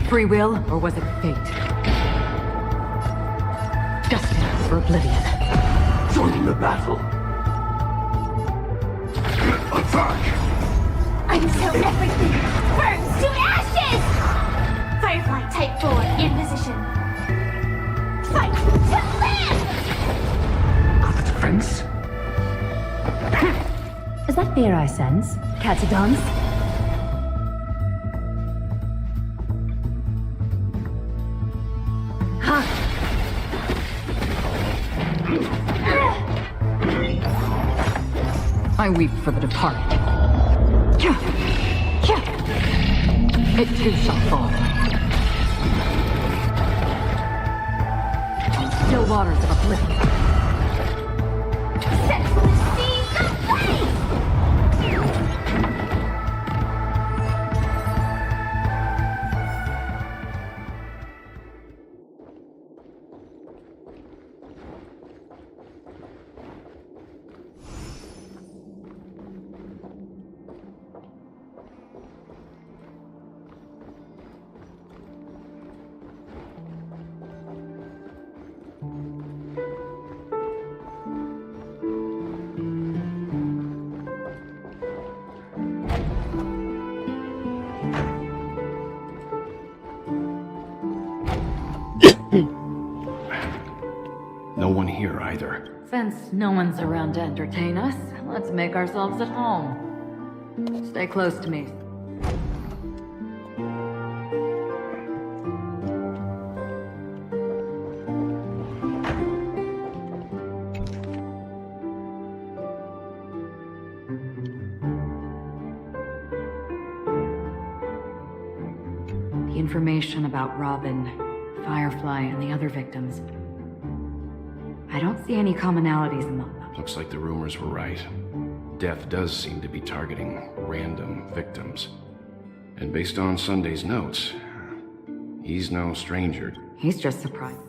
Free will, or was it fate? Destined for oblivion. Join the battle. Attack! Until everything burns to ashes! Firefly Type 4 in position. Fight to live! Go to defense. Is that fear I sense? Catty dance? I weep for the departed. It too shall fall. Still waters of oblivion. Set for the seas of flame! No one here either. Since no one's around to entertain us, let's make ourselves at home. Stay close to me. The information about Robin, Firefly, and the other victims. I don't see any commonalities among them. Looks like the rumors were right. Death does seem to be targeting random victims. And based on Sunday's notes, he's no stranger. He's just surprised.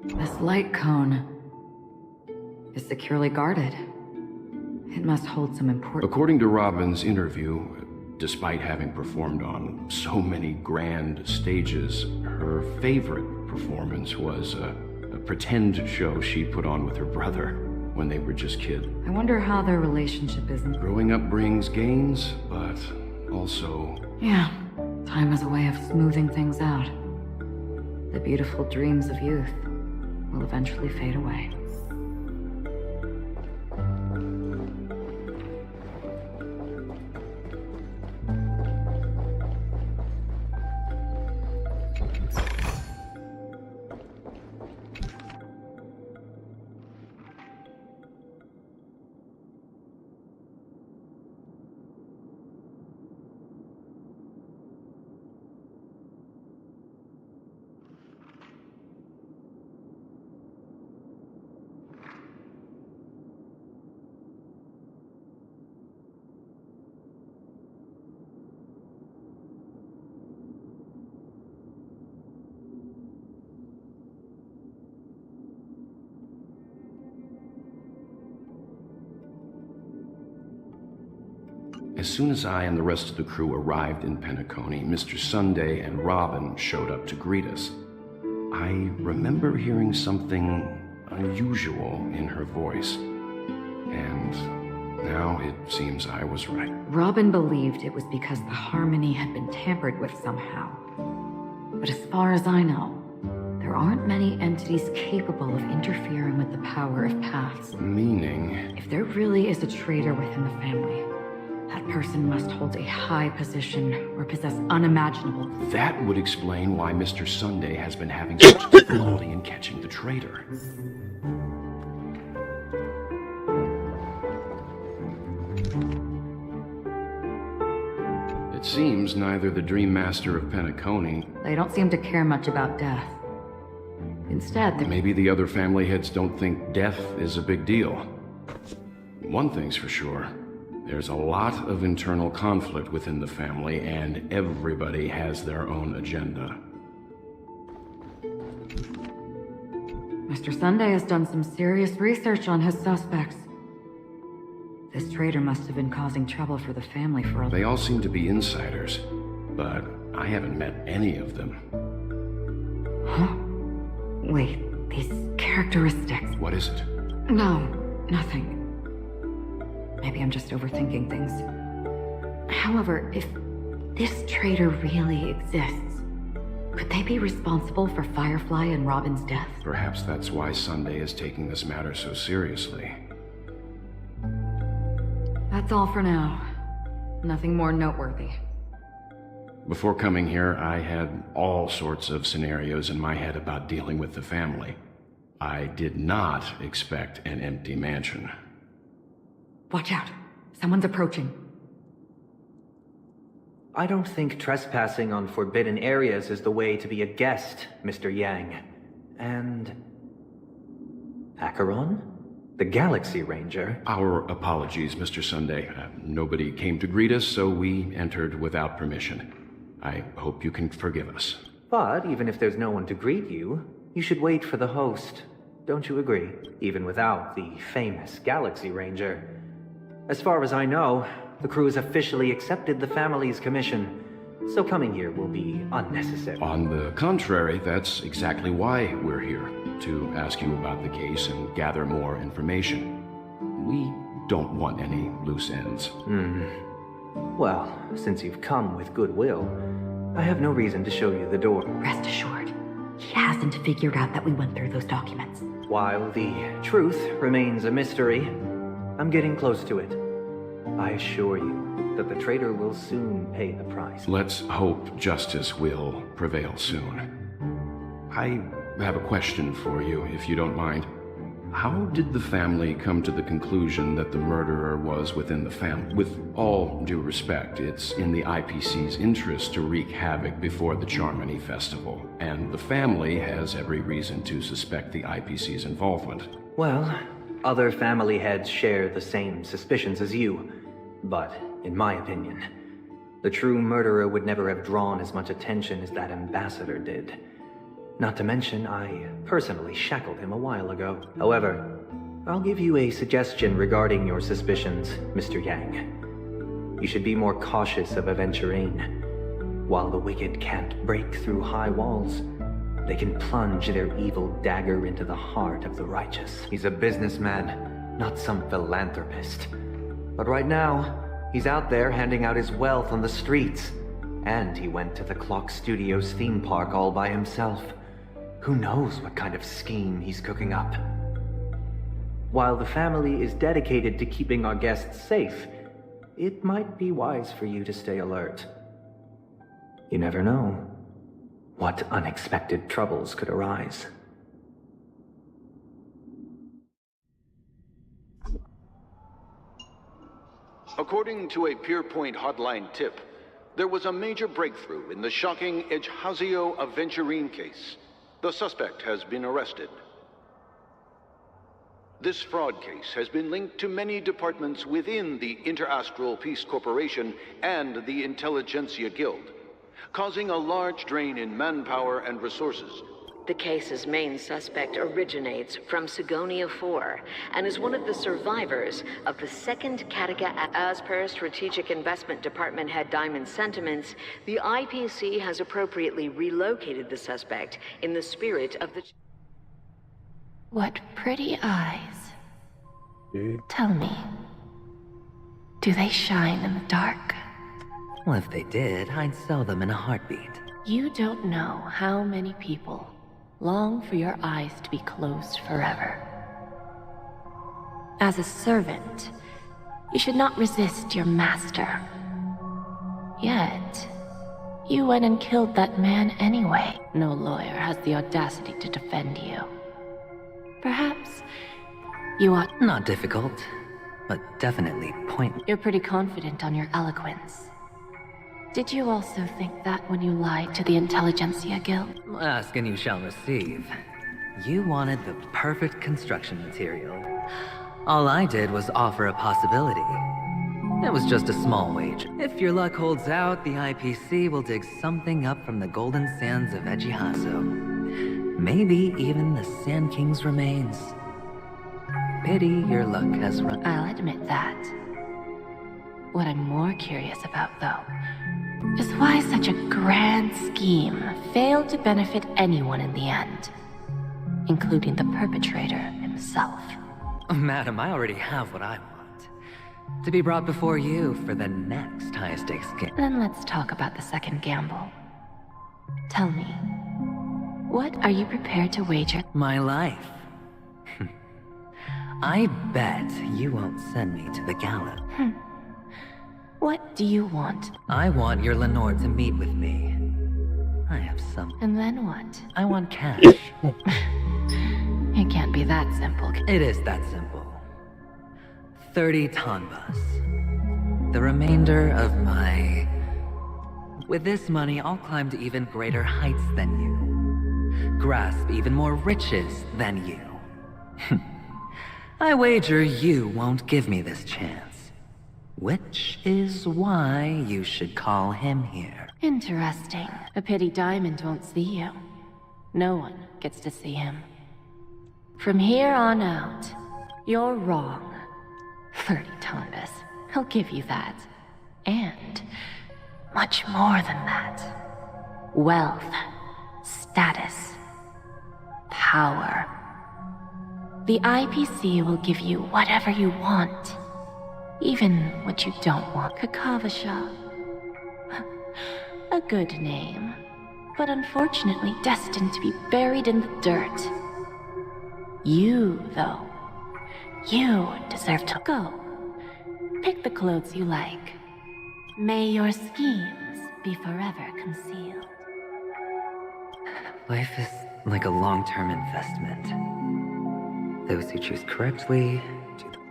This light cone is securely guarded. It must hold some important... According to Robin's interview, despite having performed on so many grand stages, her favorite performance was a pretend show she put on with her brother when they were just kids. I wonder how their relationship is. Growing up brings gains, but also... Yeah, time is a way of smoothing things out. The beautiful dreams of youth will eventually fade away. As soon as I and the rest of the crew arrived in Penacony, Mr. Sunday and Robin showed up to greet us. I remember hearing something unusual in her voice. And now it seems I was right. Robin believed it was because the harmony had been tampered with somehow. But as far as I know, there aren't many entities capable of interfering with the power of paths. Meaning? If there really is a traitor within the family, that person must hold a high position or possess unimaginable. That would explain why Mr. Sunday has been having such difficulty in catching the traitor. It seems neither the Dream Master of Penacony... They don't seem to care much about death. Instead, maybe the other family heads don't think death is a big deal. One thing's for sure. There's a lot of internal conflict within the family, and everybody has their own agenda. Mr. Sunday has done some serious research on his suspects. This traitor must have been causing trouble for the family for a... They all seem to be insiders, but I haven't met any of them. Huh? Wait, these characteristics... What is it? No, nothing. Maybe I'm just overthinking things. However, if this traitor really exists, could they be responsible for Firefly and Robin's death? Perhaps that's why Sunday is taking this matter so seriously. That's all for now. Nothing more noteworthy. Before coming here, I had all sorts of scenarios in my head about dealing with the family. I did not expect an empty mansion. Watch out. Someone's approaching. I don't think trespassing on forbidden areas is the way to be a guest, Mr. Yang. And... Acheron? The Galaxy Ranger? Our apologies, Mr. Sunday. Nobody came to greet us, so we entered without permission. I hope you can forgive us. But even if there's no one to greet you, you should wait for the host. Don't you agree? Even without the famous Galaxy Ranger. As far as I know, the crew has officially accepted the family's commission, so coming here will be unnecessary. On the contrary, that's exactly why we're here, to ask you about the case and gather more information. We don't want any loose ends. Well, since you've come with goodwill, I have no reason to show you the door. Rest assured, he hasn't figured out that we went through those documents. While the truth remains a mystery, I'm getting close to it. I assure you that the traitor will soon pay the price. Let's hope justice will prevail soon. I have a question for you, if you don't mind. How did the family come to the conclusion that the murderer was within the family? With all due respect, it's in the IPC's interest to wreak havoc before the Charmony Festival, and the family has every reason to suspect the IPC's involvement. Well, other family heads share the same suspicions as you, but in my opinion, the true murderer would never have drawn as much attention as that ambassador did. Not to mention, I personally shackled him a while ago. However, I'll give you a suggestion regarding your suspicions, Mr. Yang. You should be more cautious of Aventurine. While the wicked can't break through high walls, they can plunge their evil dagger into the heart of the righteous. He's a businessman, not some philanthropist. But right now, he's out there handing out his wealth on the streets. And he went to the Clock Studios theme park all by himself. Who knows what kind of scheme he's cooking up? While the family is dedicated to keeping our guests safe, it might be wise for you to stay alert. You never know what unexpected troubles could arise. According to a Pierpoint hotline tip, there was a major breakthrough in the shocking Ejhazio Aventurine case. The suspect has been arrested. This fraud case has been linked to many departments within the Interastral Peace Corporation and the Intelligentsia Guild, causing a large drain in manpower and resources. The case's main suspect originates from Sigonia 4 and is one of the survivors of the second Kattegat. As per Strategic Investment Department head Diamond's sentiments, the IPC has appropriately relocated the suspect in the spirit of the... What pretty eyes. Dude. Tell me, do they shine in the dark? Well, if they did, I'd sell them in a heartbeat. You don't know how many people long for your eyes to be closed forever. As a servant, you should not resist your master. Yet, you went and killed that man anyway. No lawyer has the audacity to defend you. Perhaps you ought... Not difficult, but definitely pointless. You're pretty confident on your eloquence. Did you also think that when you lied to the Intelligentsia Guild? Ask and you shall receive. You wanted the perfect construction material. All I did was offer a possibility. It was just a small wage. If your luck holds out, the IPC will dig something up from the golden sands of Ejihaso. Maybe even the Sand King's remains. Pity your luck has run. I'll admit that. What I'm more curious about, though, is why such a grand scheme failed to benefit anyone in the end, including the perpetrator himself. Madam, I already have what I want. To be brought before you for the next high-stakes game. Then let's talk about the second gamble. Tell me, what are you prepared to wager? My life. I bet you won't send me to the gallows. What do you want? I want your Lenore to meet with me. I have some... And then what? I want cash. It can't be that simple. It is that simple. 30 tanbas. The remainder of my... With this money, I'll climb to even greater heights than you. Grasp even more riches than you. I wager you won't give me this chance. Which is why you should call him here. Interesting. A pity Diamond won't see you. No one gets to see him. From here on out, you're wrong. 30 tanbas. He'll give you that. And much more than that. Wealth, status, power. The IPC will give you whatever you want. Even what you don't want. Kakavasha. A good name, but unfortunately destined to be buried in the dirt. You, though, you deserve to go. Pick the clothes you like. May your schemes be forever concealed. Life is like a long-term investment. Those who choose correctly,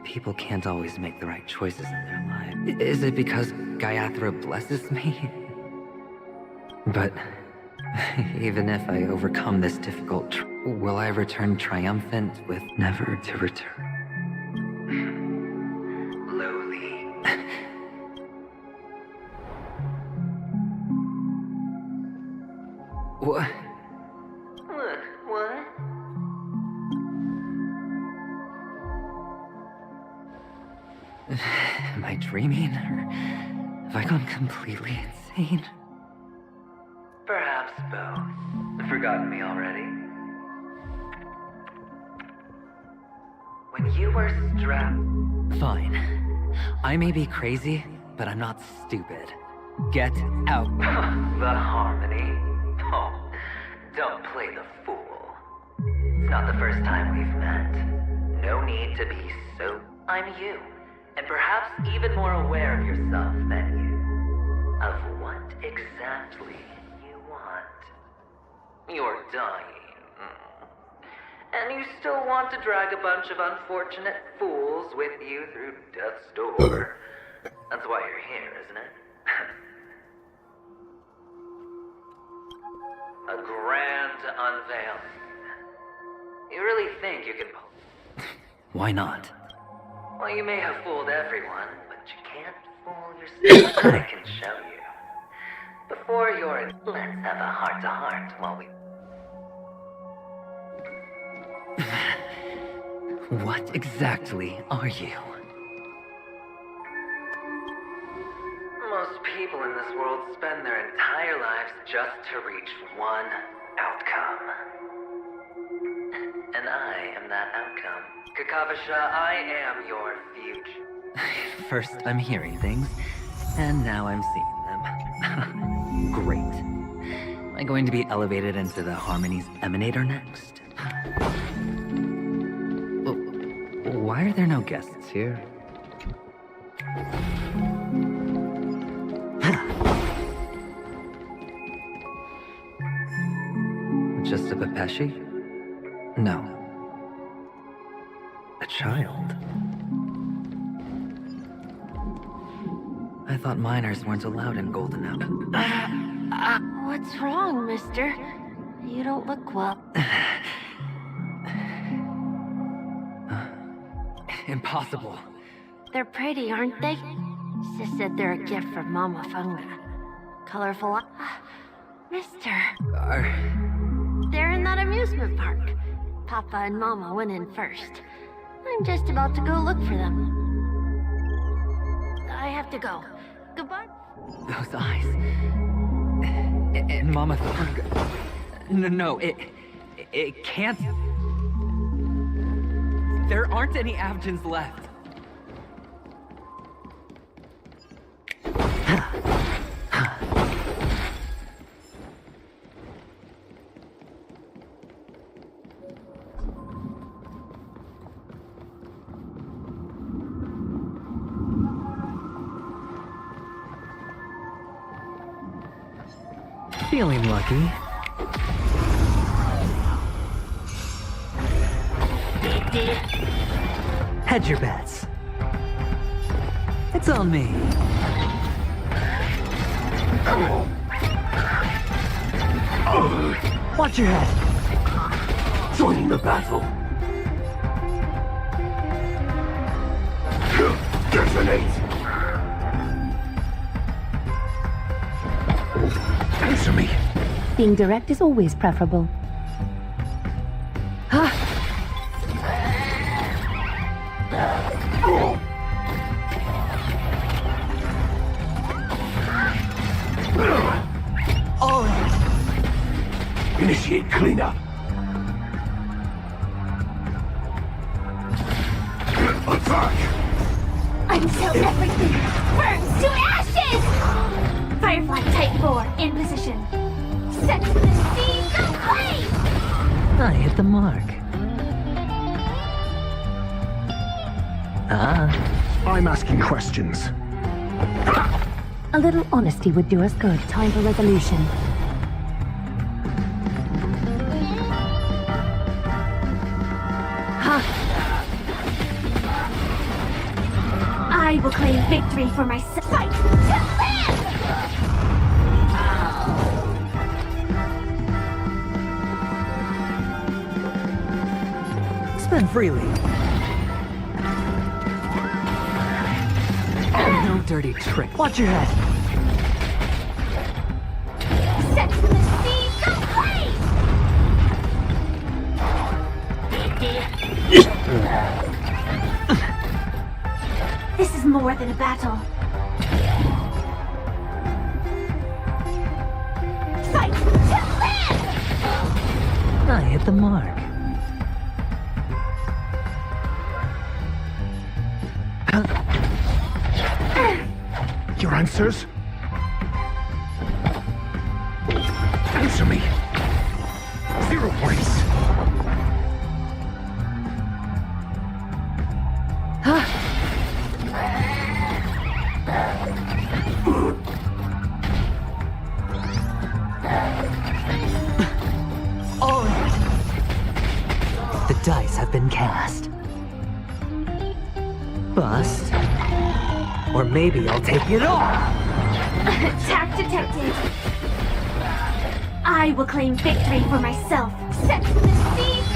people can't always make the right choices in their lives. Is it because Gayatri blesses me? But even if I overcome this difficult, will I return triumphant with never to return? Lowly. What? What? Am I dreaming, or have I gone completely insane? Perhaps both. Forgotten me already? When you were strapped... Fine. I may be crazy, but I'm not stupid. Get out. The harmony. Oh, don't play the fool. It's not the first time we've met. No need to be so... I'm you. And perhaps even more aware of yourself than you. Of what exactly you want. You're dying. And you still want to drag a bunch of unfortunate fools with you through death's door. That's why you're here, isn't it? A grand unveiling. You really think you can pull... Why not? Well, you may have fooled everyone, but you can't fool yourself. I can show you. Before you're... Let's have a heart-to-heart while we... What exactly are you? Most people in this world spend their entire lives just to reach one outcome. And I am that outcome. Kakavasha, I am your future. First, I'm hearing things, and now I'm seeing them. Great. Am I going to be elevated into the Harmony's Emanator next? Why are there no guests here? Just a Pepeshi? No. A child? I thought minors weren't allowed in Golden Apple. What's wrong, mister? You don't look well. Impossible. They're pretty, aren't they? Sis said they're a gift from Mama Funga. Colorful. Mister. They're in that amusement park. Papa and Mama went in first. I'm just about to go look for them. I have to go. Goodbye. Those eyes. And Mama Funga. No, it can't. There aren't any Avgens left. Feeling lucky. Hedge your bets. It's on me. Watch your head. Joining the battle. Detonate. Answer me. Being direct is always preferable. Initiate cleanup. Attack! Until everything burns to ashes! Firefly Type 4 in position. Set the seeds ablaze! I hit the mark. I'm asking questions. A little honesty would do us good. Time for resolution. I will claim victory for myself. Fight to live! Spend freely. No dirty trick. Watch your head. Set the seeds ablaze! This is more than a battle. Fight to live! I hit the mark. Your answers? Answer me. 0 points. The dice have been cast. Bust. Or maybe I'll take it all. Attack detected. I will claim victory for myself. Set the seeds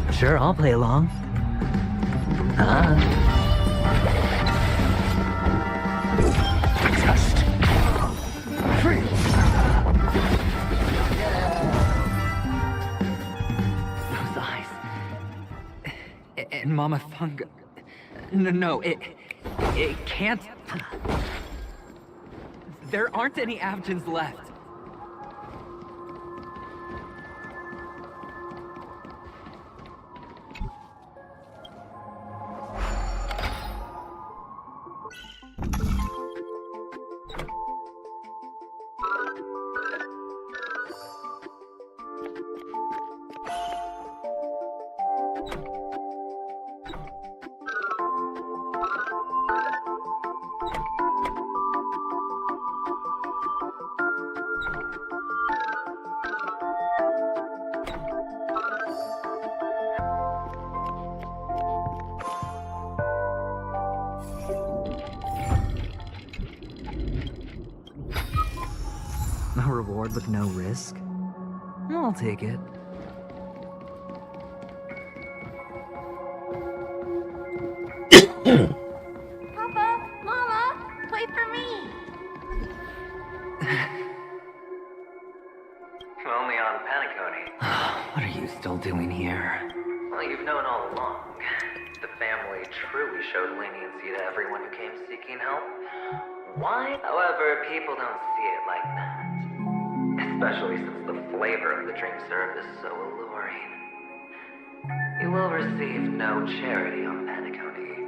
ablaze! Sure, I'll play along. Test. Free. Those eyes. And Mama Funga. No, it can't. There aren't any Avgens left. A reward with no risk? I'll take it. Papa, Mama, wait for me. Only on Penacony. What are you still doing here? Well, you've known all along. The family truly showed leniency to everyone who came seeking help. Why? However, people don't see it like that. Especially since the flavor of the drink served is so alluring. You will receive no charity on Penacony,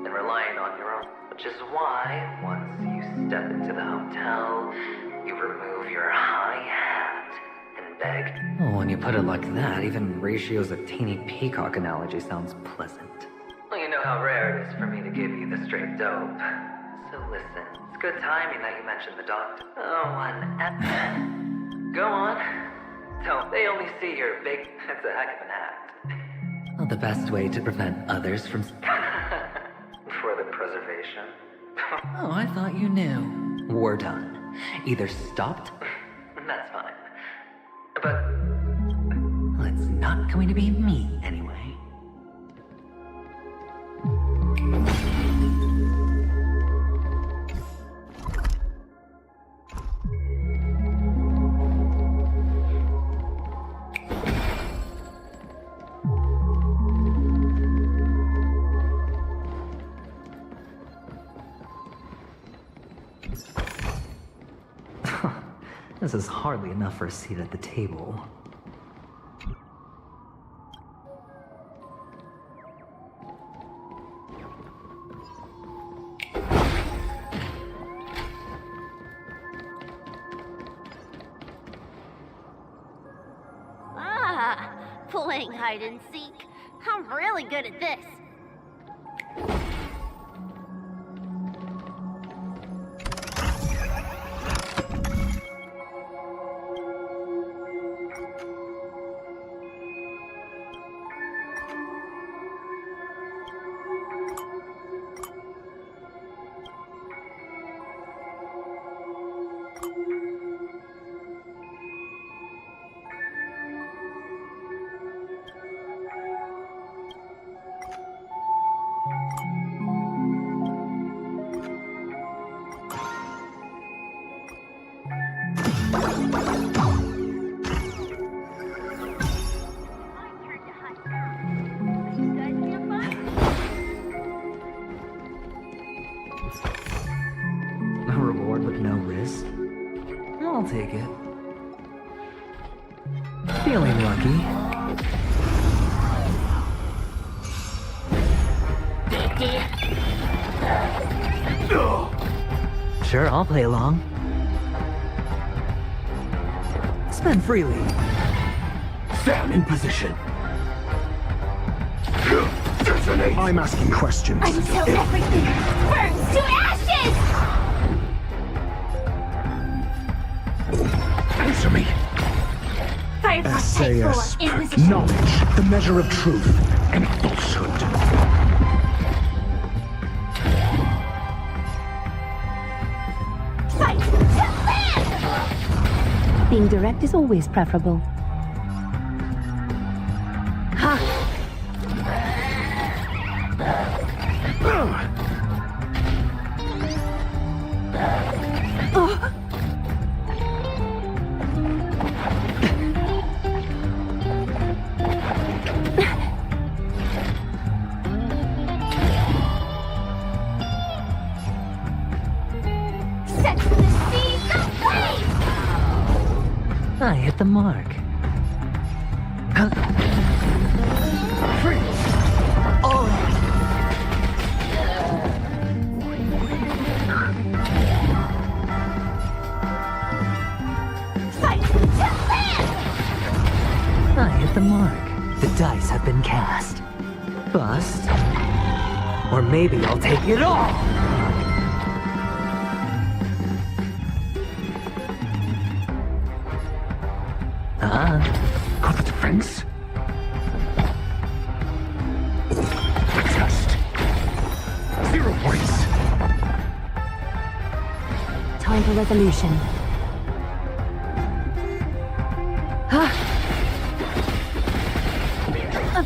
and relying on your own, which is why, once you step into the hotel, you remove your high hat and beg. Oh, when you put it like that, even Ratio's a teeny peacock analogy sounds pleasant. Well, you know how rare it is for me to give you the straight dope. So listen, it's good timing that you mentioned the doctor. Oh, one Go on. Don't they only see your big... It's a heck of an act. Well, the best way to prevent others from... For the preservation. Oh, I thought you knew. We're done. Either stopped... That's fine. But... Well, it's not going to be me, anyway. This is hardly enough for a seat at the table. Ah, playing hide and seek. I'm really good at this. A reward with no risk? I'll take it. Feeling lucky. Sure, I'll play along. Spend freely. Stand in position. I'm asking questions. Until everything burns to ashes! Answer me. SAS knowledge, the measure of truth and falsehood. Fight to live! Being direct is always preferable. I hit the mark. Freeze! Fight to live! I hit the mark. The dice have been cast. Bust. Or maybe I'll take it all! Got the defense? Test. 0 points. Time for resolution.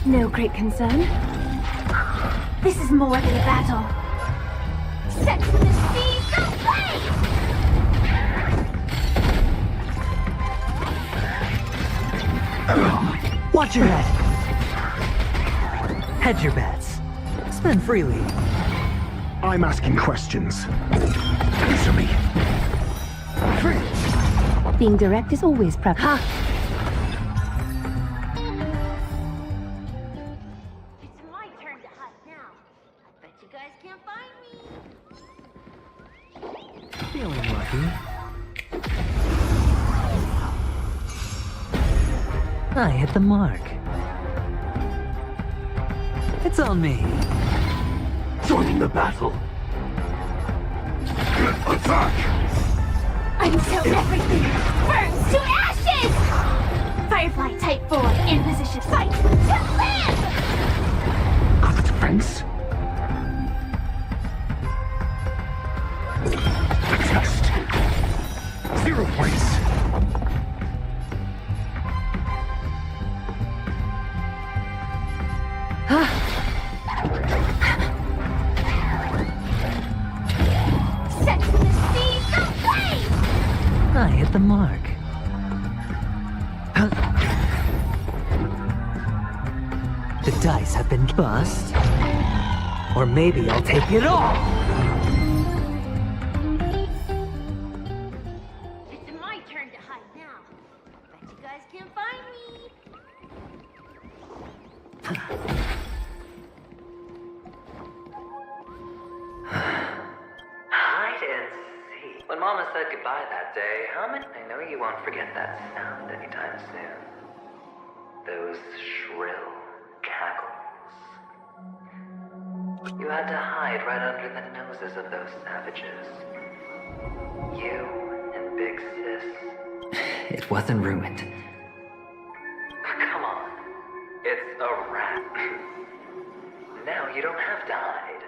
No great concern. This is more than a battle. Set to the seas of flame! Watch your head. Hedge your bets. Spend freely. I'm asking questions. Answer me. Being direct is always preferable. It's my turn to hide now. I bet you guys can't find me. Feeling lucky. I hit the mark. It's on me. Joining the battle. Attack! Until everything burns to ashes! Firefly Type 4 in position. Fight to live! Got the defense? Test. 0 points. Set to the seas of flame! I hit the mark. The dice have been bust. Or maybe I'll take it all! It's my turn to hide now. I bet you guys can't find me. Hide and seek. When Mama said goodbye that day, how many... I know you won't forget that sound anytime soon. Those shrill cackles. You had to hide right under the noses of those savages. You and Big Sis. It wasn't ruined. Come on. It's a wrap. Now you don't have to hide.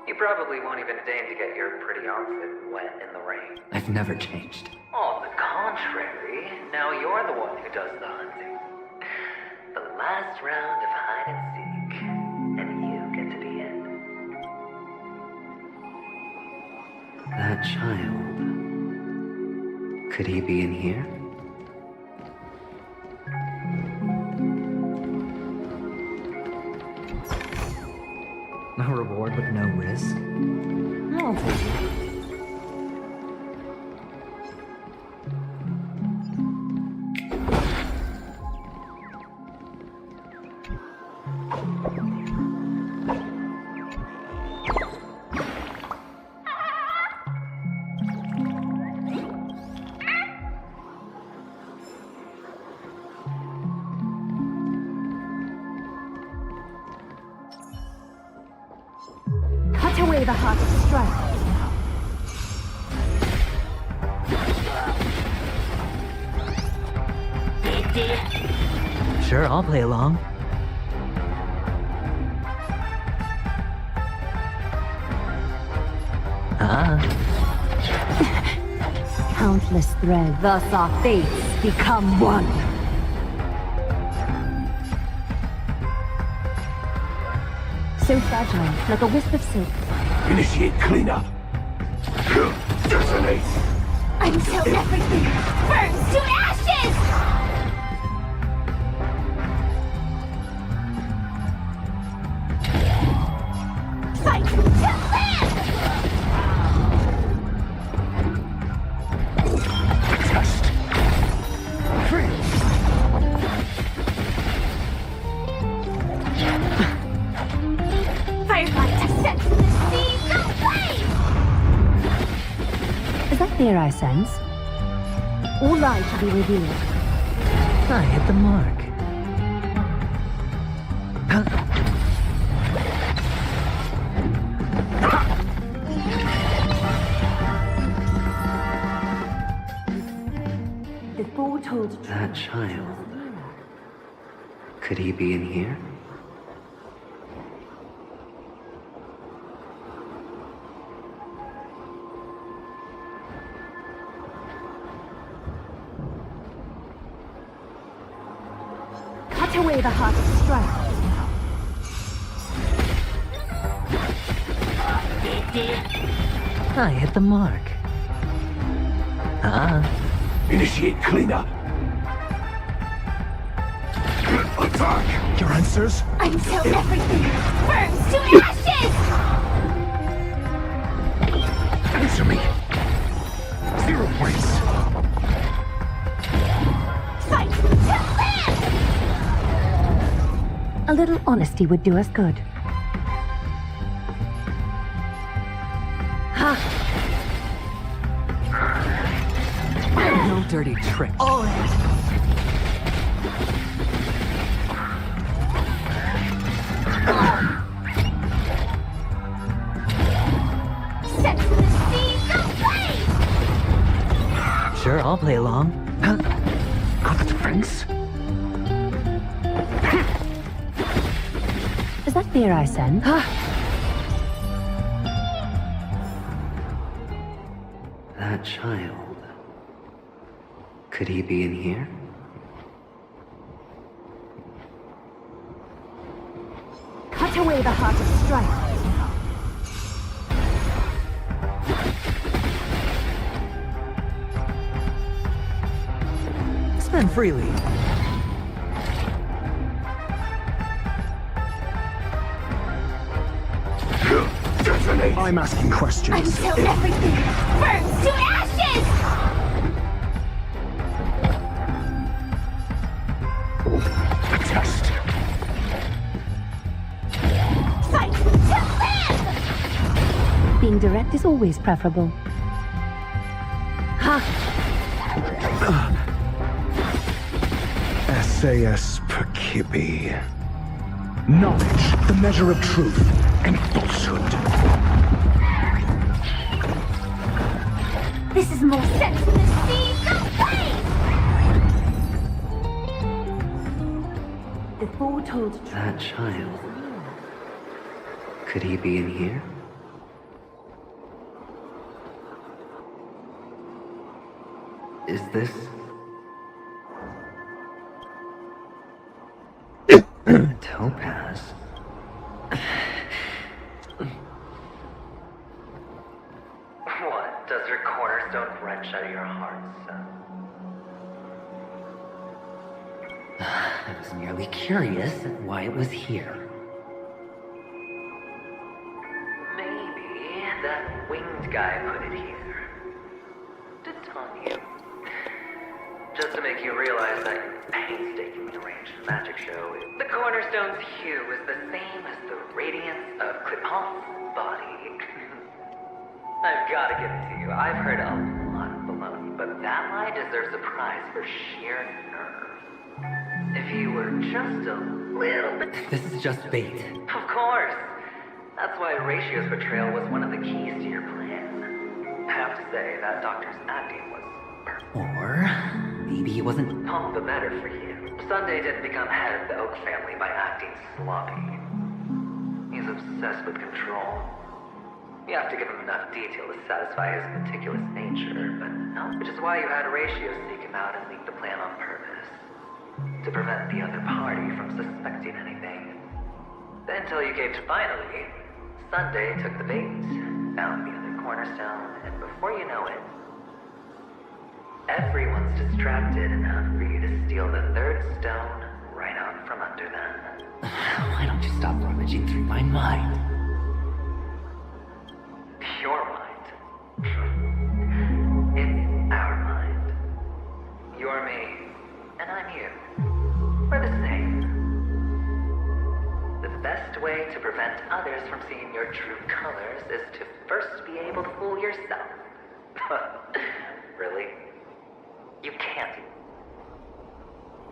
You probably won't even deign to get your pretty outfit wet in the rain. I've never changed. On the contrary, now you're the one who does the hunting. The last round of hide and seek, and you get to be it. That child. Could he be in here? A reward with no risk? I'll take it. Cut away the heart of strife. Sure, I'll play along. Countless threads. Thus our fates become one. So fragile, like a wisp of silk. Initiate cleanup. Detonate. Until everything burns to ashes! Fight to live! Test. Firefly to set to the seas of flame! Is that fear I sense? All lies to be revealed. I hit the mark. The foretold That child. Could he be in here? cut away the heart of strife. I hit the mark. Initiate cleanup. Attack! Your answers? Until everything burns to ashes! Answer me. 0 points. Fight to live! A little honesty would do us good. No dirty trick. All right. Set to the seas of play! Sure, I'll play along. Got friends? Is that beer I send? That child. Could he be in here? Cut away the heart of strife. Spend freely. Detonate. I'm asking questions. Until everything burns to ashes! A test. Fight to live! Being direct is always preferable. SAS Perkibi. Knowledge, the measure of truth and falsehood. This is more set to the seas of play! The foretold That child. Could he be in here? Is this... Topaz? What does your cornerstone wrench out of your heart, son? I was merely curious why it was here. Maybe that winged guy put it here. To taunt you. Just to make you realize that your painstakingly arranged magic show, the cornerstone's hue is the same as the radiance of Clipon's body. I've got to give it to you. I've heard a lot of baloney, but that lie deserves a prize for sheer nerve. If you were just a little bit... This is just bait. Of course. That's why Ratio's betrayal was one of the keys to your plan. I have to say, that doctor's acting was perfect. Or maybe he wasn't... Pump the better for you. Sunday didn't become head of the Oak family by acting sloppy. He's obsessed with control. You have to give him enough detail to satisfy his meticulous nature, but no. Which is why you had Ratio seek him out and leak the plan on purpose. To prevent the other party from suspecting anything. Then until you gave to finally, Sunday took the bait, found the other cornerstone, and before you know it, everyone's distracted enough for you to steal the third stone right out from under them. Why don't you stop rummaging through my mind? Your mind. It's our mind. You're me, and I'm you. We're the same. The best way to prevent others from seeing your true colors is to first be able to fool yourself. Really? You can't.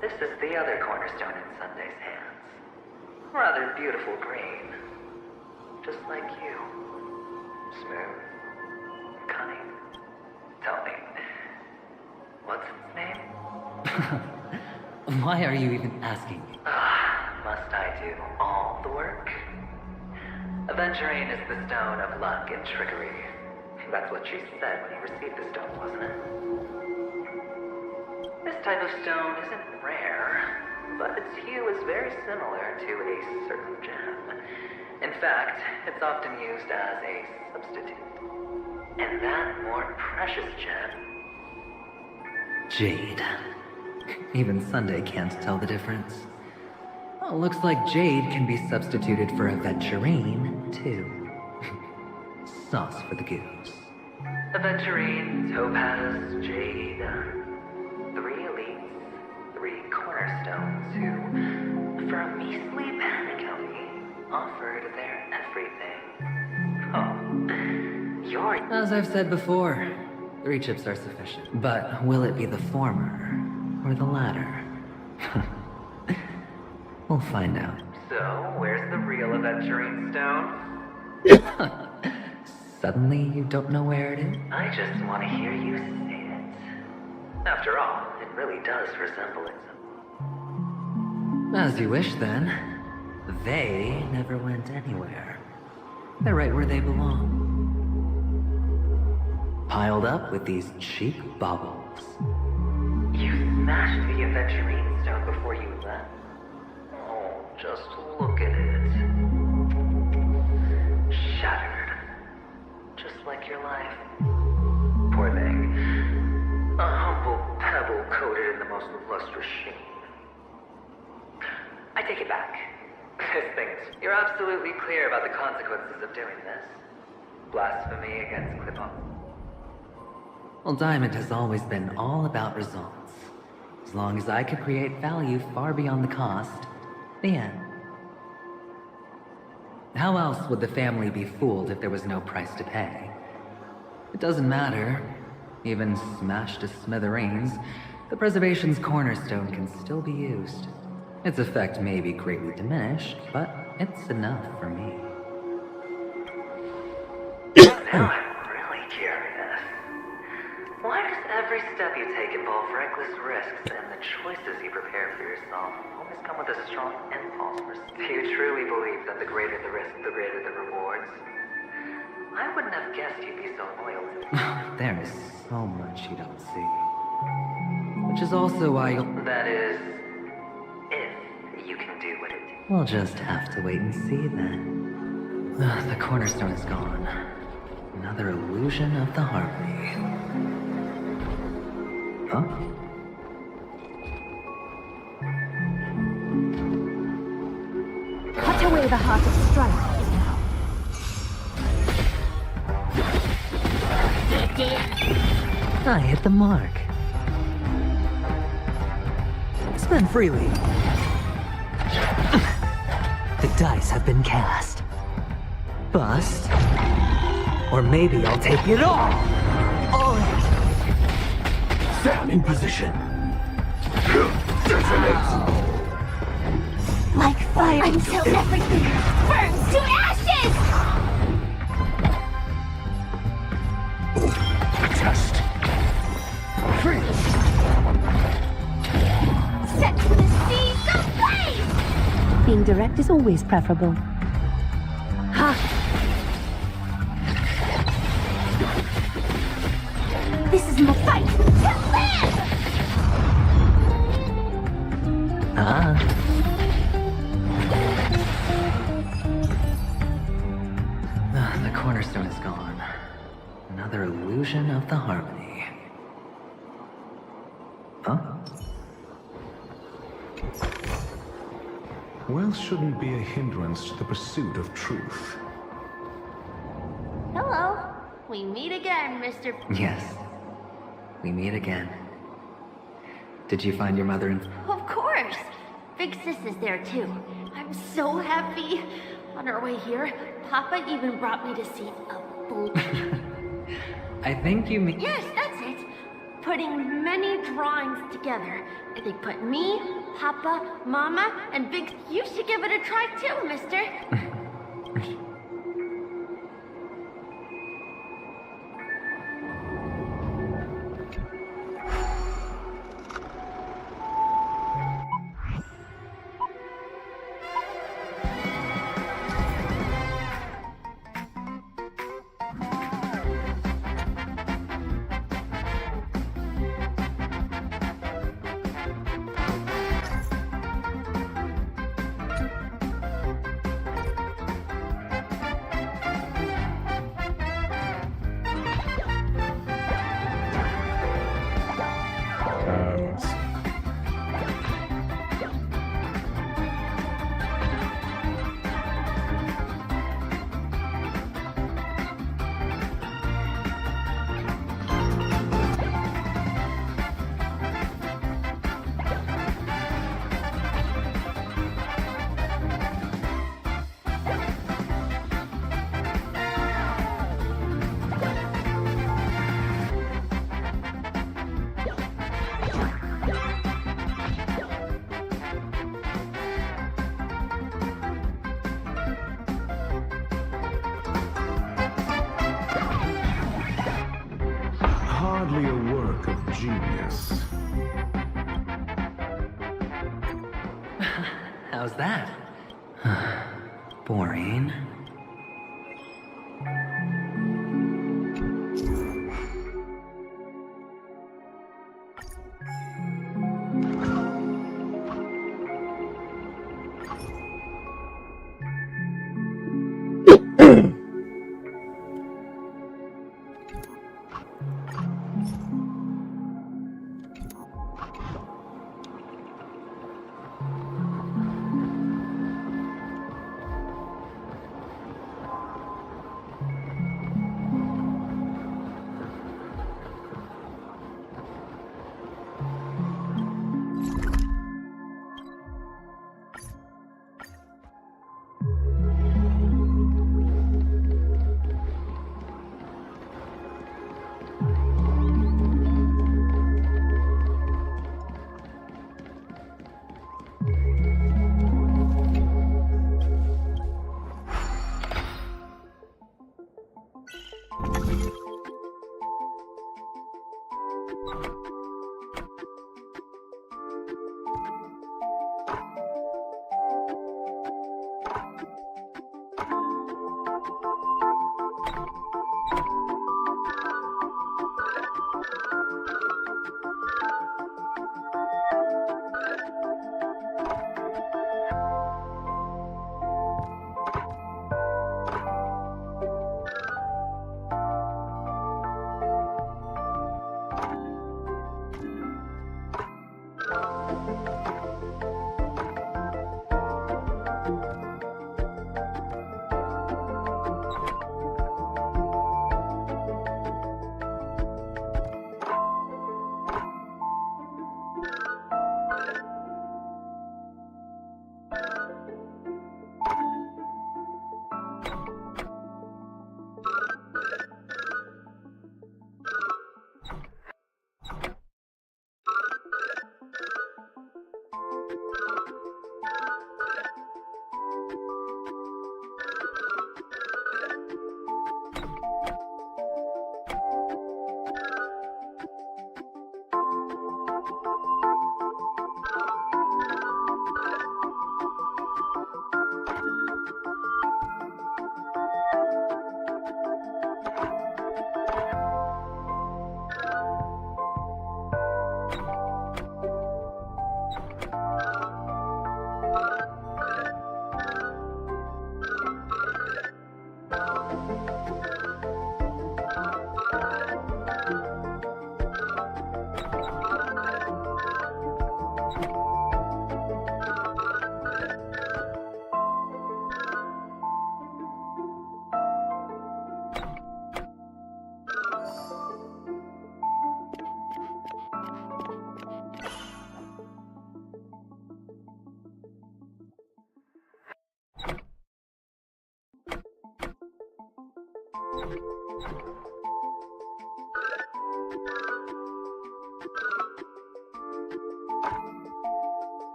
This is the other cornerstone in Sunday's hands. Rather beautiful green. Just like you. Smooth. Cunning. Tell me, what's its name? Why are you even asking me? Must I do all the work? Aventurine is the stone of luck and trickery. That's what she said when you received the stone, wasn't it? This type of stone isn't rare, but its hue is very similar to a certain gem. In fact, it's often used as a substitute. And that more precious gem... Jade. Even Sunday can't tell the difference. Well, looks like Jade can be substituted for aventurine, too. Sauce for the goose. Aventurine, topaz, jade... 3 elites, 3 cornerstones who, for a measly penny, offered their everything. Oh, you're... As I've said before, 3 chips are sufficient. But will it be the former, or the latter? We'll find out. So, where's the real aventurine stone? Suddenly, you don't know where it is? I just want to hear you say it. After all, it really does resemble it. As you wish, then. They never went anywhere. They're right where they belong. Piled up with these cheap baubles. You smashed the aventurine stone before you left. Oh, just look at it. Shattered. Just like your life. Poor thing. A humble pebble coated in the most lustrous sheen. I take it back. This thing's... You're absolutely clear about the consequences of doing this. Blasphemy against Clipon. Well, Diamond has always been all about results. As long as I could create value far beyond the cost, the end. How else would the family be fooled if there was no price to pay? It doesn't matter. Even smashed to smithereens, the preservation's cornerstone can still be used. Its effect may be greatly diminished, but it's enough for me. Now I'm really curious. Why does every step you take involve reckless risks, and the choices you prepare for yourself always come with a strong impulse for... Do you truly believe that the greater the risk, the greater the rewards? I wouldn't have guessed you'd be so loyal to me. There is so much you don't see. Which is also why you'll... That is... if you can do what it... We'll just have to wait and see then. The cornerstone is gone. Another illusion of the harmony. Huh? Cut away the heart of strife. I hit the mark. Spend freely. The dice have been cast. Bust. Or maybe I'll take it all. All in. Stand in position. Like fire Until everything burns to ashes! Test. freeze. Set to the seas ablaze! Being direct is always preferable. Ha! This is my fight to live! The cornerstone is gone. Another illusion of the harmony. Huh? Wealth shouldn't be a hindrance to the pursuit of truth. Hello. We meet again, Mr. Yes. We meet again. Did you find your mother and... Of course. Big Sis is there too. I'm so happy. On our way here, Papa even brought me to see a bull. I think you mean... Yes, that's it. Putting many drawings together. They put me, Papa, Mama, and Big... You should give it a try too, mister. hardly a work of genius. How's that? Boring.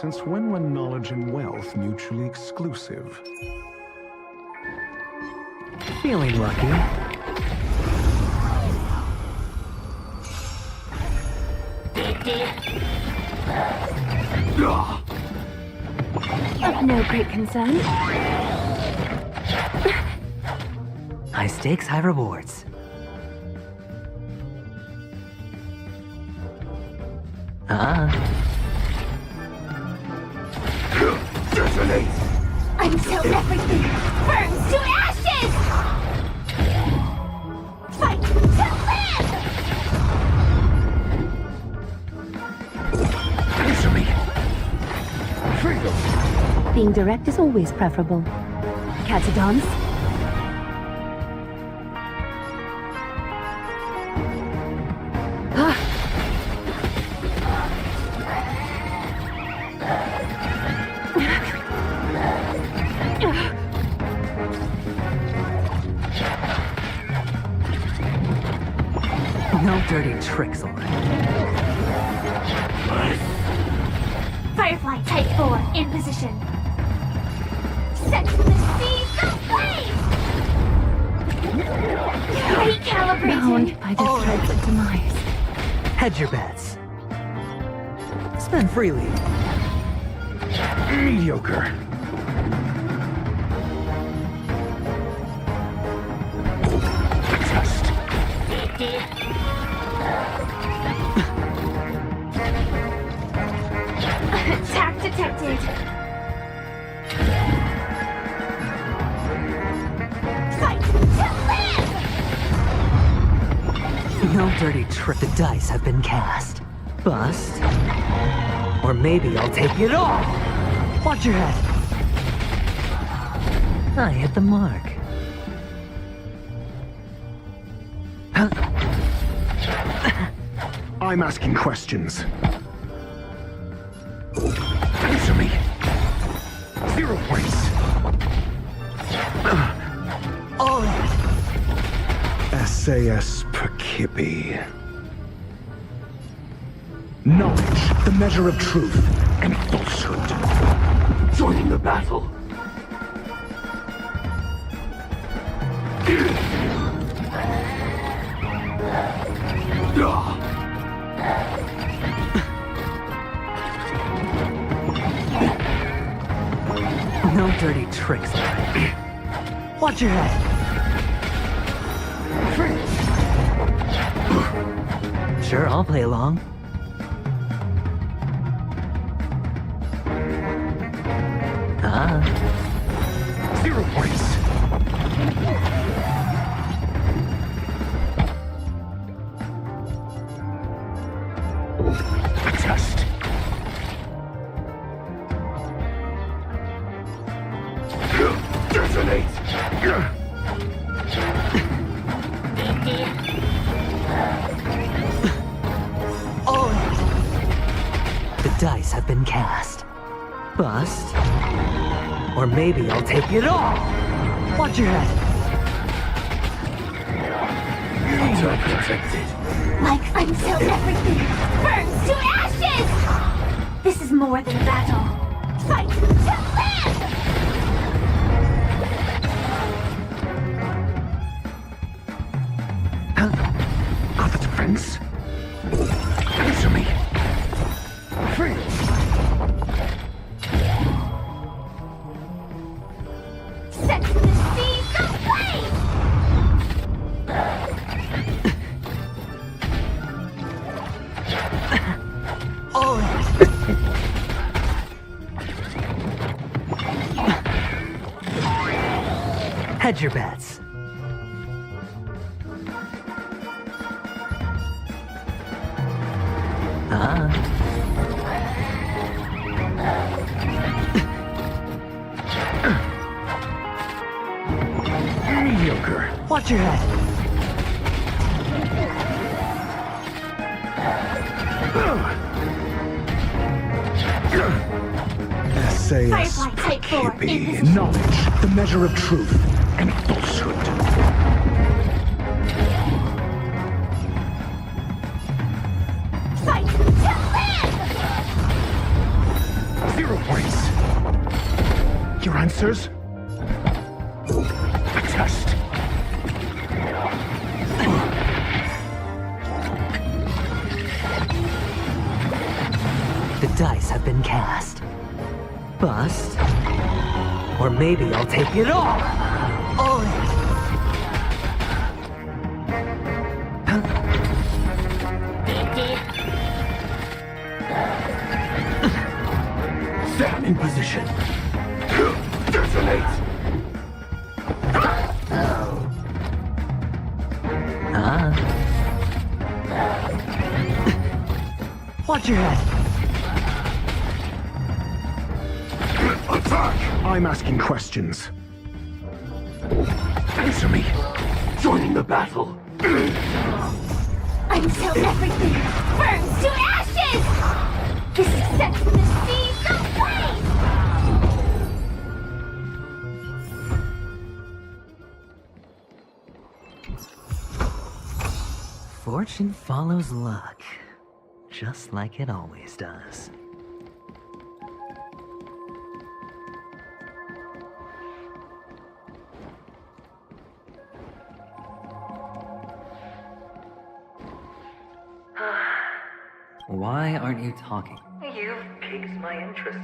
Since when were knowledge and wealth mutually exclusive? Feeling lucky. Of no great concern. High stakes, high rewards. Detonate! Until everything burns to ashes! Fight to live! Answer me! Freedom! Being direct is always preferable. Catadons? No dirty tricks, alright. Firefly Type 4 in position. Set the seeds ablaze! Recalibrating! Bound by this dreadful demise. Hedge your bets. Spend freely. Mediocre. Test. Attack detected. Fight to live! No dirty trick. The dice have been cast. Bust. Or maybe I'll take it all. Watch your head. I hit the mark. I'm asking questions. Answer me. 0 points. SAS Perkibi. Knowledge, the measure of truth and falsehood. Joining the battle. No dirty tricks. Watch your head. Sure, I'll play along. Ah. 0 points. Test. Detonate. The dice have been cast. Bust. Or maybe I'll take it all. Watch your head. Like until everything burns to ashes! This is more than a battle. Fight to live! Got the defense? Answer me. Free. Set the seeds ablaze! Hedge your bets. Mediocre. Watch your head. SAS Firefly Type 4 in Perkibi. position. Knowledge, the measure of truth and falsehood. Fight to live! 0 points. Your answers? A test. dice have been cast. Bust. Or maybe I'll take it all! All in! Stand in position. Detonate. Watch your head. Attack! I'm asking questions. Answer me. Joining the battle. Until everything burns to ashes! This sets the seas ablaze! Fortune follows luck. Just like it always does. Why aren't you talking? You've piqued my interest.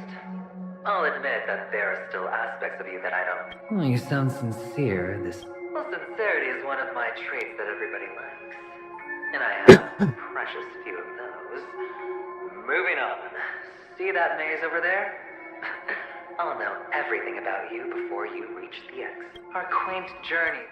I'll admit that there are still aspects of you that I don't. Well, you sound sincere. Well, sincerity is one of my traits that everybody likes. And I have a precious few of those. Moving on. See that maze over there? I'll know everything about you before you reach the X. Our quaint journey.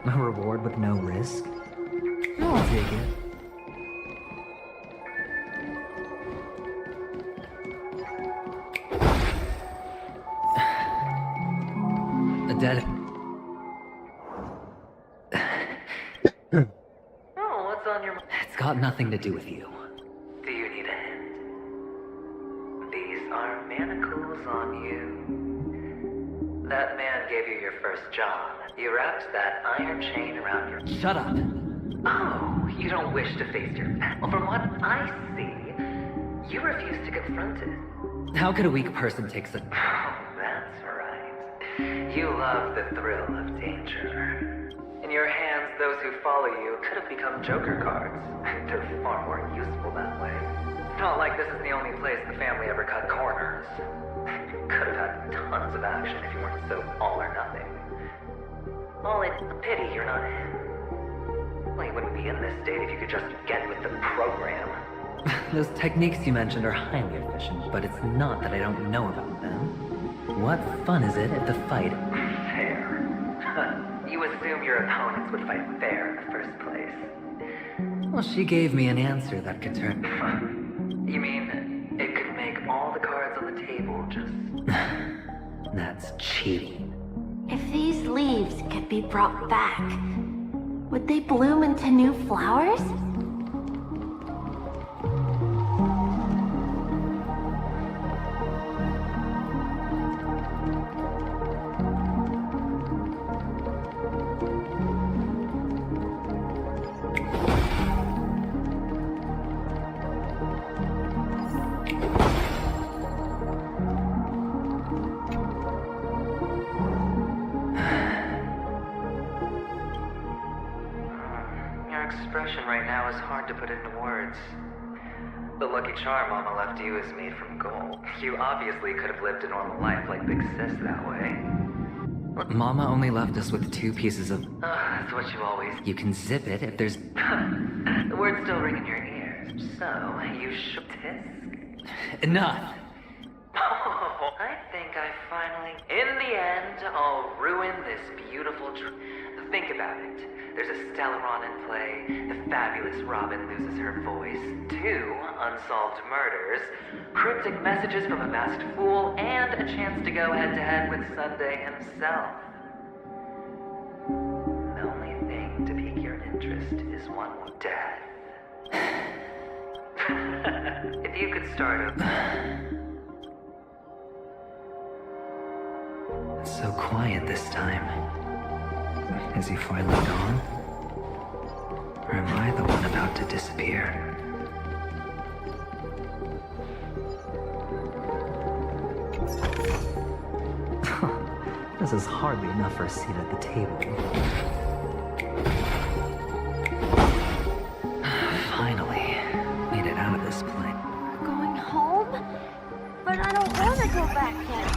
A reward with no risk? I'll take it. A dead... Oh, what's on your mind? It's got nothing to do with you. Do you need a hint? These are manacles on you. That man gave you your first job. You wrapped that iron chain around your... Shut up! Oh, you don't wish to face your past. Well, from what I see, you refuse to confront it. How could a weak person take such... Oh, that's right. You love the thrill of danger. In your hands, those who follow you could have become Joker cards. They're far more useful that way. Not like this is the only place the family ever cut corners. Could have had tons of action if you weren't so all or nothing. Well, it's a pity you're not in. Well, you wouldn't be in this state if you could just get with the program. Those techniques you mentioned are highly efficient, but it's not that I don't know about them. What fun is it if the fight... Fair. You assume your opponents would fight fair in the first place. Well, she gave me an answer that could turn... You mean, it could make all the cards on the table just... That's cheating. If these leaves could be brought back, would they bloom into new flowers? Expression right now is hard to put into words. The lucky charm Mama left you is made from gold. You obviously could have lived a normal life like Big Sis that way. Mama only left us with 2 pieces of... That's what you always... You can zip it if there's... The words still ring in your ears. So, you should tisk. Enough! Oh, I think I finally... In the end, I'll ruin this beautiful Think about it. There's a Stellaron in play, the fabulous Robin loses her voice, 2 unsolved murders, cryptic messages from a masked fool, and a chance to go head-to-head with Sunday himself. The only thing to pique your interest is one with death. If you could start over... It's so quiet this time. Is he finally gone? Or am I the one about to disappear? This is hardly enough for a seat at the table. Finally, made it out of this place. We're going home? But I don't want to go back yet.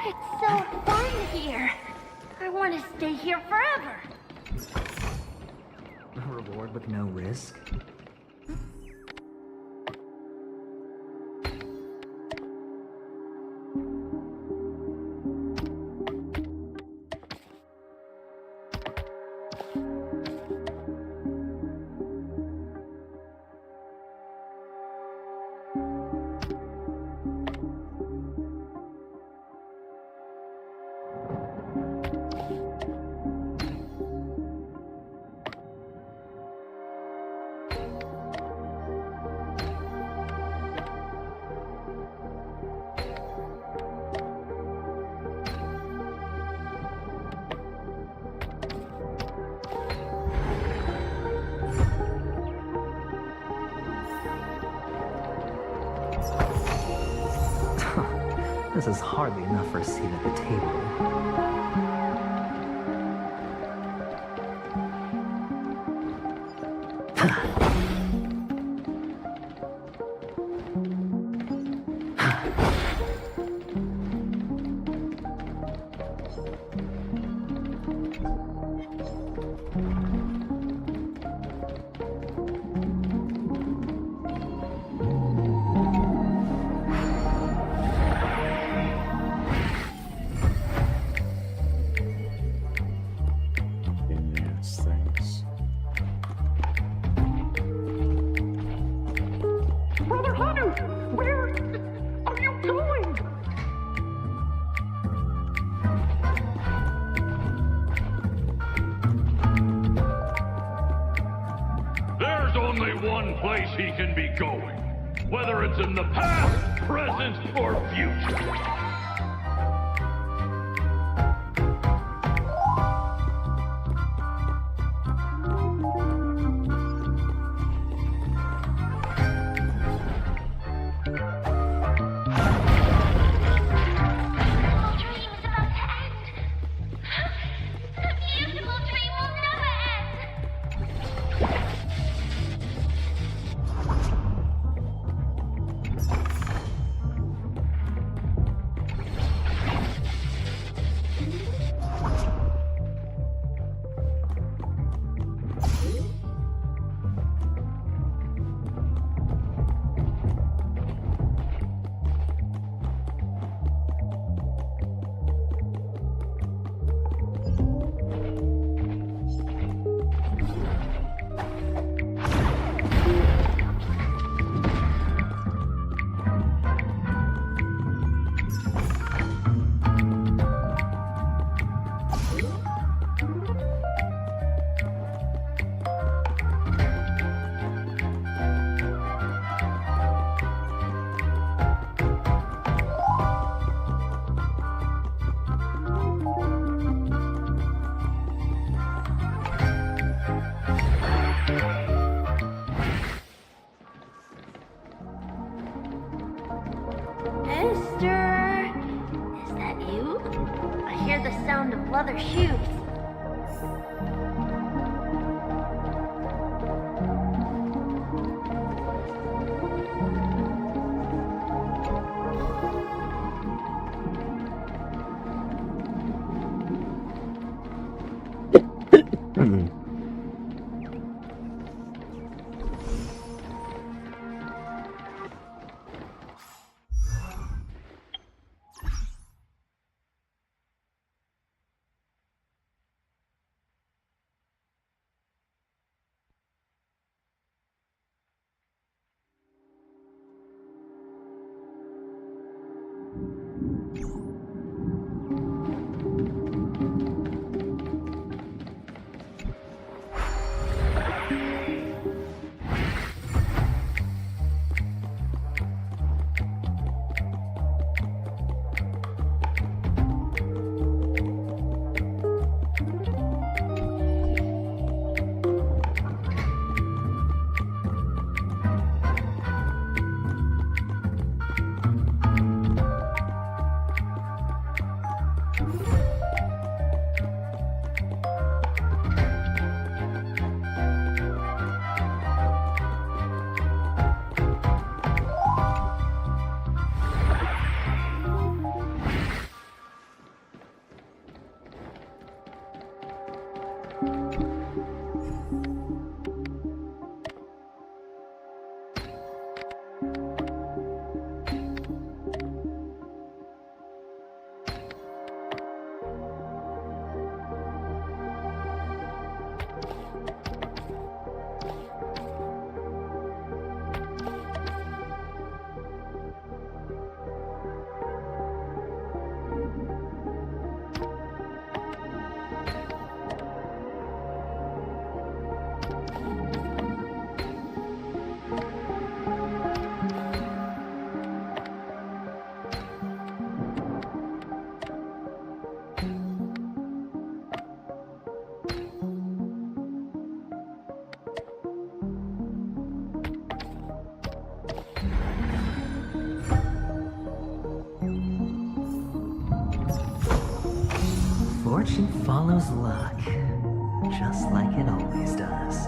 It's so fun here. I want to stay here forever. A reward with no risk? This is hardly enough for a seat at the table. be going, whether it's in the past, present, or future. Esther, is that you? I hear the sound of leather shoes. Fortune follows luck, just like it always does.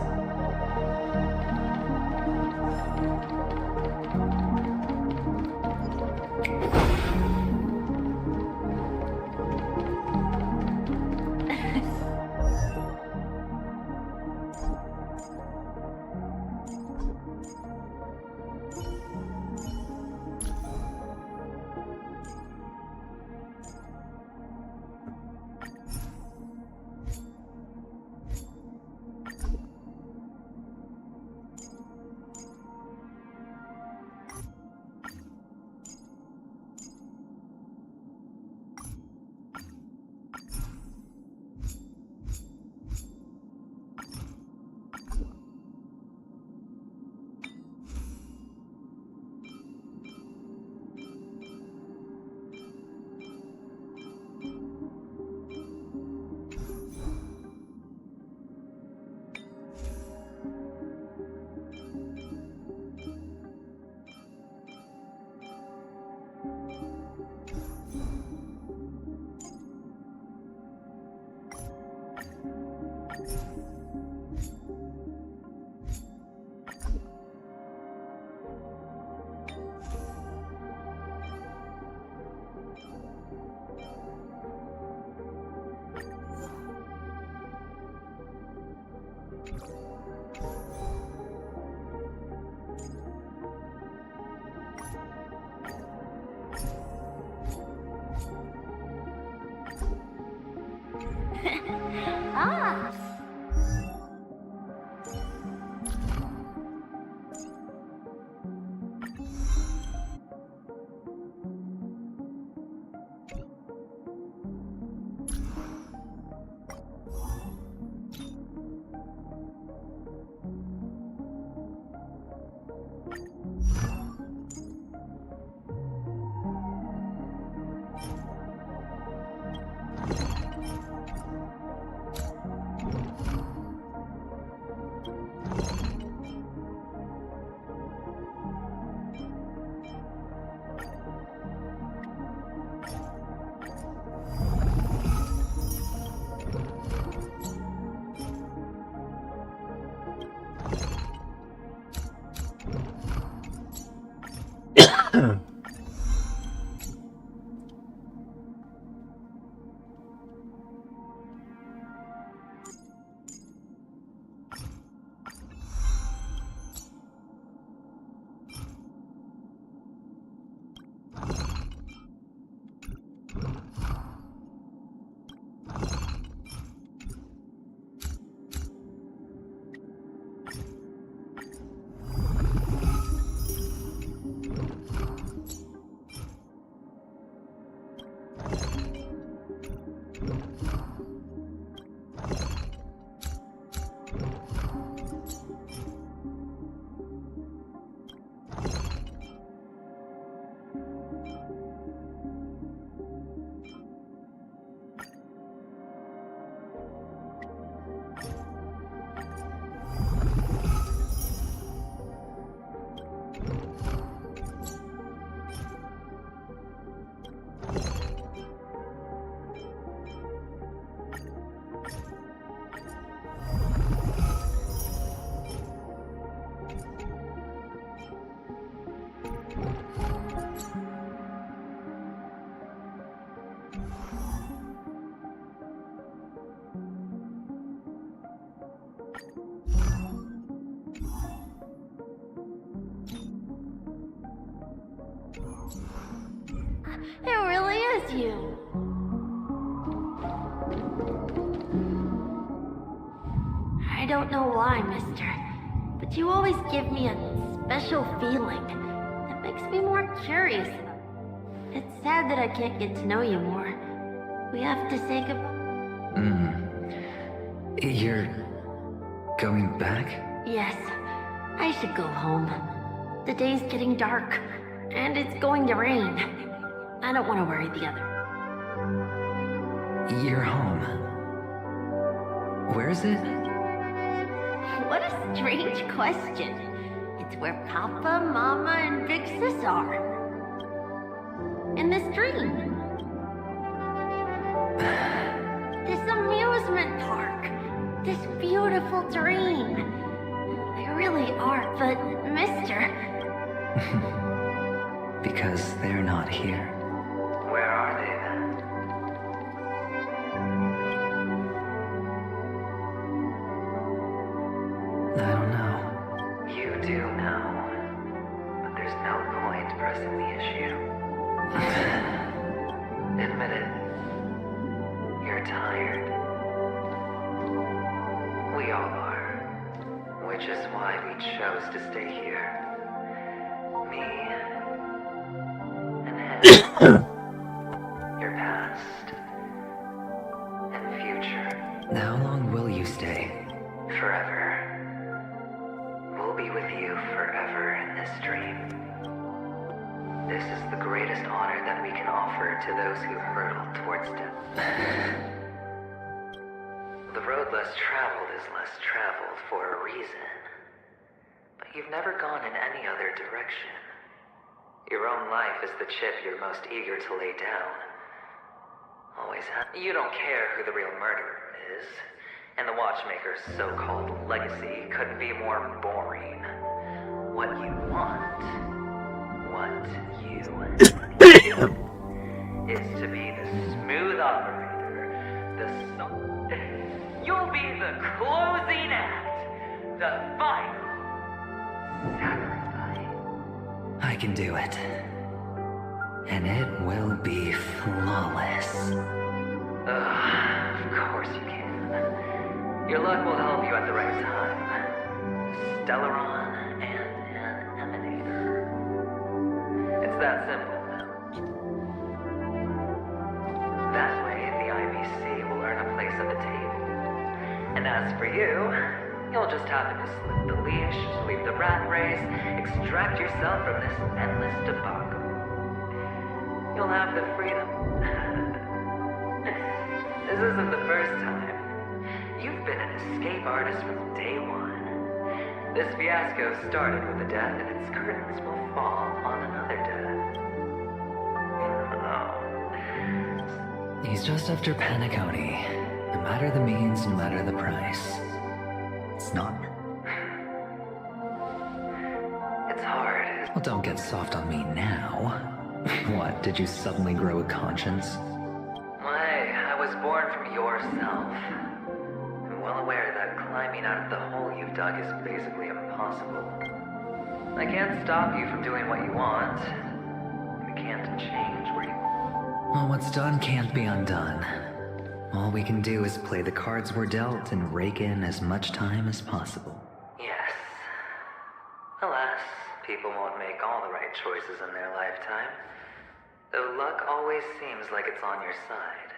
It really is you. I don't know why, mister, but you always give me a special feeling that makes me more curious. It's sad that I can't get to know you more. We have to say goodbye. You're going back? Yes, I should go home. The day's getting dark, and it's going to rain. I don't want to worry the other. You're home. Where is it? What a strange question. It's where Papa, Mama, and Big Sis are. In this dream. This amusement park. This beautiful dream. They really are, but mister... Because they're not here. Where are they then? I don't know. You do know. But there's no point pressing the issue. Admit it. You're tired. We all are. Which is why we chose to stay here. Me and him. Your past and future. How long will you stay? Forever. We'll be with you forever in this dream. This is the greatest honor that we can offer to those who hurtle towards death. The road less traveled is less traveled for a reason. But you've never gone in any other direction. Your own life is the chip you're most eager to lay down. Always have. You don't care who the real murderer is. And the Watchmaker's so-called legacy couldn't be more boring. What you want, is to be the smooth operator, you'll be the closing act, the final sacrifice. I can do it. And it will be flawless. Of course you can. Your luck will help you at the right time. Stellaron and an emanator. It's that simple. That way, the IBC will earn a place at the table. And as for you, you'll just happen to slip the leash, sweep the rat race, extract yourself from this endless debacle. You'll have the freedom. This isn't the first time. You've been an escape artist from day one. This fiasco started with a death, and its curtains will fall on another death. He's just after Penacony. No matter the means, no matter the price. It's not... It's hard, Well, don't get soft on me now. What, did you suddenly grow a conscience? Why, I was born from yourself. I'm well aware that climbing out of the hole you've dug is basically impossible. I can't stop you from doing what you want. I can't change where you... Well, what's done can't be undone. All we can do is play the cards we're dealt and rake in as much time as possible. Yes. Alas, people won't make all the right choices in their lifetime. Though luck always seems like it's on your side.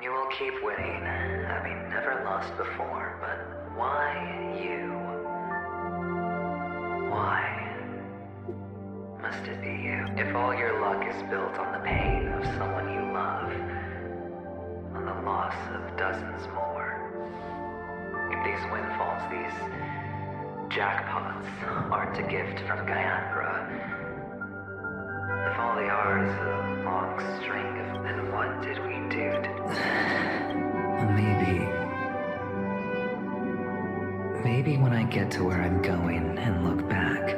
You will keep winning, having never lost before, but why you? Why must it be you? If all your luck is built on the pain of someone you love, on the loss of dozens more, if these windfalls, these jackpots, aren't a gift from Gaiandra, if all they are is a long string of, then what did we do to... Maybe when I get to where I'm going and look back.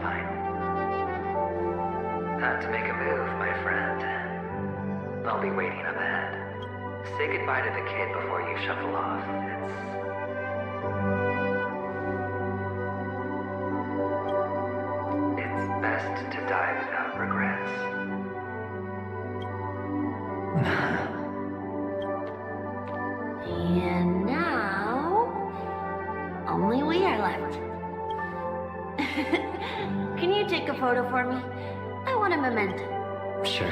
Fine. Time to make a move, my friend. I'll be waiting up ahead. Say goodbye to the kid before you shuffle off. It's best to die without regrets. And now, only we are left. Can you take a photo for me? I want a memento. Sure.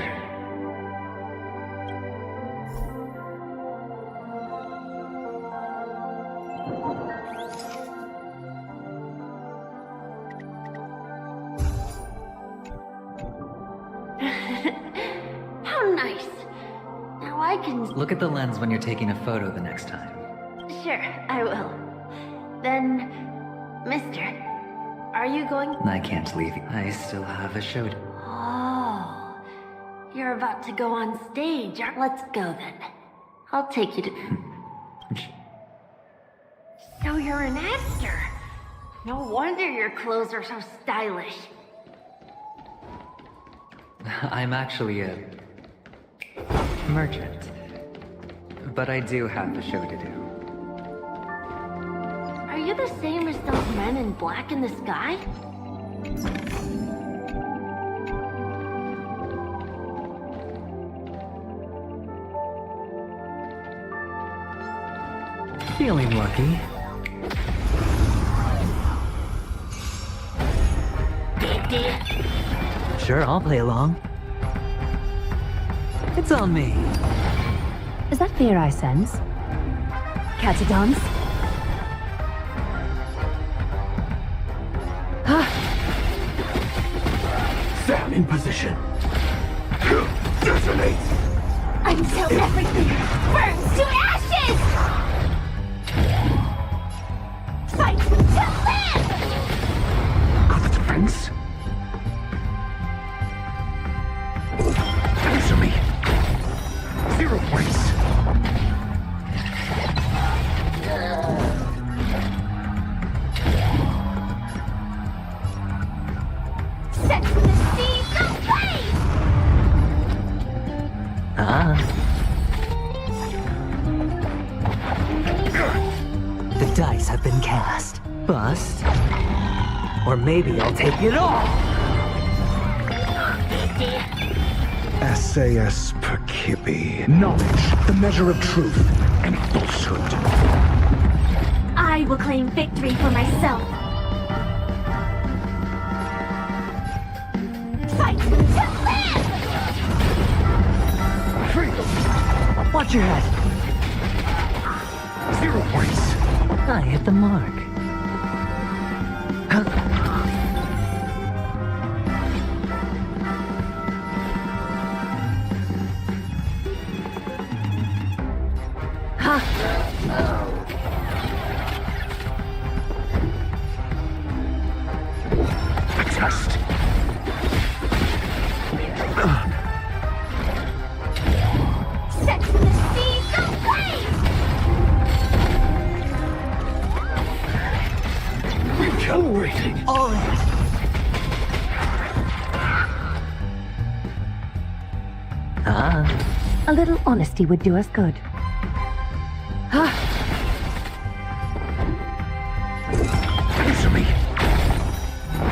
How nice. Now I can... Look at the lens when you're taking a photo the next time. Sure, I will. Then, mister, are you going... I can't leave you. I still have a show to... Oh, you're about to go on stage. Let's go then. I'll take you to... So you're an actor. No wonder your clothes are so stylish. I'm actually a... merchant. But I do have a show to do. Are you the same as those men in black in the sky? Feeling lucky. Sure, I'll play along. It's on me. Is that fear I sense? Catch a dance? Sam in position. Detonate. Until everything burns to ashes! Fight to live! Got the defense? Answer me. 0 points. Set the seas ablaze! The dice have been cast. Bust. Or maybe I'll take it all! SAS per Kibbe. Knowledge, the measure of truth and falsehood. I will claim victory for myself. Fight to live! Freedom! Watch your head. 0 points. I hit the mark. Test. Set the seas ablaze! accelerating. All right. A little honesty would do us good. Answer me.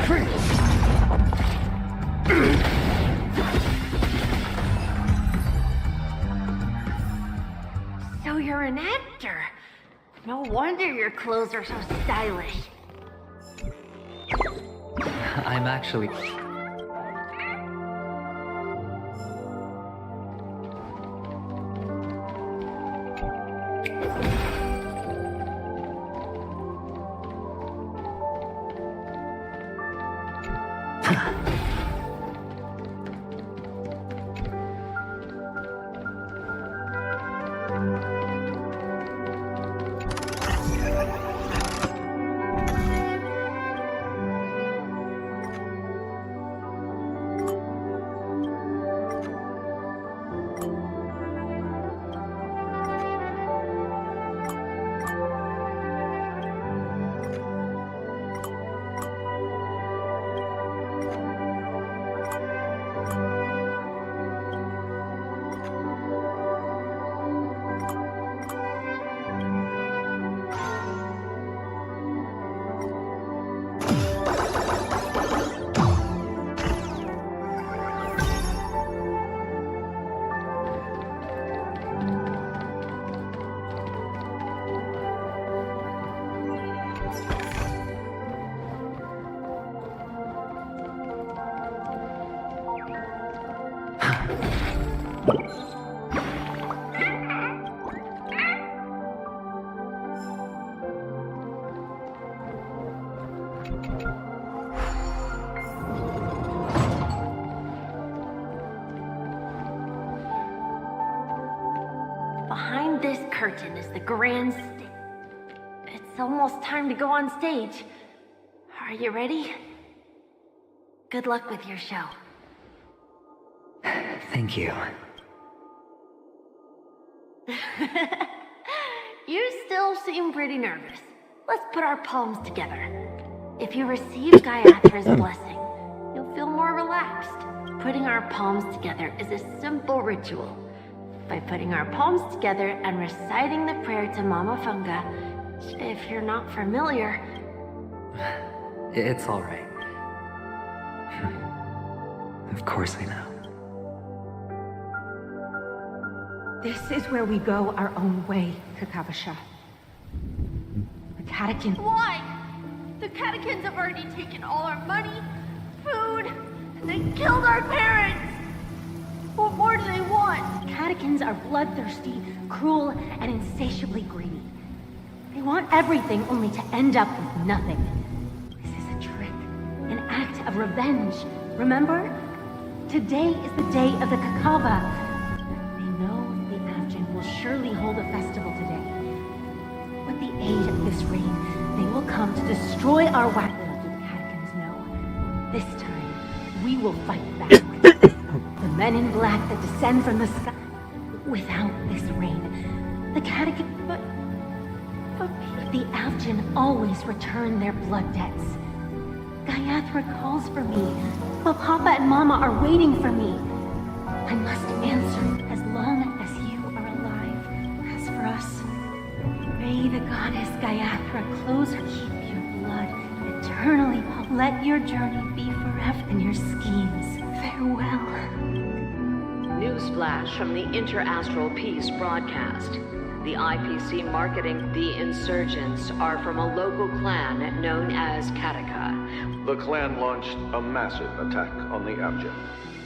Freeze. So you're an actor. No wonder your clothes are so stylish. I'm actually... Behind this curtain is the grand stage. It's almost time to go on stage. Are you ready? Good luck with your show. Thank you. You still seem pretty nervous. Let's put our palms together. If you receive Gaiathra's blessing, you'll feel more relaxed. Putting our palms together is a simple ritual. By putting our palms together and reciting the prayer to Mama Funga, if you're not familiar... It's all right. Of course I know. This is where we go our own way, Kakavasha. The catechins... Why? The catechins have already taken all our money, food, and they killed our parents! What more do they want? Catechins are bloodthirsty, cruel, and insatiably greedy. They want everything only to end up with nothing. This is a trick, an act of revenge. Remember? Today is the day of the Kakava. They know the Avgin will surely hold a festival today. With the aid of this rain, they will come to destroy our wagon. Little do the catechins know. This time, we will fight back. The men in black that descend from the sky. Without this rain, the catechins... But the Avgin always return their blood debts. Gaiathra calls for me, while Papa and Mama are waiting for me. I must answer as long as you are alive. As for us, may the goddess Gaiathra close her, keep your blood eternally. Let your journey be forever and your schemes. Farewell. Newsflash from the Inter-Astral Peace broadcast. The IPC marketing the insurgents are from a local clan known as Kataka. The clan launched a massive attack on the Avgin,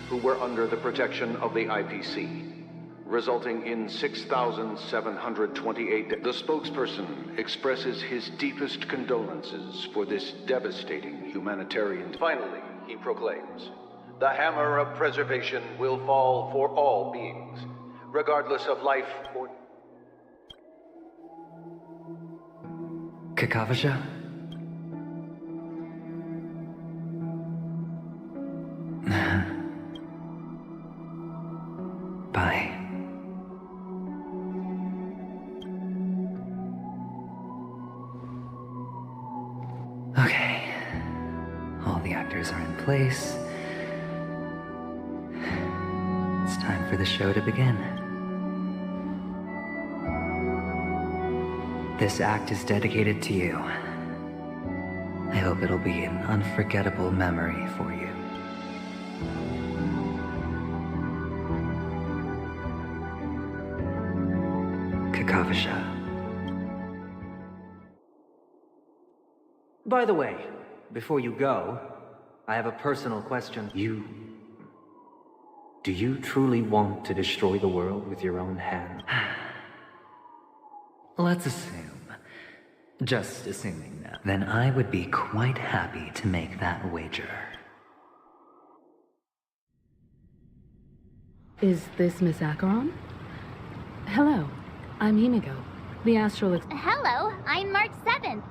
who were under the protection of the IPC, resulting in 6,728 The spokesperson expresses his deepest condolences for this devastating humanitarian... Finally, he proclaims, the hammer of preservation will fall for all beings, regardless of life or... Kakavasha? Bye. Okay. the actors are in place. It's time for the show to begin. This act is dedicated to you. I hope it'll be an unforgettable memory for you. Kakavasha. By the way, before you go, I have a personal question. Do you truly want to destroy the world with your own hand? Let's assume. Just assuming now. Then I would be quite happy to make that wager. Is this Miss Acheron? Hello, I'm Himiko, the Astral Hello, I'm March 7th.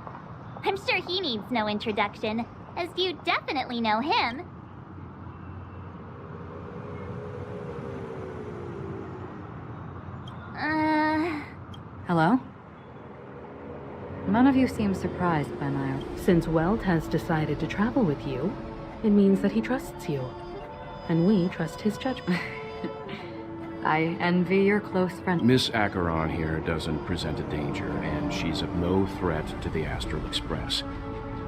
I'm sure he needs no introduction, as you definitely know him. Hello? None of you seem surprised by my... Since Welt has decided to travel with you, it means that he trusts you. And we trust his judgment. I envy your close friend. Miss Acheron here doesn't present a danger, and she's of no threat to the Astral Express.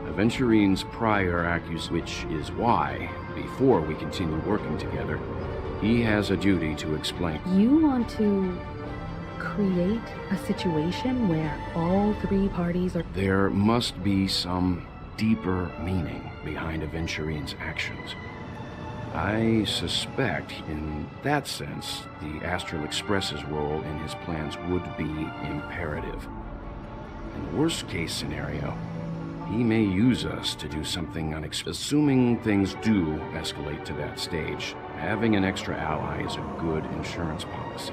Aventurine's prior accusation, which is why, before we continue working together, he has a duty to explain. You want to create a situation where all three parties are... There must be some deeper meaning behind Aventurine's actions. I suspect, in that sense, the Astral Express's role in his plans would be imperative. In the worst-case scenario, he may use us to do something unexpected. Assuming things do escalate to that stage, having an extra ally is a good insurance policy.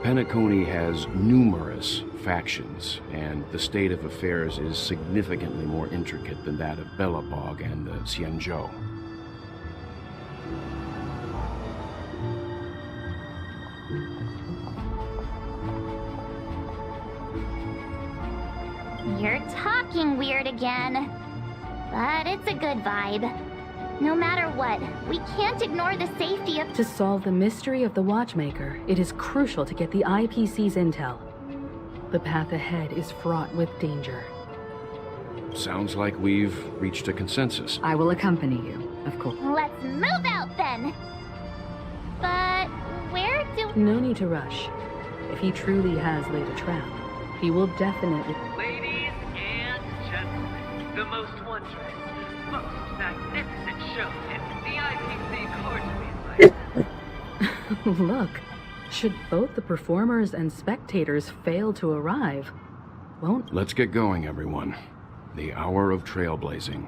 Penacony has numerous factions, and the state of affairs is significantly more intricate than that of Bellabog and the Xianzhou. You're talking weird again. But it's a good vibe. No matter what, we can't ignore the safety of... To solve the mystery of the Watchmaker, it is crucial to get the IPC's intel. The path ahead is fraught with danger. Sounds like we've reached a consensus. I will accompany you, of course. Let's move out then! But where do... No need to rush. If he truly has laid a trap, he will definitely... Ladies and gentlemen, the most wondrous, most magnificent show in the IPC cordially invites. Look, should both the performers and spectators fail to arrive, won't... Let's get going, everyone. The hour of trailblazing.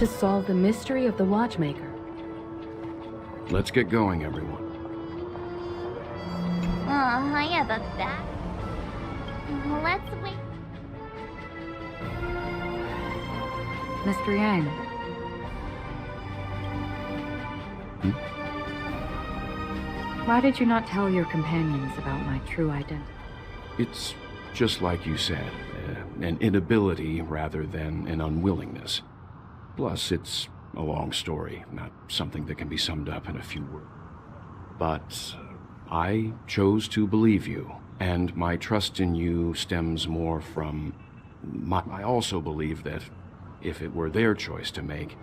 to solve the mystery of the Watchmaker. Let's get going, everyone. I have a bad... Let's wait. Mr. Yang. Why did you not tell your companions about my true identity? It's just like you said, an inability rather than an unwillingness. Plus, it's a long story, not something that can be summed up in a few words. But I chose to believe you, and my trust in you stems more from I also believe that if it were their choice to make,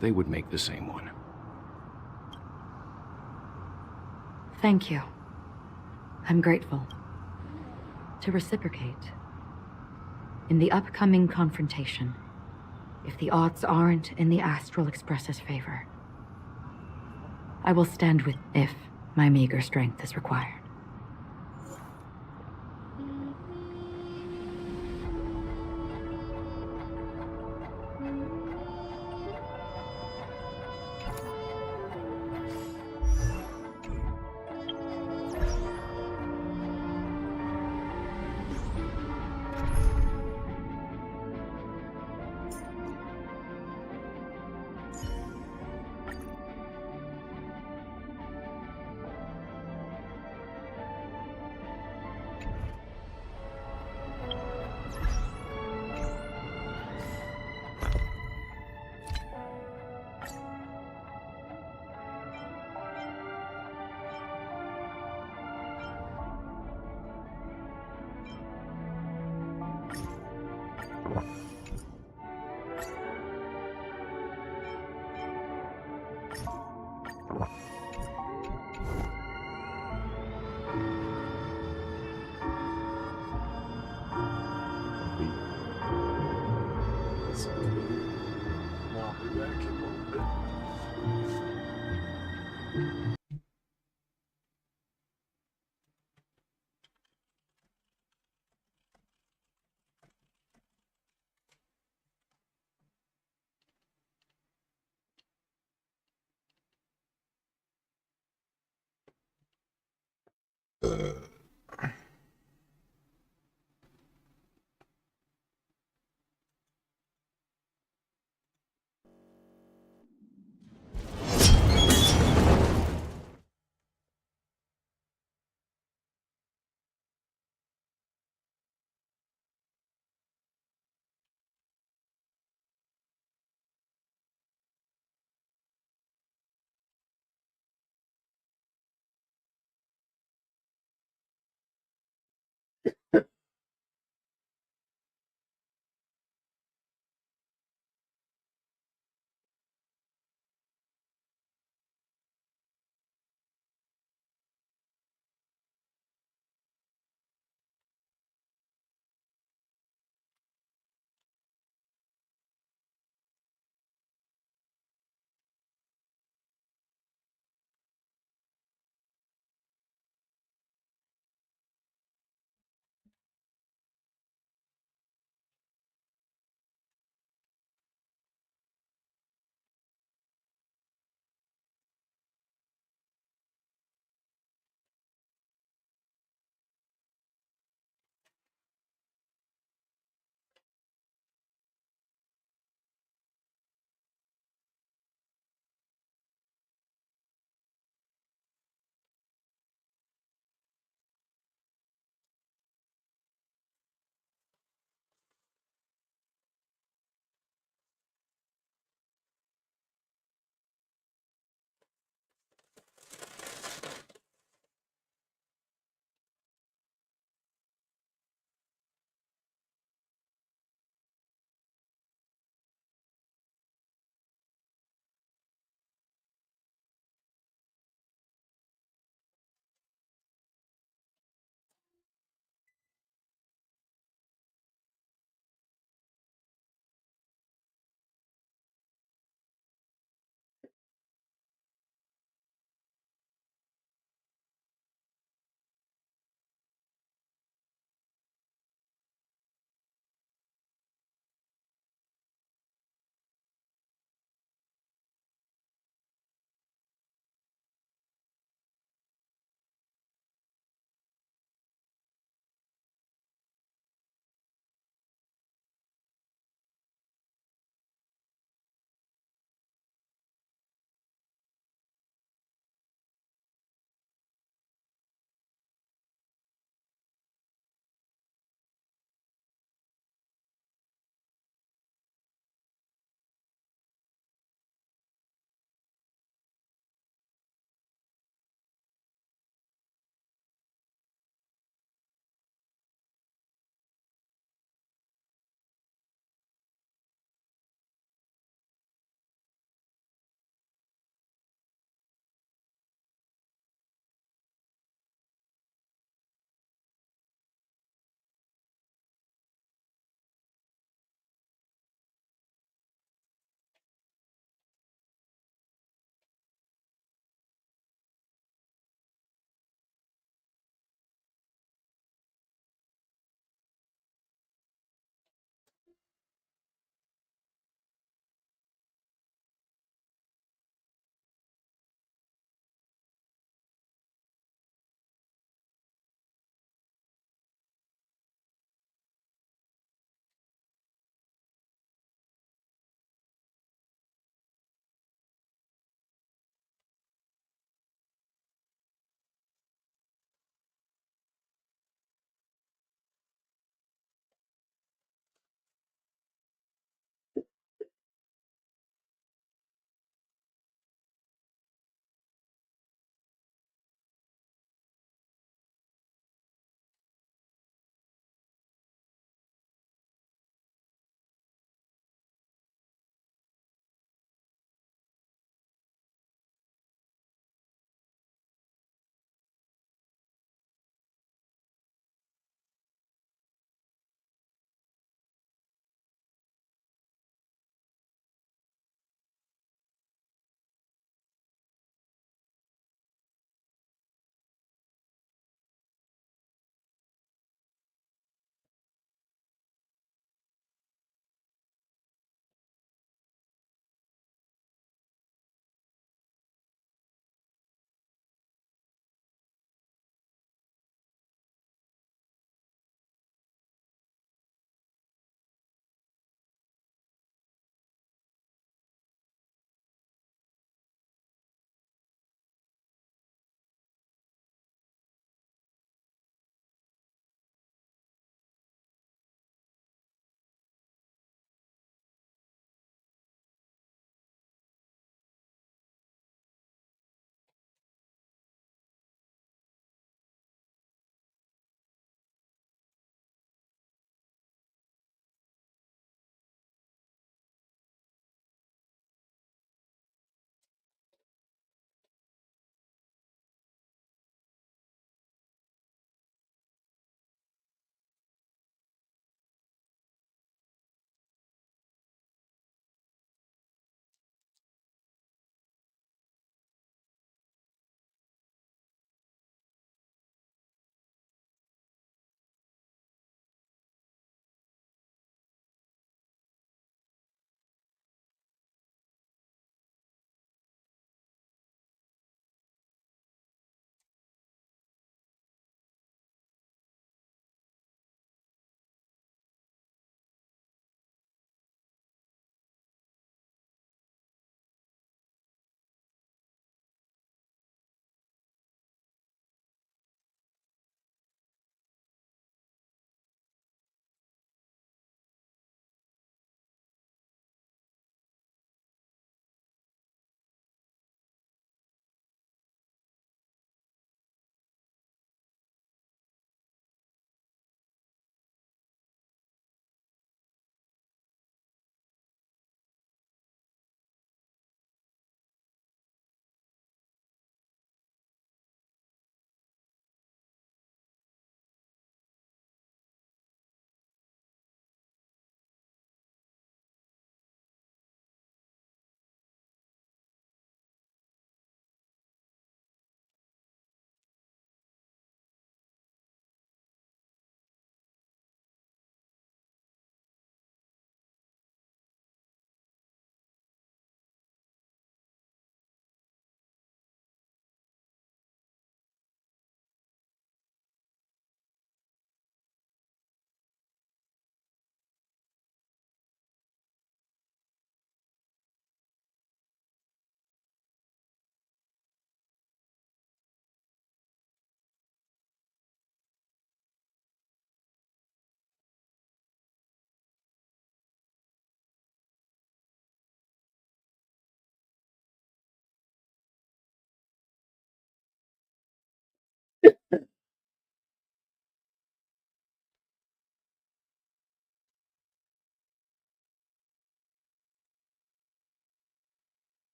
they would make the same one. Thank you. I'm grateful. To reciprocate. In the upcoming confrontation, if the odds aren't in the Astral Express's favor, I will stand with if my meager strength is required.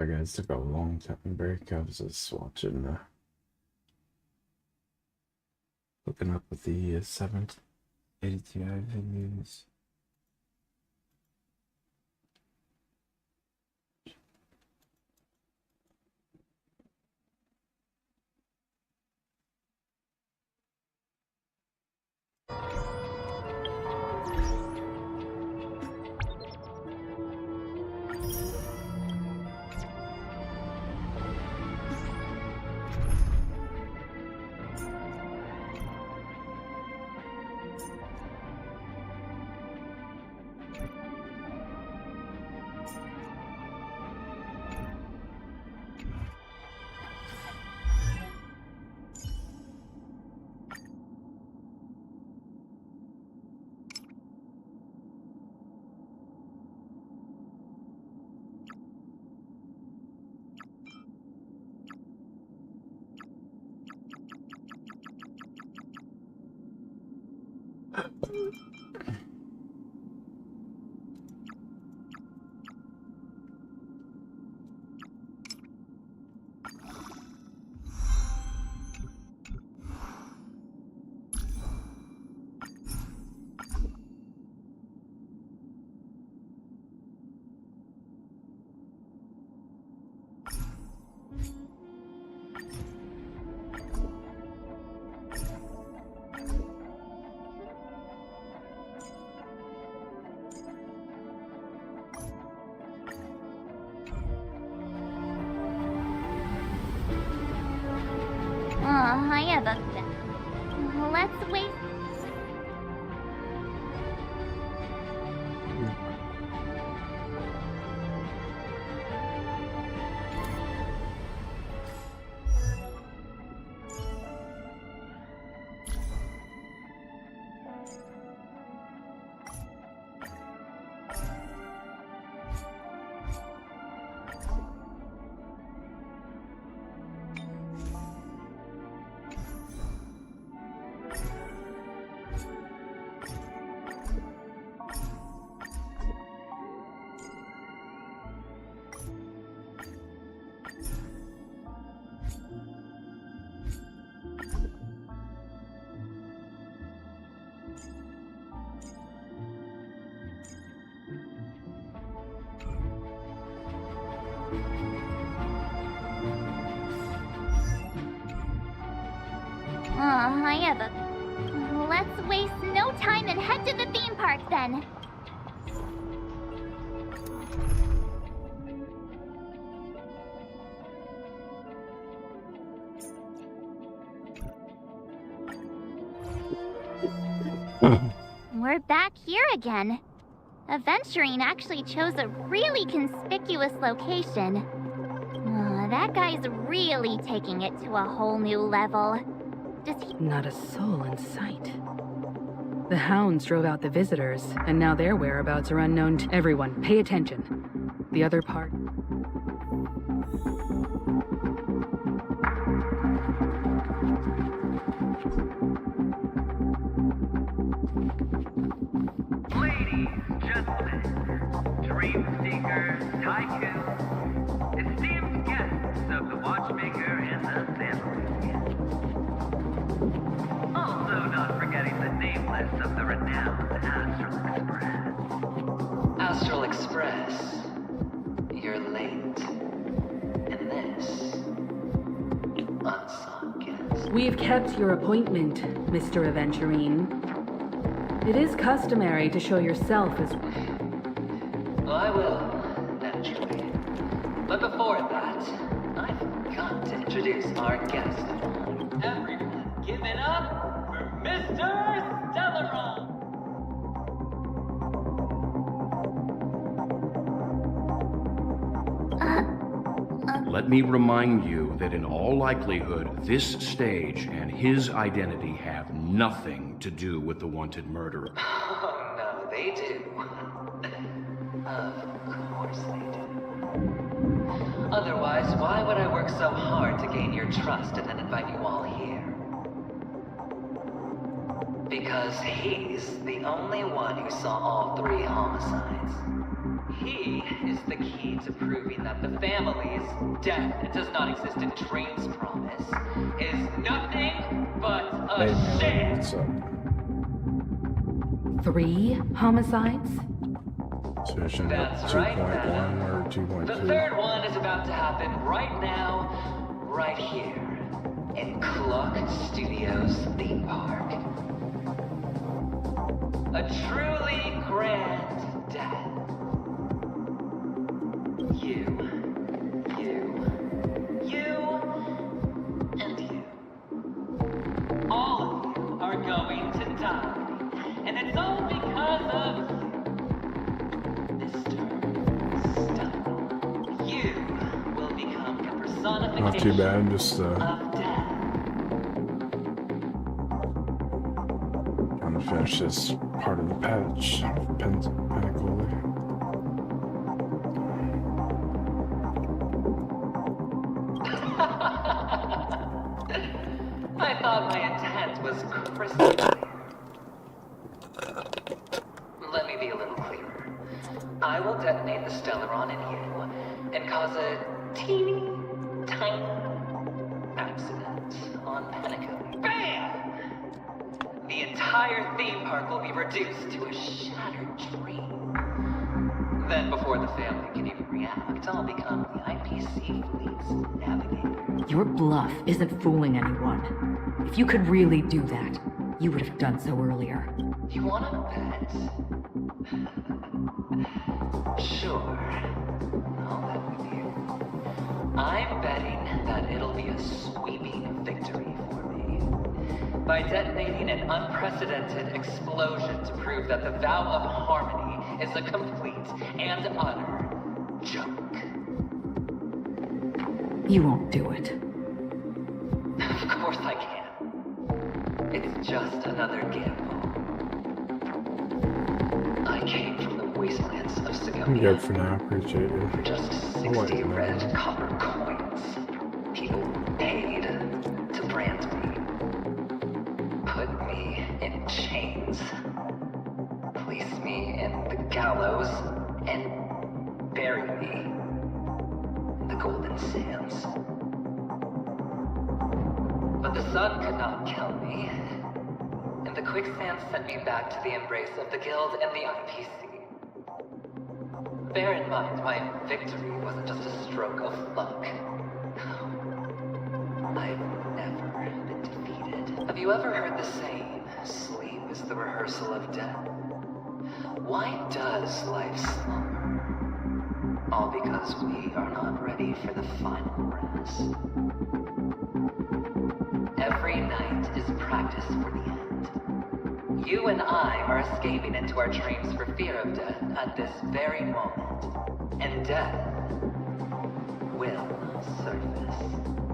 I guys took a long time break. I was just watching, looking up at the 780 Ti videos. I have a... Let's wait. I have a... Let's waste no time and head to the theme park then. We're back here again. Aventurine actually chose a really conspicuous location. That guy's really taking it to a whole new level. Does he... Not a soul in sight. The hounds drove out the visitors, and now their whereabouts are unknown to everyone. Pay attention. The other part... Ladies, gentlemen, dream seekers, tycoons, esteemed guests of the Watchmaker and the family. Also not forgetting the nameless of the renowned Astral Express. Astral Express, you're late. And this, unsung guest. We've kept your appointment, Mr. Aventurine. It is customary to show yourself as... I will, naturally. But before that, I've got to introduce our guest. Everyone, give it up for Mr. Stellaron! Let me remind you that in all likelihood, this stage and his identity have nothing to do with the wanted murderer. Oh, no, they do. Of course they do. Otherwise, why would I work so hard to gain your trust and then invite you all here? Because he's the only one who saw all 3 homicides. He is the key to proving that the family's death that does not exist in Dream's promise is nothing but a sham. 3 homicides? So it should That's have right, 2.1 or 2.2. The third one is about to happen right now, right here, in Clock Studios theme park. A truly grand death. You, and you. All of you are going to die. And it's all because of Mr. Stellaron. You will become the personification Not too bad, just of death. trying to finish this part of the patch of Pinnacle. I thought my intent was crystal clear. Let me be a little clearer. I will detonate the Stellaron in you and cause a teeny, tiny accident on Pinnacle. BAM! The entire theme park will be reduced to a shattered dream. Then before the family can even react, I'll become the IPC fleet's navigator. Your bluff isn't fooling anyone. If you could really do that, you would have done so earlier. You wanna bet? Sure. I'll bet with you. I'm betting that it'll be a sweeping victory for me. By detonating an unprecedented explosion to prove that the vow of harmony is a complete and utter joke. You won't do it. Of course I can. It's just another gamble. I came from the wastelands of I'm Sigonia. good for now. Appreciate it. For just 60 red copper coins, people paid to brand me. Put me in chains. Place me in the gallows and bury me in the golden sands. But the sun could not kill me, and the quicksand sent me back to the embrace of the guild and the IPC. Bear in mind, my victory wasn't just a stroke of luck. I've never been defeated. Have you ever heard the saying, sleep is the rehearsal of death? Why does life slumber? All because we are not ready for the final rest. Every night is practice for the end. You and I are escaping into our dreams for fear of death at this very moment. And death will surface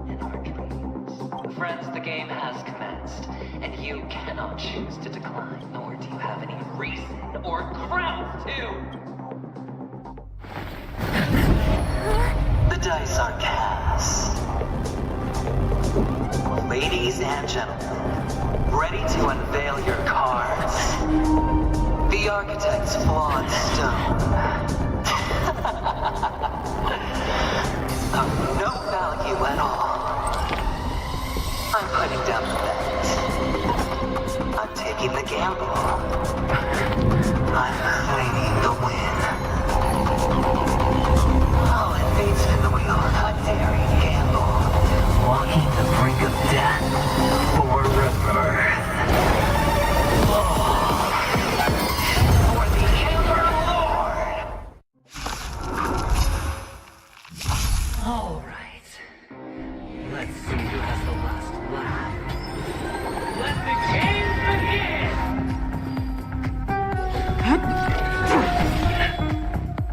in our dreams. Friends, the game has commenced, and you cannot choose to decline, nor do you have any reason or grounds to. The dice are cast. Ladies and gentlemen, ready to unveil your cards. The architect's flawed stone. Of no value at all. I'm putting down the bet. I'm taking the gamble. I'm claiming the win. I'll invade spin the wheel, a daring gamble. Walking the brink of death for rebirth. For the Emperor Lord! Alright. Let's see who has the last laugh. Let the game begin!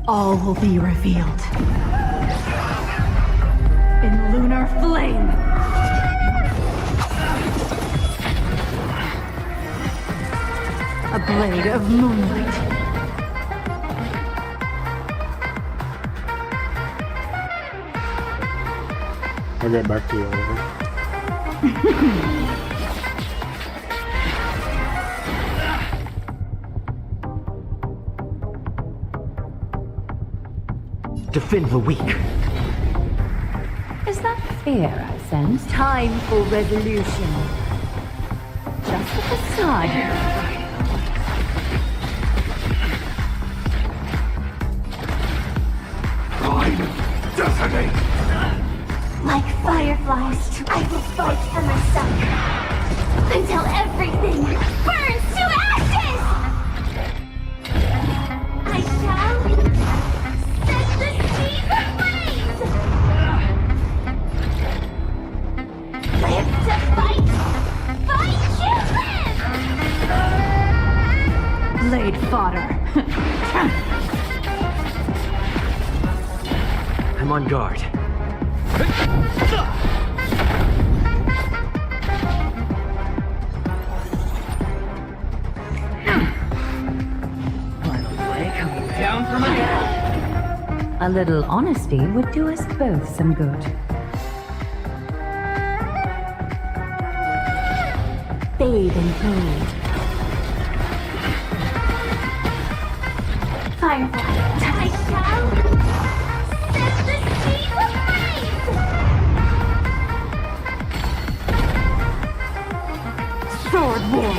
All will be revealed. In lunar flame. A blade of moonlight. I'll get back to you later. Defend the weak. Is that fear I sense? Time for resolution. Just a facade. Detonate! Like fireflies, I will fight for myself until everything burns to ashes! I shall set the seas ablaze! Live to fight! Fight to live! Blade fodder. I'm on guard. Final play coming down from above. A little honesty would do us both some good. Bathe in gold. Firefly, I shall set the seas ablaze! Sword war.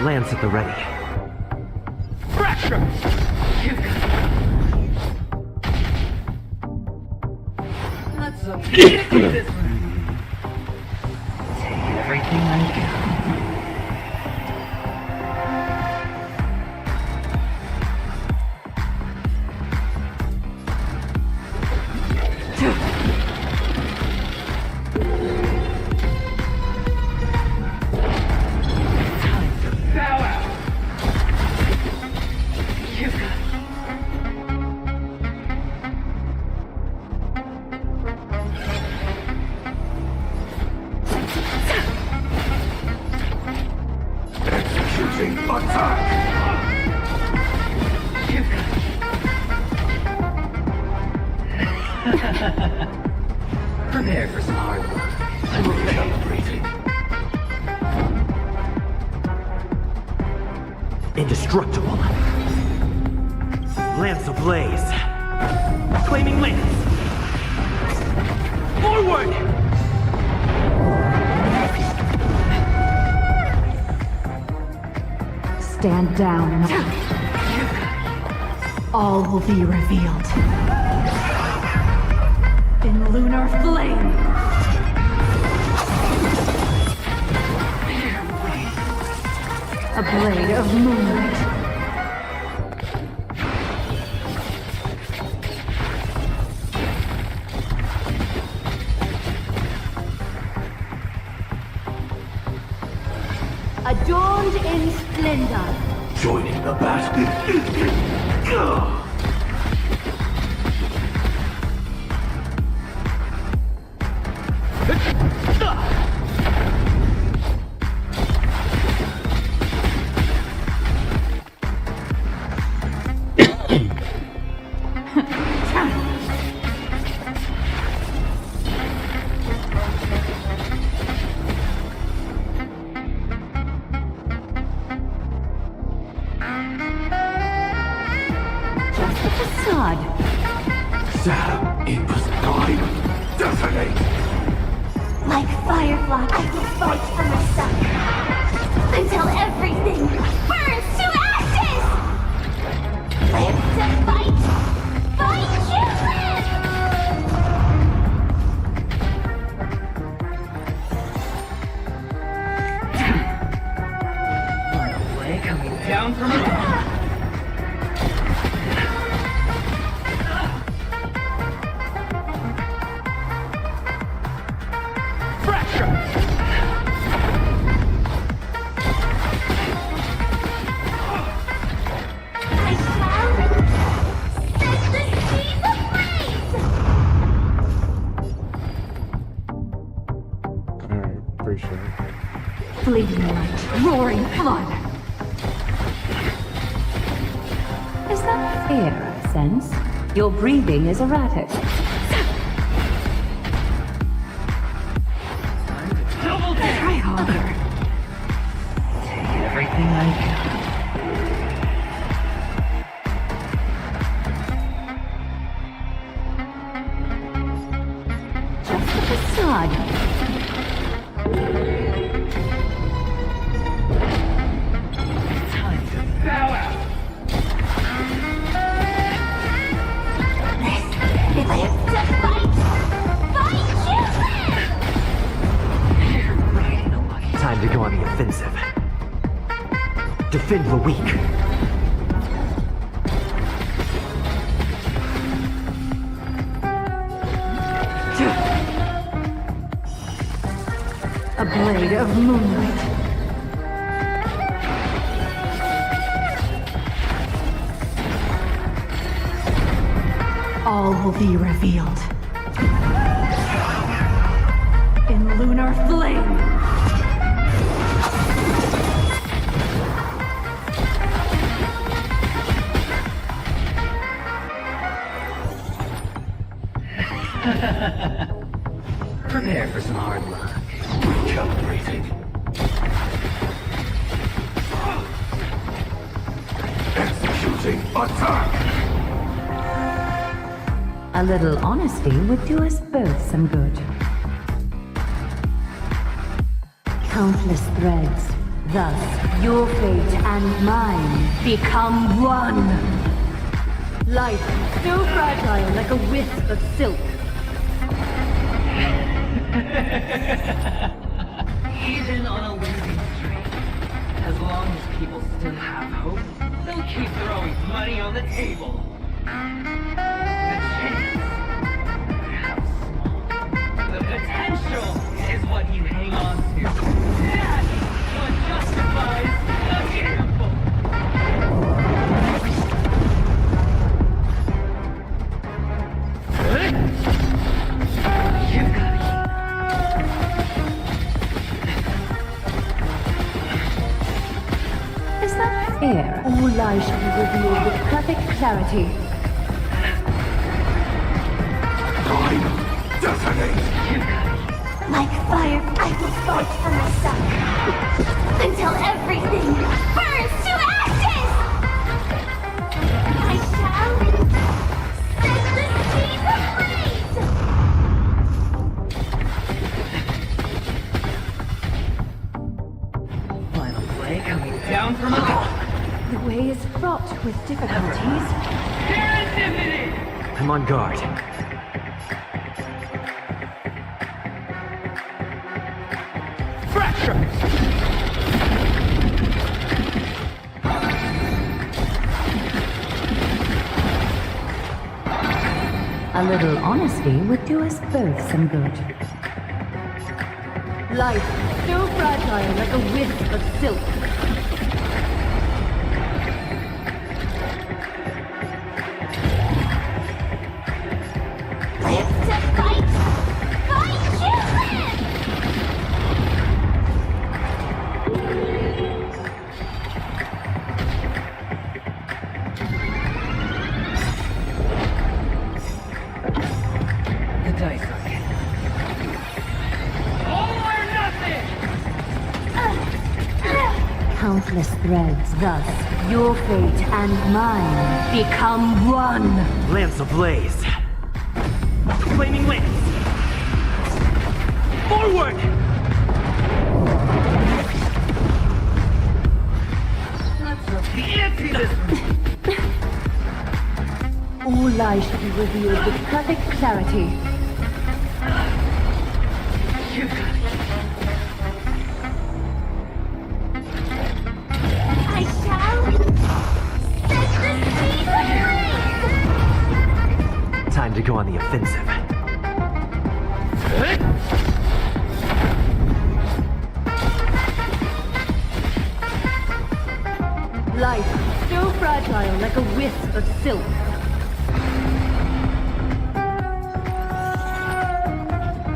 Lance at the ready. Fracture! You've got Take everything I got. Prepare for some hard work. I'm recalibrating. Indestructible. Lance ablaze. Flaming lance. Forward! Stand down. All will be revealed. In lunar flame. A blade of moonlight. Adorned in splendor. Joining the battle. Sam, it was time. Detonate! Like Firefly, I will fight for myself. Until everything burns to ashes! Live to fight! Fight you One play coming down from above. Fleeting light, roaring flood. Is that fear I sense? Your breathing is erratic. Double Try harder. Take everything I got. Just the facade. Time to go on the offensive. Defend the weak. A blade of moonlight. All will be revealed. In lunar flame. Prepare for some hard luck. Recalibrating. Executing attack! A little honesty would do us both some good. Countless threads. Thus, your fate and mine become one. Life, so fragile like a wisp of silk. you hang on to. That's what justifies the gamble. You've got Is that fair? All lies should be revealed with perfect clarity. Time, detonate! Like fire, I will fight for my son. Until everything burns to ashes! I shall set the seas ablaze! final play coming down from above. The way is fraught with difficulties. Serendipity! I'm on guard. Fracture! A little honesty would do us both some good. Life, so fragile like a wisp of silk. Live to fight! Fight children! The dice are in. All or nothing! Countless threads, thus, your fate and mine become one. Lance ablaze. Flaming lance. Forward! Let's up the ante this All lies should be revealed with perfect clarity. I shall set the seas ablaze! Time to go on the offensive. Life, so fragile like a wisp of silk.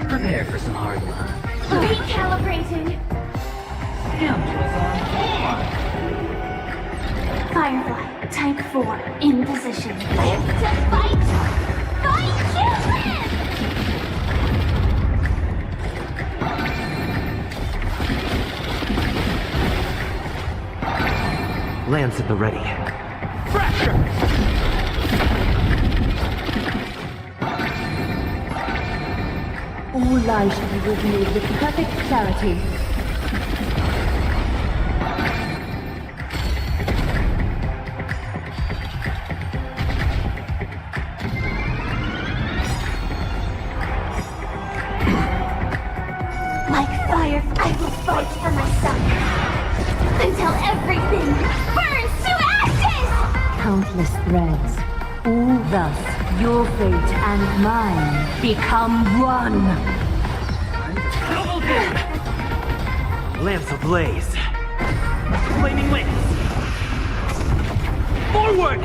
Prepare for some hard luck. Recalibrating. Scoundrels on board! Firefly, type 4, in position. Live to fight! Fight children! Lance at the ready. Fracture! All lies should be revealed with perfect clarity. Like fire, I will fight for my son. Until everything burns to ashes! Countless threads. All thus, your fate and mine become one. Double dip! Lance ablaze. Flaming lance. Forward!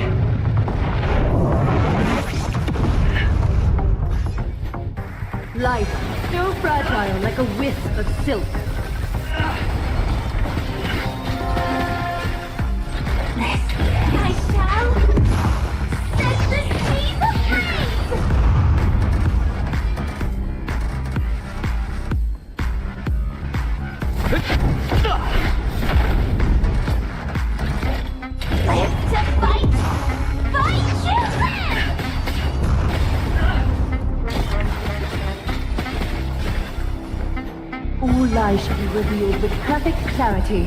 Life, so fragile like a wisp of silk. I shall set the seas ablaze! Live to fight! Fight children! All lies should be revealed with perfect clarity.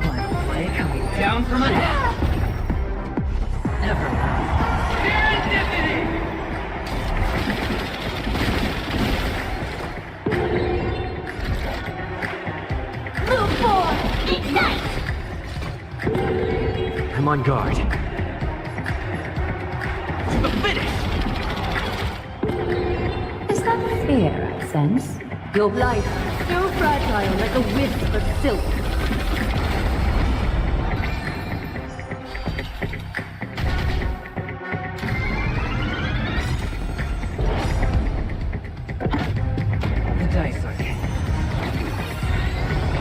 Final play coming down from ahead. Never mind. Serendipity! Move forward! Ignite! I'm on guard. To the finish! sense? Your life, so fragile like a wisp of silk. The dice are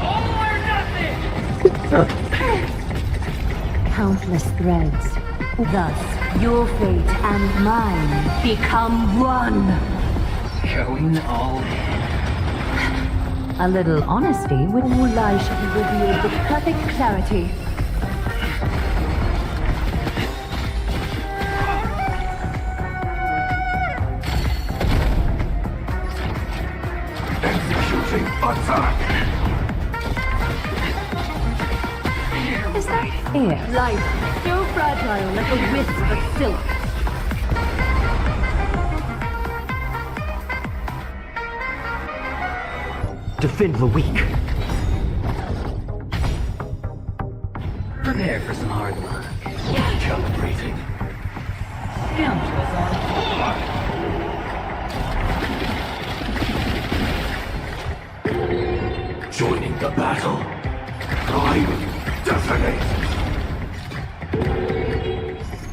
All or nothing! Countless threads. Thus, your fate and mine become one. going all in. A little honesty would lie should be revealed with perfect clarity. Executing attack. Is that fair? Life, so fragile like a wisp of silk. Defend the weak. Prepare for some hard luck. Calibrating. Scoundrels on Joining the battle. I detonate.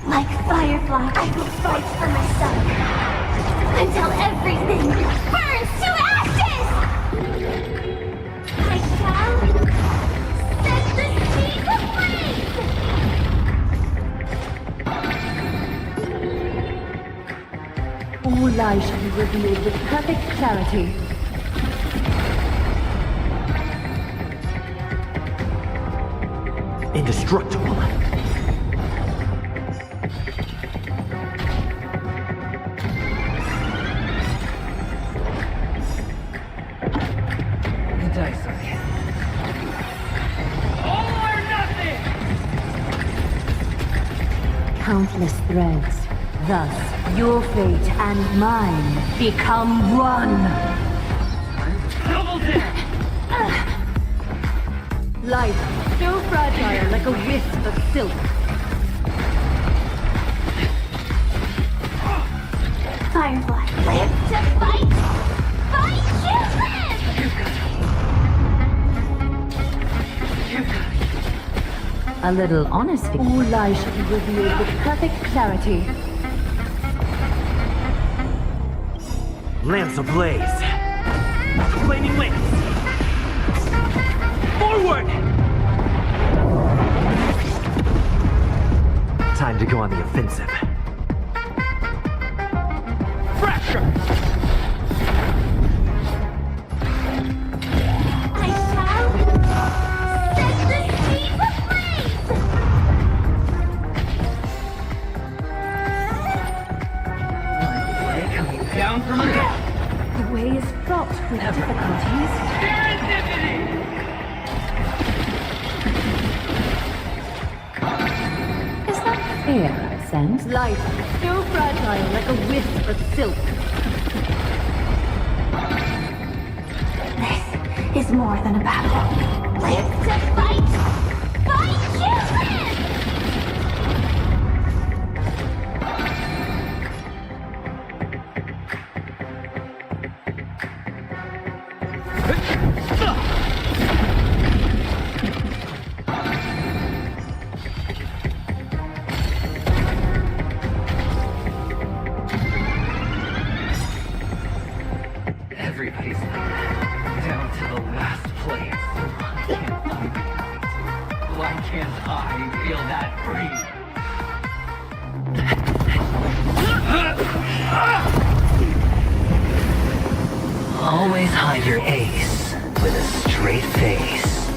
Like Firefly, I will fight for myself until everything burns to ashes! I shall set the sea ablaze! All lies should be revealed with perfect clarity. Indestructible. the dice are All or nothing! Countless threads. Thus, your fate and mine become one. Double dip! Life, so fragile like a wisp of silk. Firefly, live to fight! Fight to live! A little honesty. All lies should be revealed with perfect clarity. Lamps ablaze. Flaming wings. Forward! Time to go on the offensive. Fracture! I shall set the sea ablaze! coming down from above. The way is fraught with difficulties. Serendipity! Is that fair, sense? Life, so fragile like a wisp of silk. This is more than a battle. Live to fight! Fight to live! Everybody's like that, down to the last player. Why can't I feel that free? Always hide your ace with a straight face.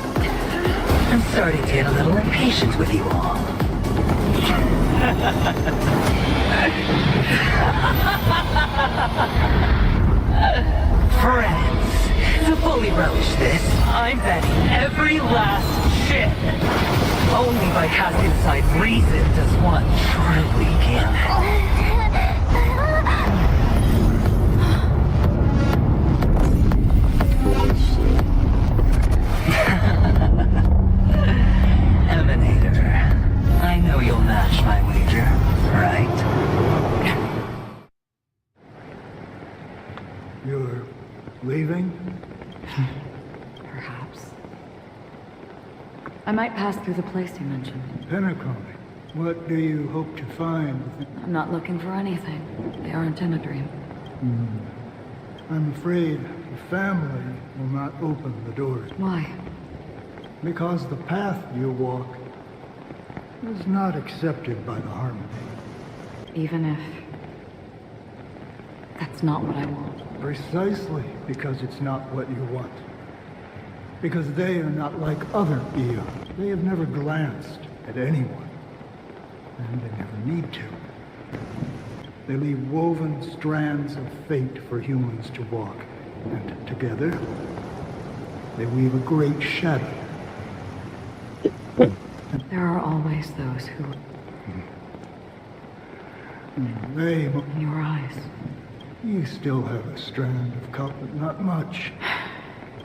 I'm starting to get a little impatient with you all. Friends, to fully relish this, I'm betting every last ship. Only by casting aside reason does one truly gamble. Emanator, I know you'll match my wager, right? You're leaving? Perhaps. I might pass through the place you mentioned. Penacony. What do you hope to find? I'm not looking for anything. They aren't in a dream. I'm afraid the family will not open the doors. Why? Because the path you walk is not accepted by the Harmony. Even if... that's not what I want. Precisely because it's not what you want. Because they are not like other eons. They have never glanced at anyone. And they never need to. They leave woven strands of fate for humans to walk. And together, they weave a great shadow. There are always those who... They... in your eyes. You still have a strand of cup, but not much.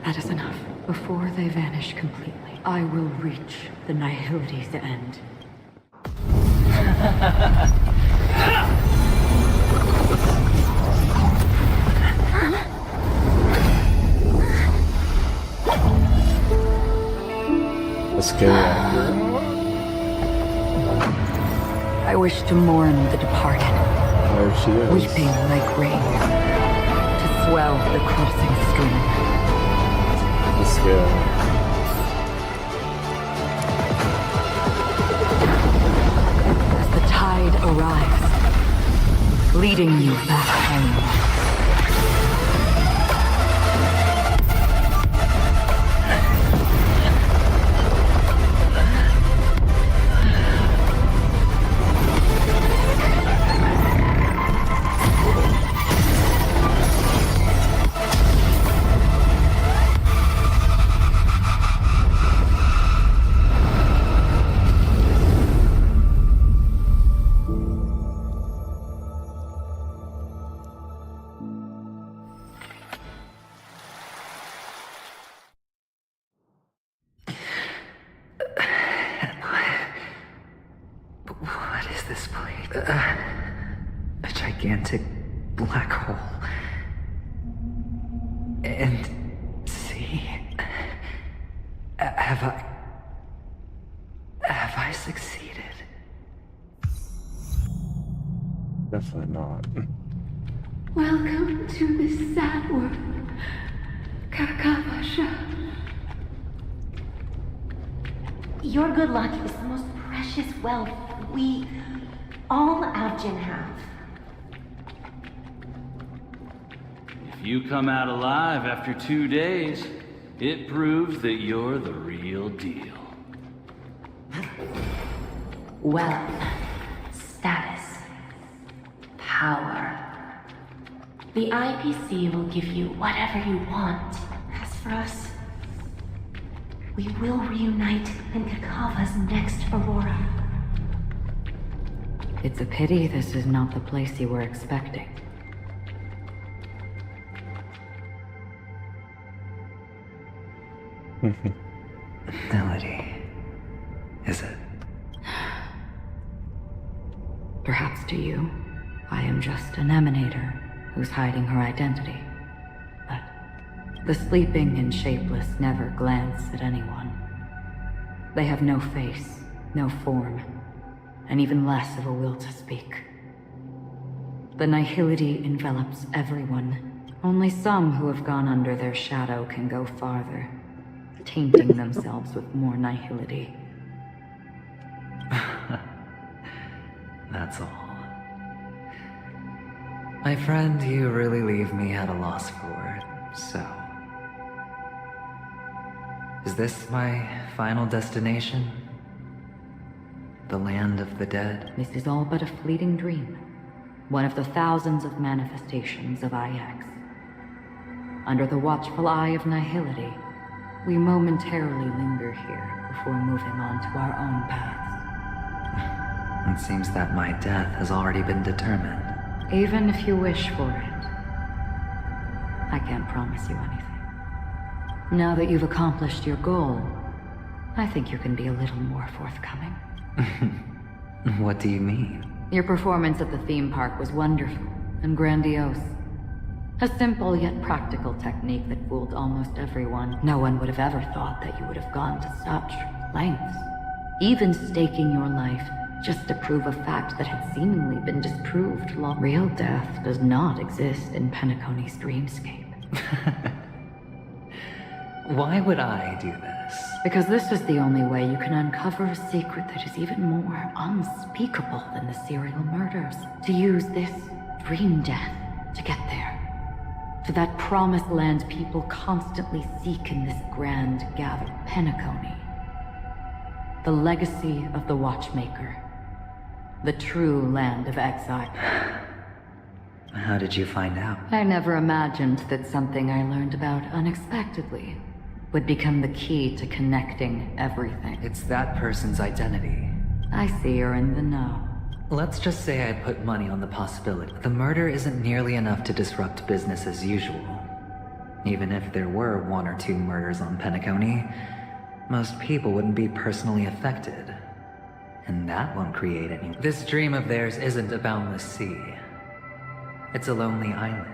That is enough. Before they vanish completely, I will reach the Nihility's end. A scary actor. I wish to mourn the departed. There she is. Weeping like rain. To swell the crossing stream. Let's go. As the tide arrives, leading you back home. What is this place? A gigantic black hole. And see, have I succeeded? Definitely not. Welcome to this sad world, Kakavasha. Your good luck is the most precious wealth we, all Avgin, have. If you come out alive after 2 days, it proves that you're the real deal. Wealth, status, power. The IPC will give you whatever you want. As for us, we will reunite in Kakava's next Aurora. It's a pity this is not the place you were expecting. Melody. Is it? Perhaps to you, I am just an emanator who's hiding her identity. But the sleeping and shapeless never glance at anyone. They have no face, no form, and even less of a will to speak. The nihility envelops everyone. Only some who have gone under their shadow can go farther, tainting themselves with more nihility. That's all. My friend, you really leave me at a loss for words, so... Is this my final destination? The land of the dead? This is all but a fleeting dream. One of the thousands of manifestations of IX. Under the watchful eye of nihility, we momentarily linger here before moving on to our own paths. It seems that my death has already been determined. Even if you wish for it, I can't promise you anything. Now that you've accomplished your goal, I think you can be a little more forthcoming. What do you mean? Your performance at the theme park was wonderful and grandiose. A simple yet practical technique that fooled almost everyone. No one would have ever thought that you would have gone to such lengths. Even staking your life just to prove a fact that had seemingly been disproved long. Real death does not exist in Penacony's dreamscape. Why would I do this? Because this is the only way you can uncover a secret that is even more unspeakable than the serial murders. To use this dream death to get there. To that promised land people constantly seek in this grand gather. Penacony. The legacy of the Watchmaker. The true land of exile. How did you find out? I never imagined that something I learned about unexpectedly would become the key to connecting everything. It's that person's identity. I see you're in the know. Let's just say I put money on the possibility. The murder isn't nearly enough to disrupt business as usual. Even if there were 1 or 2 murders on Penacony, most people wouldn't be personally affected. And that won't create any... This dream of theirs isn't a boundless sea. It's a lonely island.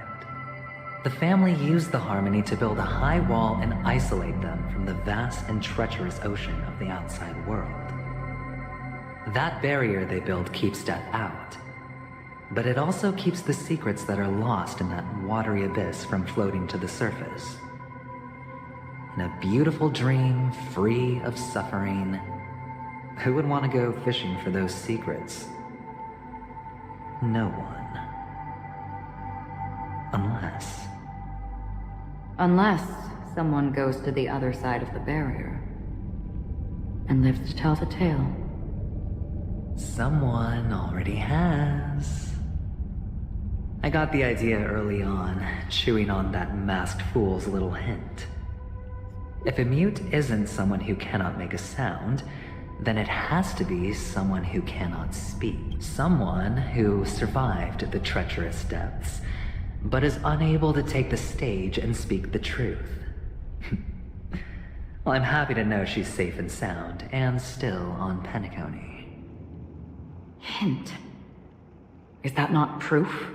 The family used the Harmony to build a high wall and isolate them from the vast and treacherous ocean of the outside world. That barrier they build keeps death out, but it also keeps the secrets that are lost in that watery abyss from floating to the surface. In a beautiful dream, free of suffering, who would want to go fishing for those secrets? No one. Unless someone goes to the other side of the barrier and lives to tell the tale. Someone already has. I got the idea early on, chewing on that masked fool's little hint. If a mute isn't someone who cannot make a sound, then it has to be someone who cannot speak. Someone who survived the treacherous depths, but is unable to take the stage and speak the truth. Well, I'm happy to know she's safe and sound, and still on Penacony. Hint. Is that not proof?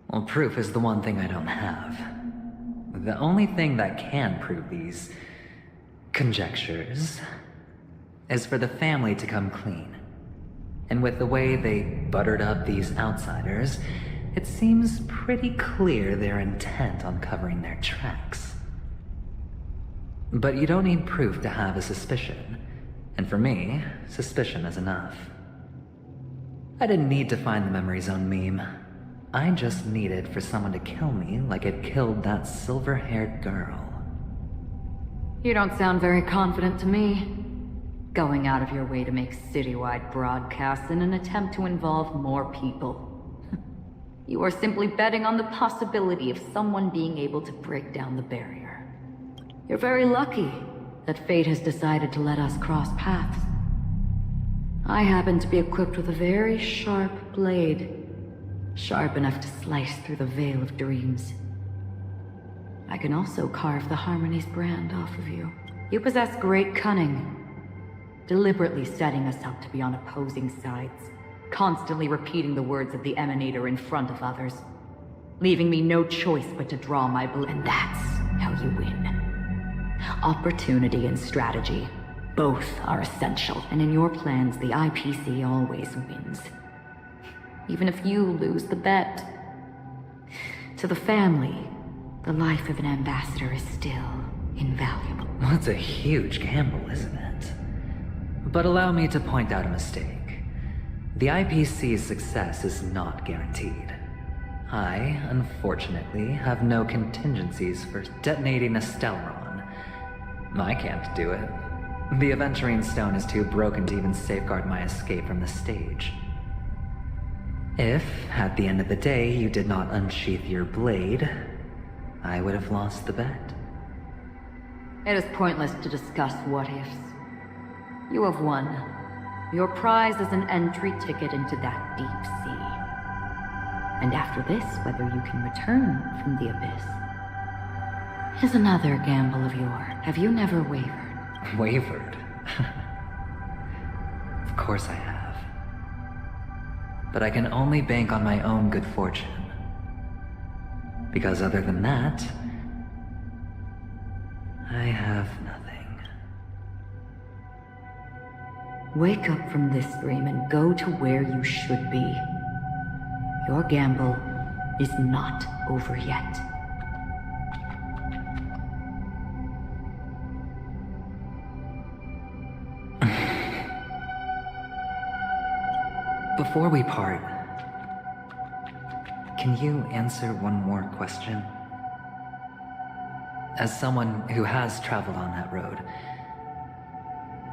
Well, proof is the one thing I don't have. The only thing that can prove these conjectures is for the family to come clean. And with the way they buttered up these outsiders, it seems pretty clear they're intent on covering their tracks. But you don't need proof to have a suspicion. And for me, suspicion is enough. I didn't need to find the memory zone meme. I just needed for someone to kill me like it killed that silver-haired girl. You don't sound very confident to me. Going out of your way to make citywide broadcasts in an attempt to involve more people. You are simply betting on the possibility of someone being able to break down the barrier. You're very lucky that fate has decided to let us cross paths. I happen to be equipped with a very sharp blade, sharp enough to slice through the veil of dreams. I can also carve the Harmony's brand off of you. You possess great cunning, deliberately setting us up to be on opposing sides, constantly repeating the words of the Emanator in front of others, leaving me no choice but to draw my blade. And that's how you win. Opportunity and strategy, both are essential. And in your plans, the IPC always wins. Even if you lose the bet. To the family, the life of an ambassador is still invaluable. Well, it's a huge gamble, isn't it? But allow me to point out a mistake. The IPC's success is not guaranteed. I, unfortunately, have no contingencies for detonating a Stellaron. I can't do it. The Aventurine Stone is too broken to even safeguard my escape from the stage. If, at the end of the day, you did not unsheath your blade, I would have lost the bet. It is pointless to discuss what-ifs. You have won. Your prize is an entry ticket into that deep sea. And after this, whether you can return from the abyss is another gamble of yours. Have you never wavered? Wavered? Of course I have. But I can only bank on my own good fortune. Because other than that, I have nothing. Wake up from this dream and go to where you should be. Your gamble is not over yet. Before we part, can you answer one more question? As someone who has traveled on that road,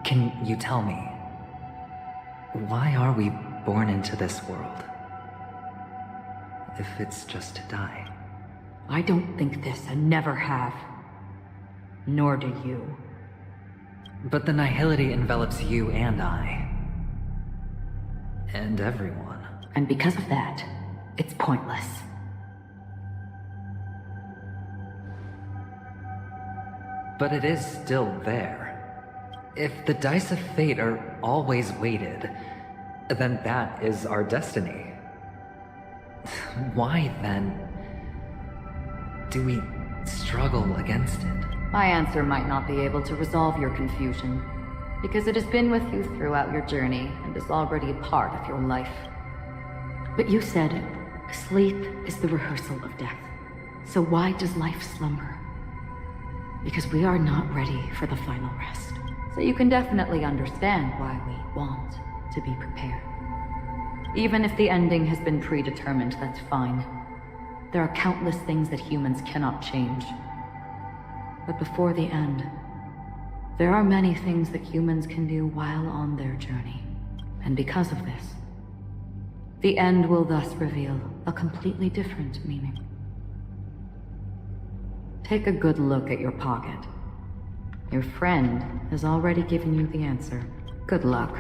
can you tell me, why are we born into this world? If it's just to die. I don't think this and never have. Nor do you. But the nihility envelops you and I. And everyone. And because of that, it's pointless. But it is still there. If the dice of fate are always weighted, then that is our destiny. Why, then, do we struggle against it? My answer might not be able to resolve your confusion, because it has been with you throughout your journey and is already a part of your life. But you said, sleep is the rehearsal of death. So why does life slumber? Because we are not ready for the final rest. So you can definitely understand why we want to be prepared. Even if the ending has been predetermined, that's fine. There are countless things that humans cannot change. But before the end, there are many things that humans can do while on their journey. And because of this, the end will thus reveal a completely different meaning. Take a good look at your pocket. Your friend has already given you the answer. Good luck.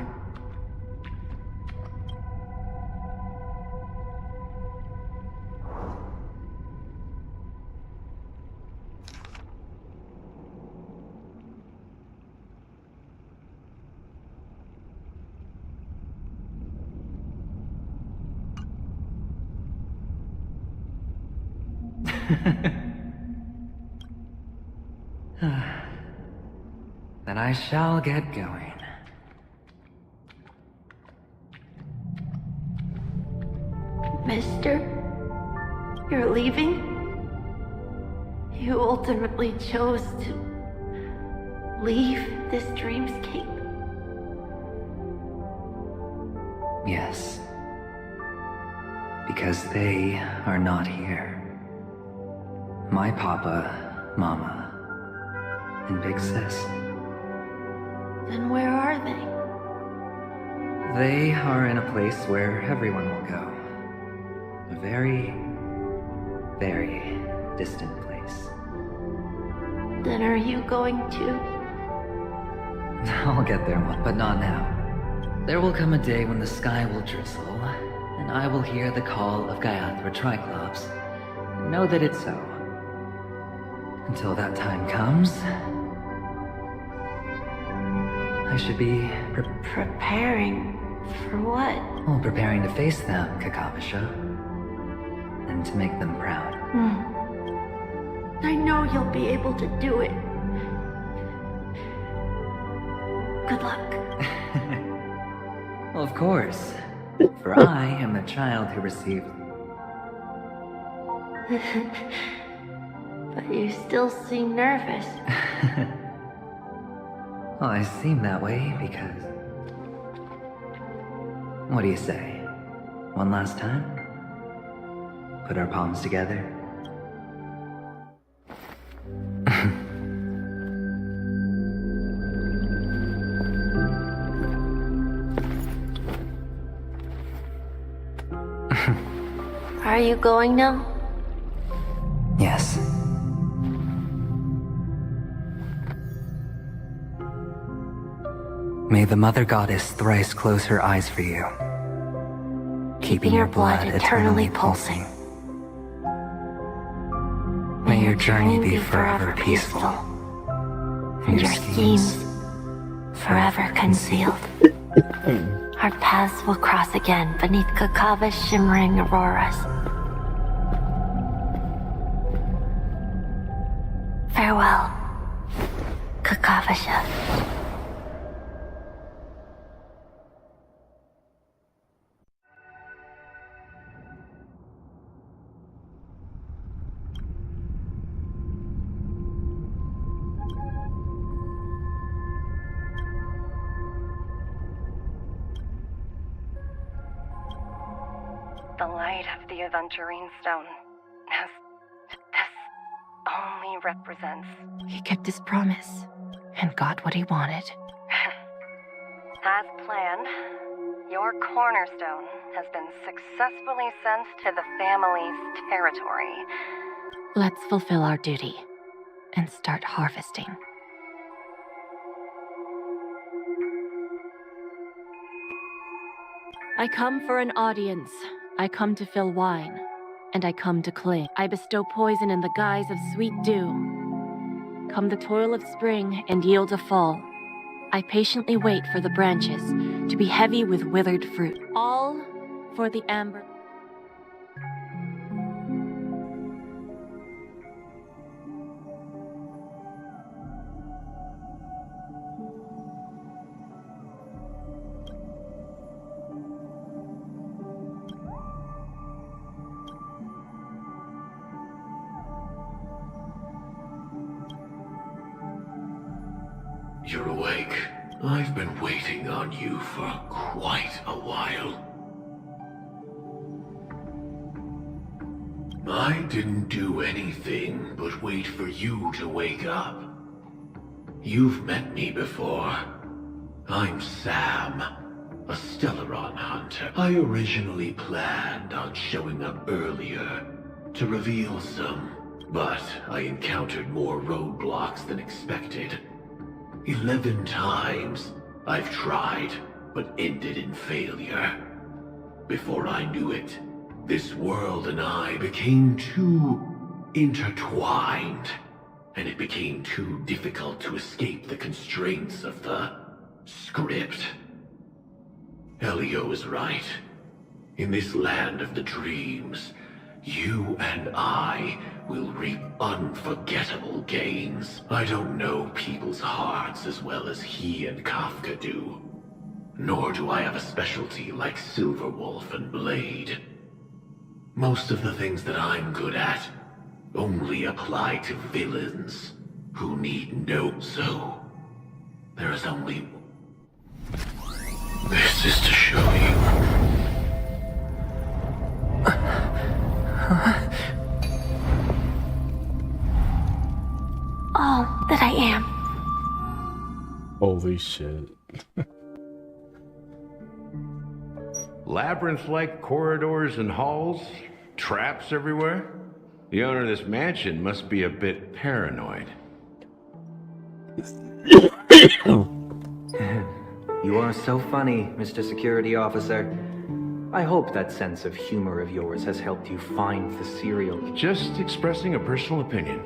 Then I shall get going. Mister? You're leaving? You ultimately chose to leave this dreamscape? Yes. Because they are not here. My papa, mama, and big sis. Then where are they? They are in a place where everyone will go. A very, very distant place. Then are you going to? I'll get there one, but not now. There will come a day when the sky will drizzle, and I will hear the call of Gaiathra Triclops. Know that it's so. Until that time comes, I should be preparing for what? Well, preparing to face them, Kakavasha. And to make them proud. I know you'll be able to do it. Good luck. Well, of course. For I am the child who received... But you still seem nervous. Well, I seem that way because... What do you say? One last time? Put our palms together? Are you going now? Yes. May the Mother Goddess thrice close her eyes for you, keeping your blood eternally pulsing. May your journey be forever peaceful, and your schemes forever concealed. Our paths will cross again beneath Kakava's shimmering auroras. Farewell, Kakavasha. The light of the Aventurine Stone has... this only represents... He kept his promise and got what he wanted. As planned, your cornerstone has been successfully sent to the family's territory. Let's fulfill our duty and start harvesting. I come for an audience. I come to fill wine, and I come to cling. I bestow poison in the guise of sweet dew. Come the toil of spring and yield a fall. I patiently wait for the branches to be heavy with withered fruit. All for the amber. You're awake. I've been waiting on you for quite a while. I didn't do anything but wait for you to wake up. You've met me before. I'm Sam, a Stellaron hunter. I originally planned on showing up earlier to reveal some, but I encountered more roadblocks than expected. 11 times I've tried, but ended in failure. Before I knew it, this world and I became too intertwined, and it became too difficult to escape the constraints of the script. Elio is right. In this land of the dreams, you and I will reap unforgettable gains. I don't know people's hearts as well as he and Kafka do. Nor do I have a specialty like Silverwolf and Blade. Most of the things that I'm good at only apply to villains who need no... So, there is only... This is to show you. All that I am. Holy shit. Labyrinth-like corridors and halls, traps everywhere. The owner of this mansion must be a bit paranoid. You are so funny, Mr. Security Officer. I hope that sense of humor of yours has helped you find the serial... Just expressing a personal opinion.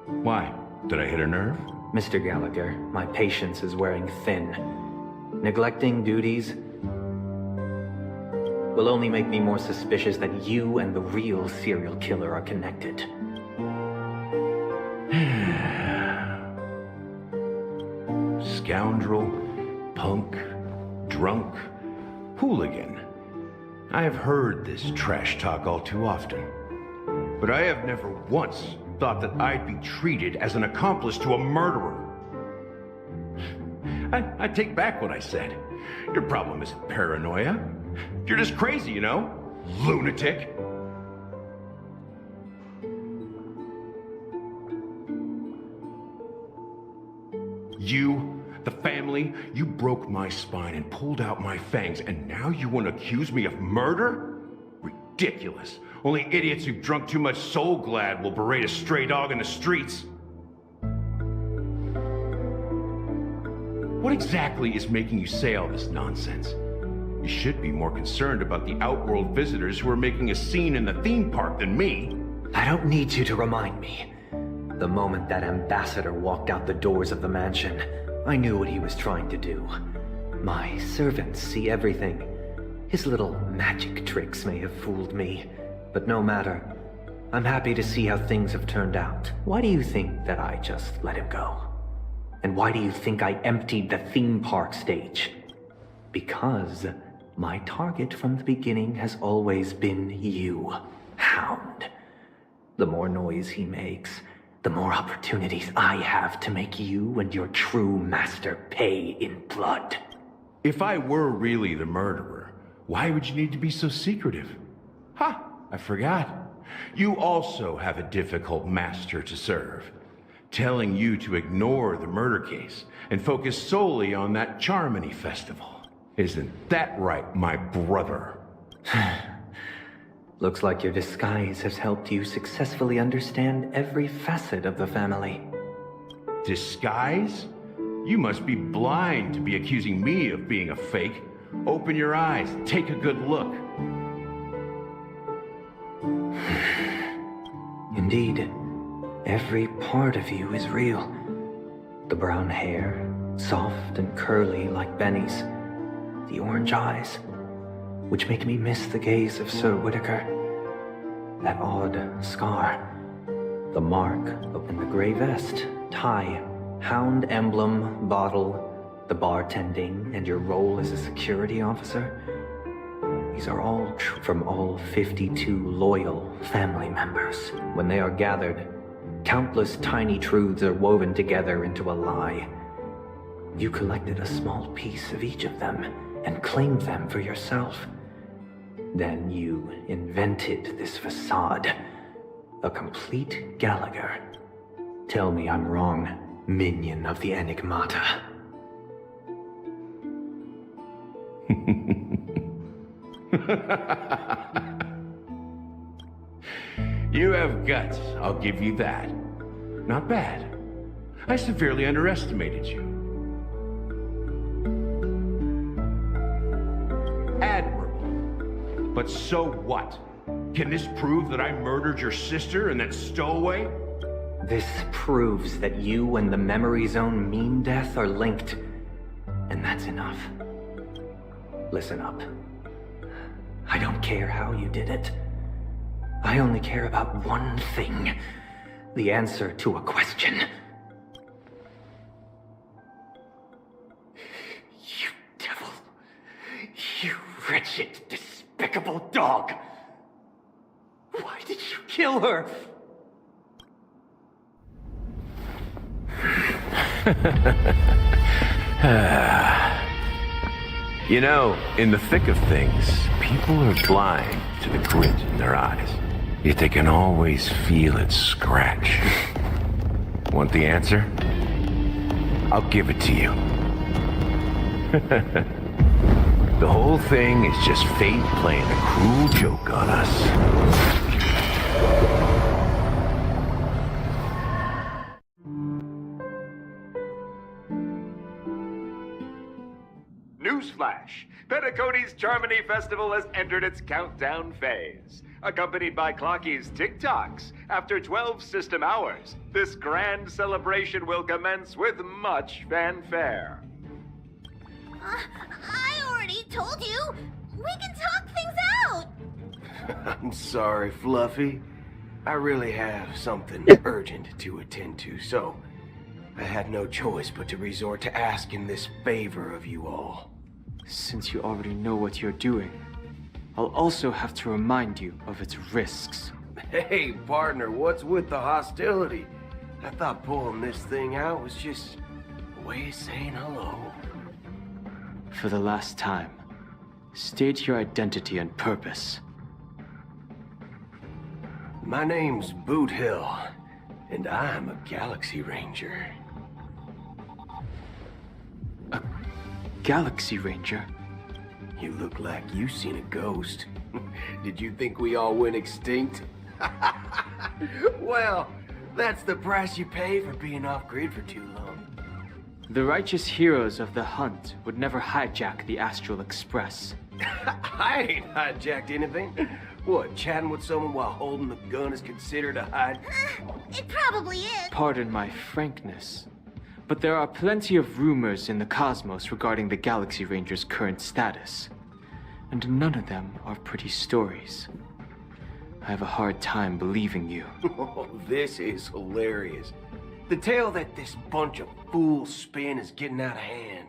Why? Did I hit a nerve? Mr. Gallagher, my patience is wearing thin. Neglecting duties will only make me more suspicious that you and the real serial killer are connected. Scoundrel, punk, drunk, hooligan. I have heard this trash talk all too often. But I have never once thought that I'd be treated as an accomplice to a murderer. I take back what I said. Your problem isn't paranoia. You're just crazy, you know? Lunatic. You, the family, you broke my spine and pulled out my fangs, and now you want to accuse me of murder? Ridiculous. Only idiots who've drunk too much Soul Glad will berate a stray dog in the streets. What exactly is making you say all this nonsense? You should be more concerned about the Outworld visitors who are making a scene in the theme park than me. I don't need you to remind me. The moment that ambassador walked out the doors of the mansion, I knew what he was trying to do. My servants see everything. His little magic tricks may have fooled me, but no matter. I'm happy to see how things have turned out. Why do you think that I just let him go? And why do you think I emptied the theme park stage? Because my target from the beginning has always been you, Hound. The more noise he makes, the more opportunities I have to make you and your true master pay in blood. If I were really the murderer, why would you need to be so secretive? Ha! I forgot. You also have a difficult master to serve, telling you to ignore the murder case and focus solely on that Charmony festival. Isn't that right, my brother? Looks like your disguise has helped you successfully understand every facet of the family. Disguise? You must be blind to be accusing me of being a fake. Open your eyes, take a good look. Indeed, every part of you is real. The brown hair, soft and curly like Benny's. The orange eyes, which make me miss the gaze of Sir Whitaker. That odd scar. The mark in the gray vest, tie, hound emblem, bottle, the bartending, and your role as a security officer. These are all from all 52 loyal family members. When they are gathered, countless tiny truths are woven together into a lie. You collected a small piece of each of them and claimed them for yourself. Then you invented this facade. A complete Gallagher. Tell me I'm wrong, minion of the Enigmata. You have guts, I'll give you that. Not bad. I severely underestimated you. Admirable. But so what? Can this prove that I murdered your sister and that stowaway? This proves that you and the Memory Zone Mean Death are linked. And that's enough. Listen up. I don't care how you did it. I only care about one thing. The answer to a question. You devil. You wretched, despicable dog. Why did you kill her? You know, in the thick of things, people are blind to the glint in their eyes. Yet they can always feel it scratch. Want the answer? I'll give it to you. The whole thing is just fate playing a cruel joke on us. Newsflash! Penacony's Charmony Festival has entered its countdown phase. Accompanied by Clocky's TikToks, after 12 system hours, this grand celebration will commence with much fanfare. I already told you! We can talk things out! I'm sorry, Fluffy. I really have something urgent to attend to, so I had no choice but to resort to asking this favor of you all. Since you already know what you're doing, I'll also have to remind you of its risks. Hey, partner, what's with the hostility? I thought pulling this thing out was just a way of saying hello. For the last time, state your identity and purpose. My name's Boot Hill, and I'm a Galaxy Ranger. A Galaxy Ranger? You look like you seen a ghost. Did you think we all went extinct? Well, that's the price you pay for being off-grid for too long. The righteous heroes of the hunt would never hijack the Astral Express. I ain't hijacked anything. What, chatting with someone while holding the gun is considered a hide? It probably is. Pardon my frankness, but there are plenty of rumors in the cosmos regarding the Galaxy Ranger's current status, and none of them are pretty stories. I have a hard time believing you. Oh, this is hilarious. The tale that this bunch of fools spin is getting out of hand.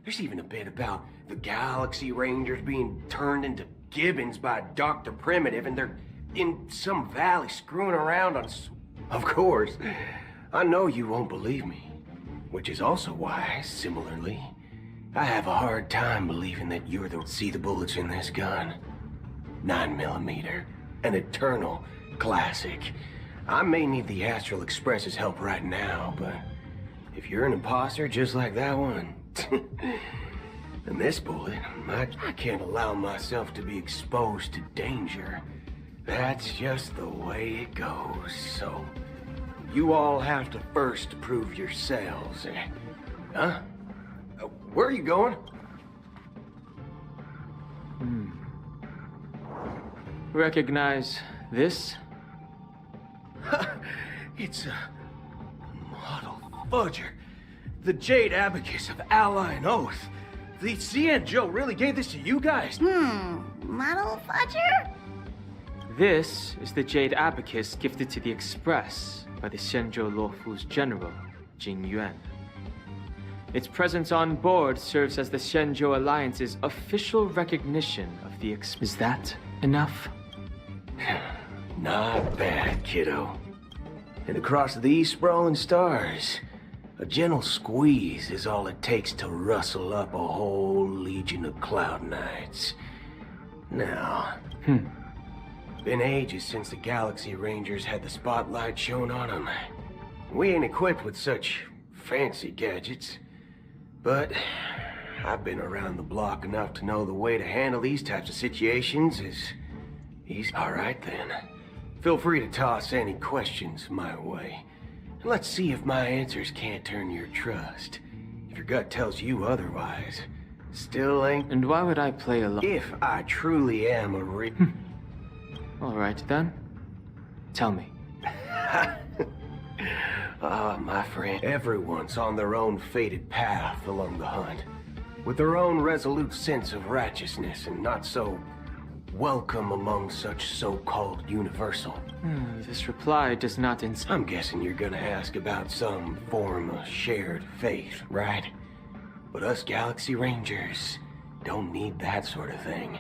There's even a bit about the Galaxy Rangers being turned into gibbons by Dr. Primitive, and they're in some valley screwing around on... Of course, I know you won't believe me. Which is also why, similarly, I have a hard time believing that you're the... See the bullets in this gun? 9mm. An eternal classic. I may need the Astral Express's help right now, but if you're an imposter just like that one, and this bullet, I can't allow myself to be exposed to danger. That's just the way it goes, so you all have to first prove yourselves. Huh? Where are you going? Recognize this? It's a model fudger. The Jade Abacus of Ally and Oath. The Xianzhou really gave this to you guys? Model fudger? This is the Jade Abacus gifted to the Express by the Xianzhou Luofu's general, Jing Yuan. Its presence on board serves as the Xianzhou Alliance's official recognition of the Express. Is that enough? Not bad, kiddo. And across these sprawling stars, a gentle squeeze is all it takes to rustle up a whole legion of Cloud Knights. Now, been ages since the Galaxy Rangers had the spotlight shown on them. We ain't equipped with such fancy gadgets, but I've been around the block enough to know the way to handle these types of situations is easy. All right then. Feel free to toss any questions my way. Let's see if my answers can't turn your trust. If your gut tells you otherwise, still ain't... And why would I play along? If I truly am a All right then. Tell me. My friend, everyone's on their own fated path along the hunt, with their own resolute sense of righteousness and not so welcome among such so-called universal. This reply does not I'm guessing you're gonna ask about some form of shared faith, right? But us Galaxy Rangers don't need that sort of thing.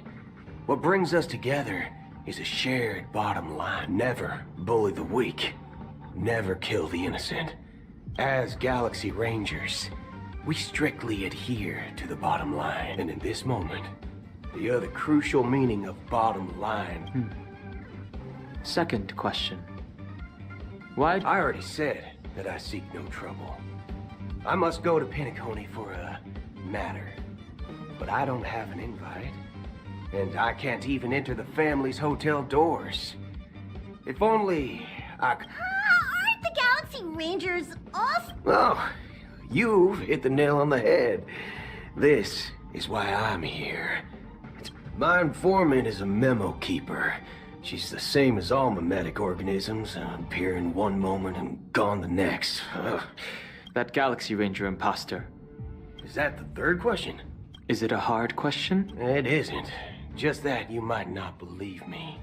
What brings us together is a shared bottom line. Never bully the weak. Never kill the innocent. As Galaxy Rangers, we strictly adhere to the bottom line. And in this moment, the other crucial meaning of bottom line. Second question. Why? I already said that I seek no trouble. I must go to Penacony for a matter. But I don't have an invite. And I can't even enter the family's hotel doors. If only I could... Aren't the Galaxy Rangers off? Oh, you've hit the nail on the head. This is why I'm here. My informant is a memo keeper. She's the same as all mimetic organisms, appearing one moment and gone the next. That Galaxy Ranger imposter. Is that the third question? Is it a hard question? It isn't. Just that you might not believe me.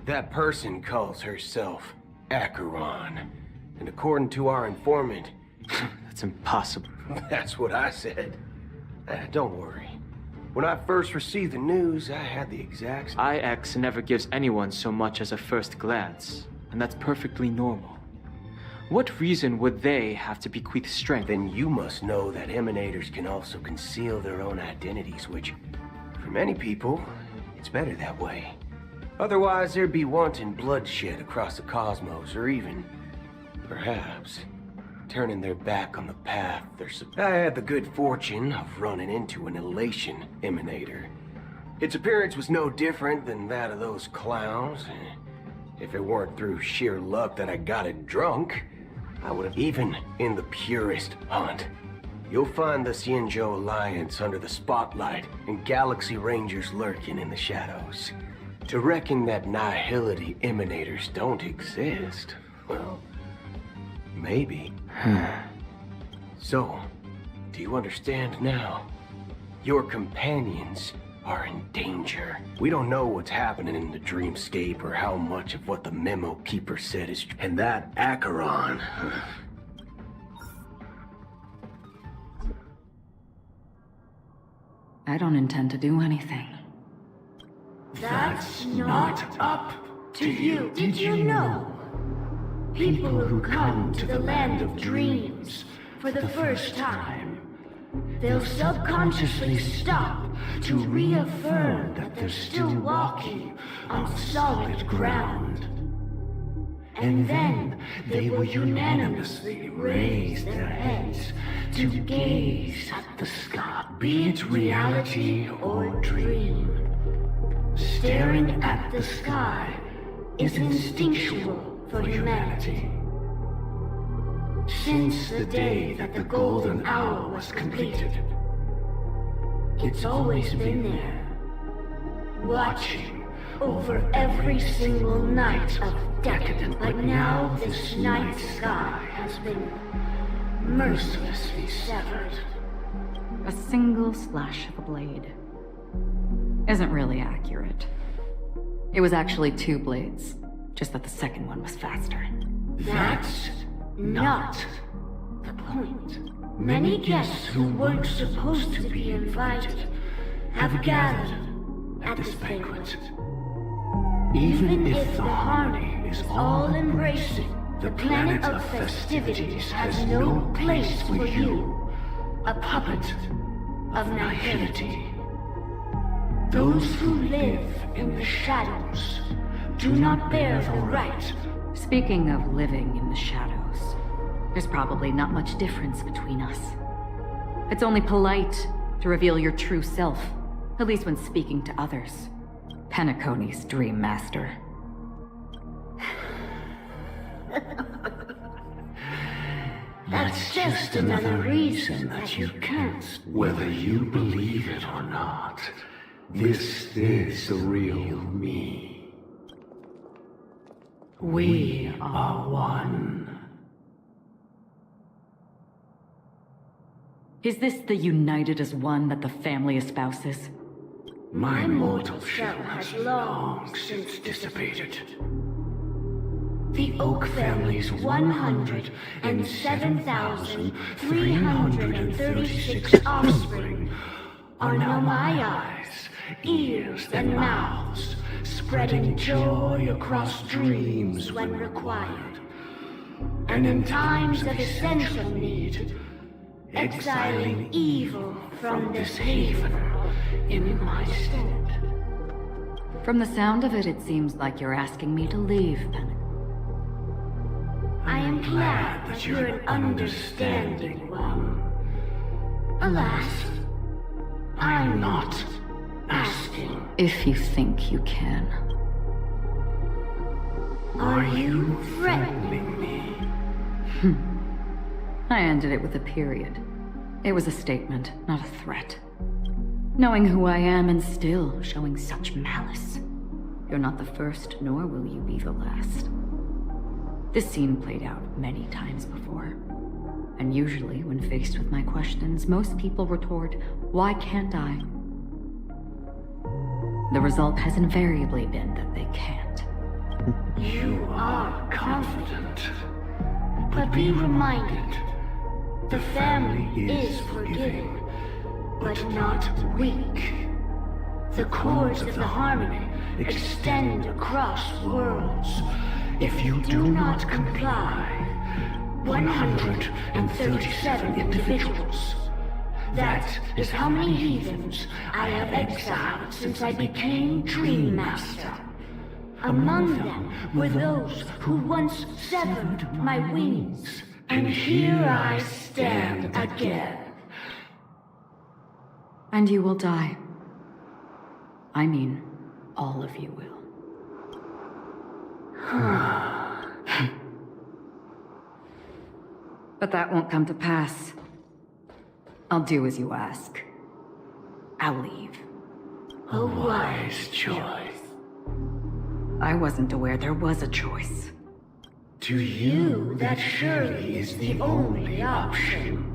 That person calls herself Acheron. And according to our informant... That's impossible. That's what I said. Don't worry. When I first received the news, I had the exact... IX never gives anyone so much as a first glance, and that's perfectly normal. What reason would they have to bequeath strength? Then you must know that emanators can also conceal their own identities, which, for many people, it's better that way. Otherwise, there'd be wanton bloodshed across the cosmos, or even, perhaps, turning their back on the path they're I had the good fortune of running into an elation emanator. Its appearance was no different than that of those clowns. If it weren't through sheer luck that I got it drunk, I would have even in the purest hunt. You'll find the Xianzhou Alliance under the spotlight and Galaxy Rangers lurking in the shadows. To reckon that nihility emanators don't exist, well, maybe. So, do you understand now? Your companions are in danger. We don't know what's happening in the dreamscape or how much of what the memo keeper said is true. And that Acheron... I don't intend to do anything. That's not up to you. Did you know? People who come to the land of dreams for the first time, they'll subconsciously stop to reaffirm that they're still walking on solid ground. And then they will unanimously raise their heads to gaze at the sky, be it reality or dream. Staring at the sky is instinctual for humanity. Since the day that the golden hour was completed, it's always been there, watching over every single night of decadent. But now this night sky has been mercilessly severed. A single slash of a blade isn't really accurate. It was actually 2 blades, just that the second one was faster. That's not the point. Many guests who weren't supposed to be invited have gathered at this banquet. Even if the harmony is all-embracing, the planet of festivities has no place for you, a puppet of nihility. Those who live in the shadows do not bear the right. Speaking of living in the shadows, there's probably not much difference between us. It's only polite to reveal your true self, at least when speaking to others. Penacony's Dream Master. That's just another reason that you can't. Whether you believe it or not, this is the real me. We are one. Is this the united as one that the family espouses? My mortal shell has long since dissipated. The Oak family's 107,336 offspring are now my eyes, ears, and mouths, spreading joy across dreams when required, and in times of essential need, exiling evil from this haven in my stead. From the sound of it, it seems like you're asking me to leave, Penacony. I am glad that you're an understanding one. Alas, I'm not asking. If you think you can. Are you threatening me? I ended it with a period. It was a statement, not a threat. Knowing who I am and still showing such malice. You're not the first, nor will you be the last. This scene played out many times before. And usually, when faced with my questions, most people retort, "Why can't I?" The result has invariably been that they can't. You are confident. But be reminded, the family is forgiving, but not weak. The cords of the harmony extend across worlds. If you do not comply, 137 individuals. That is how many heathens I have exiled since I became Dream Master. Among them were those who once severed my wings. And here I stand again. And you will die. I mean, all of you will. But that won't come to pass. I'll do as you ask. I'll leave. A wise choice. I wasn't aware there was a choice. To you, that surely is the only option.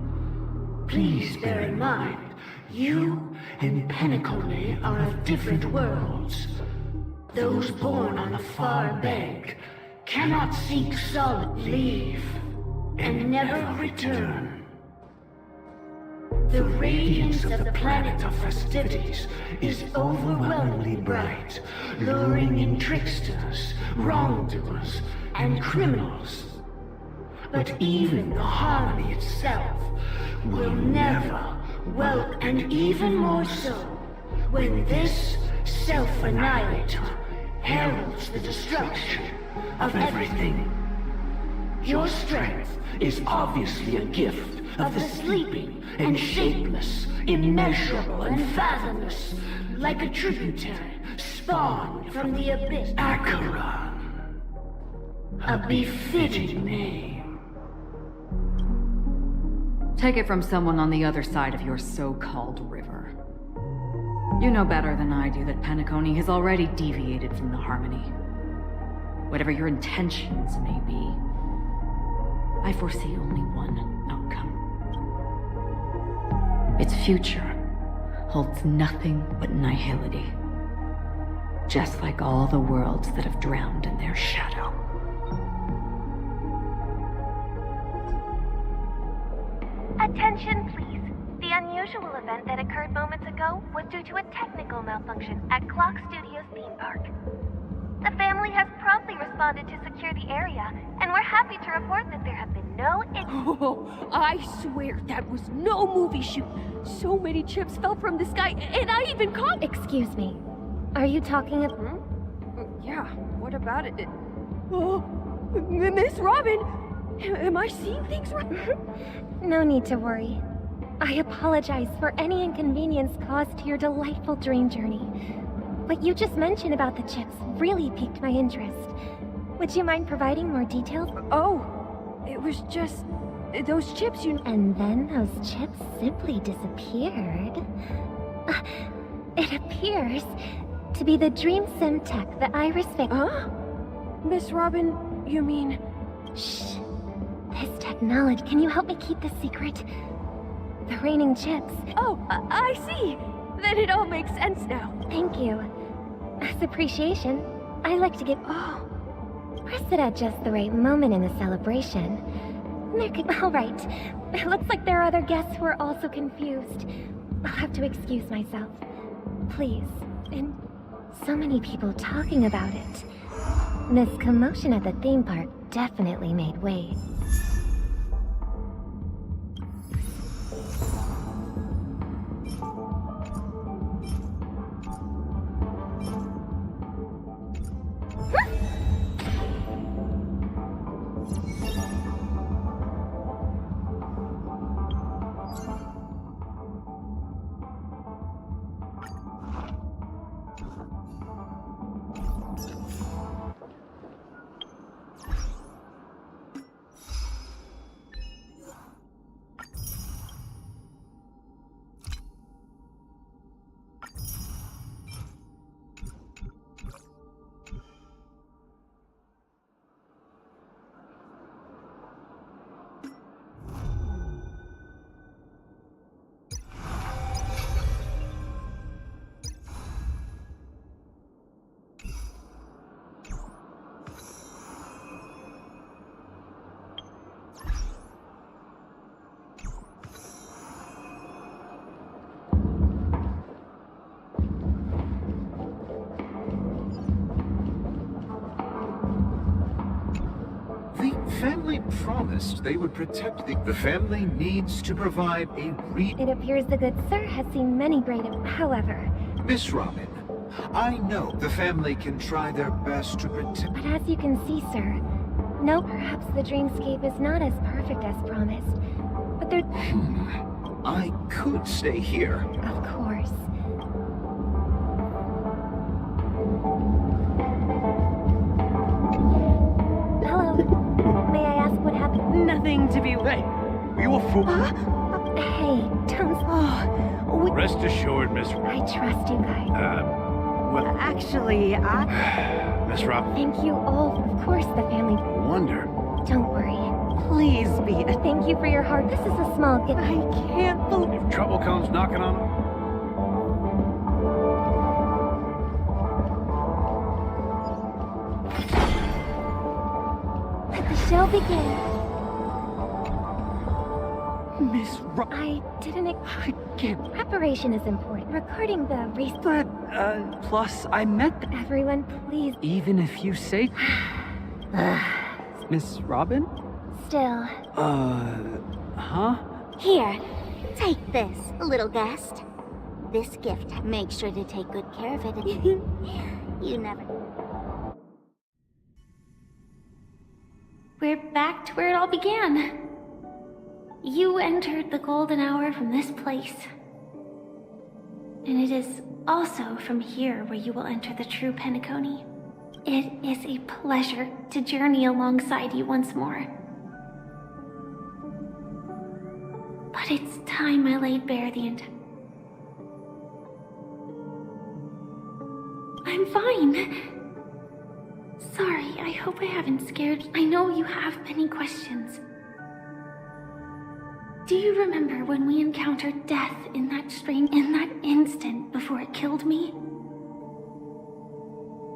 Please bear in mind, You and Penacony are of different worlds. Those born on the far bank cannot seek solid leave and never return. The radiance of the planet of festivities is overwhelmingly bright, luring in tricksters, wrongdoers, and criminals. But even the harmony itself will never, well, and even more so, when this self-annihilator heralds the destruction of everything. Your strength is obviously a gift of the sleeping and shapeless, immeasurable and fathomless, like a tributary spawned from the abyss. Acheron. A befitting name. Take it from someone on the other side of your so-called river. You know better than I do that Penacony has already deviated from the harmony. Whatever your intentions may be, I foresee only one outcome. Its future holds nothing but nihility. Just like all the worlds that have drowned in their shadow. Attention, please. The unusual event that occurred moments ago was due to a technical malfunction at Clock Studios theme park. The family has promptly responded to secure the area, and we're happy to report that there have been no Oh, I swear that was no movie shoot. So many chips fell from the sky, and I even caught— Excuse me. Are you talking of— Yeah, what about it? Oh, Miss Robin! Am I seeing things right? No need to worry. I apologize for any inconvenience caused to your delightful dream journey. What you just mentioned about the chips really piqued my interest. Would you mind providing more details? Oh, it was just those chips you— And then those chips simply disappeared. It appears to be the Dream Sim tech that I respect. Huh? Miss Robin, you mean— Shh. This technology— Can you help me keep this secret? The raining chips. Oh, I see. Then it all makes sense now. Thank you. As appreciation, I like to give— Oh. Press it at just the right moment in the celebration. There could— All right. It looks like there are other guests who are also confused. I'll have to excuse myself. Please. And so many people talking about it. This commotion at the theme park definitely made waves. Family promised they would protect the family needs to provide a It appears the good sir has seen many great— However— Miss Robin, I know the family can try their best to protect— But as you can see, sir, no, perhaps the dreamscape is not as perfect as promised, but there— I could stay here. Of course. Nothing to be— Hey, you a fool? Hey, don't— Rest assured, Miss— I trust you guys. Well— Actually, Miss Rob— Thank you all. Of course, the family— Wonder— Don't worry. Please be— Thank you for your heart. This is a small gift. I can't believe— If trouble comes knocking on them, show begin. Miss I didn't. I can't. Preparation is important. Recording the race. But, plus, I met Everyone, please. Even if you say... Miss Robin? Still. Huh? Here, take this, little guest. This gift, make sure to take good care of it. You never... We're back to where it all began. You entered the golden hour from this place. And it is also from here where you will enter the true Penacony. It is a pleasure to journey alongside you once more. But it's time I laid bare the I'm fine. Sorry, I hope I haven't scared. I know you have many questions. Do you remember when we encountered death in that instant before it killed me?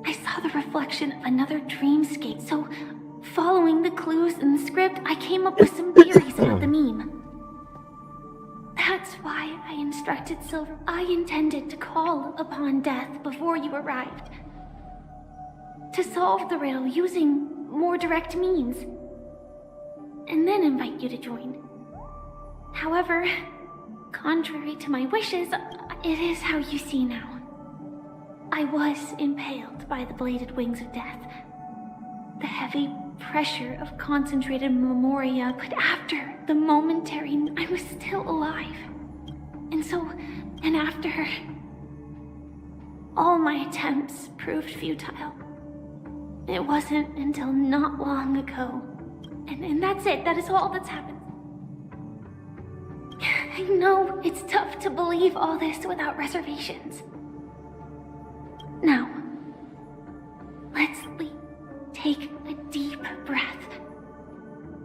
I saw the reflection of another dreamscape, so following the clues in the script, I came up with some theories about the meme. That's why I instructed Silver. I intended to call upon death before you arrived. To solve the riddle using more direct means. And then invite you to join. However, contrary to my wishes, it is how you see now. I was impaled by the bladed wings of death. The heavy pressure of concentrated memoria, but after the momentary, I was still alive. And after, all my attempts proved futile. It wasn't until not long ago. And that's it, that is all that's happened. I know it's tough to believe all this without reservations. Now, let's take a deep breath.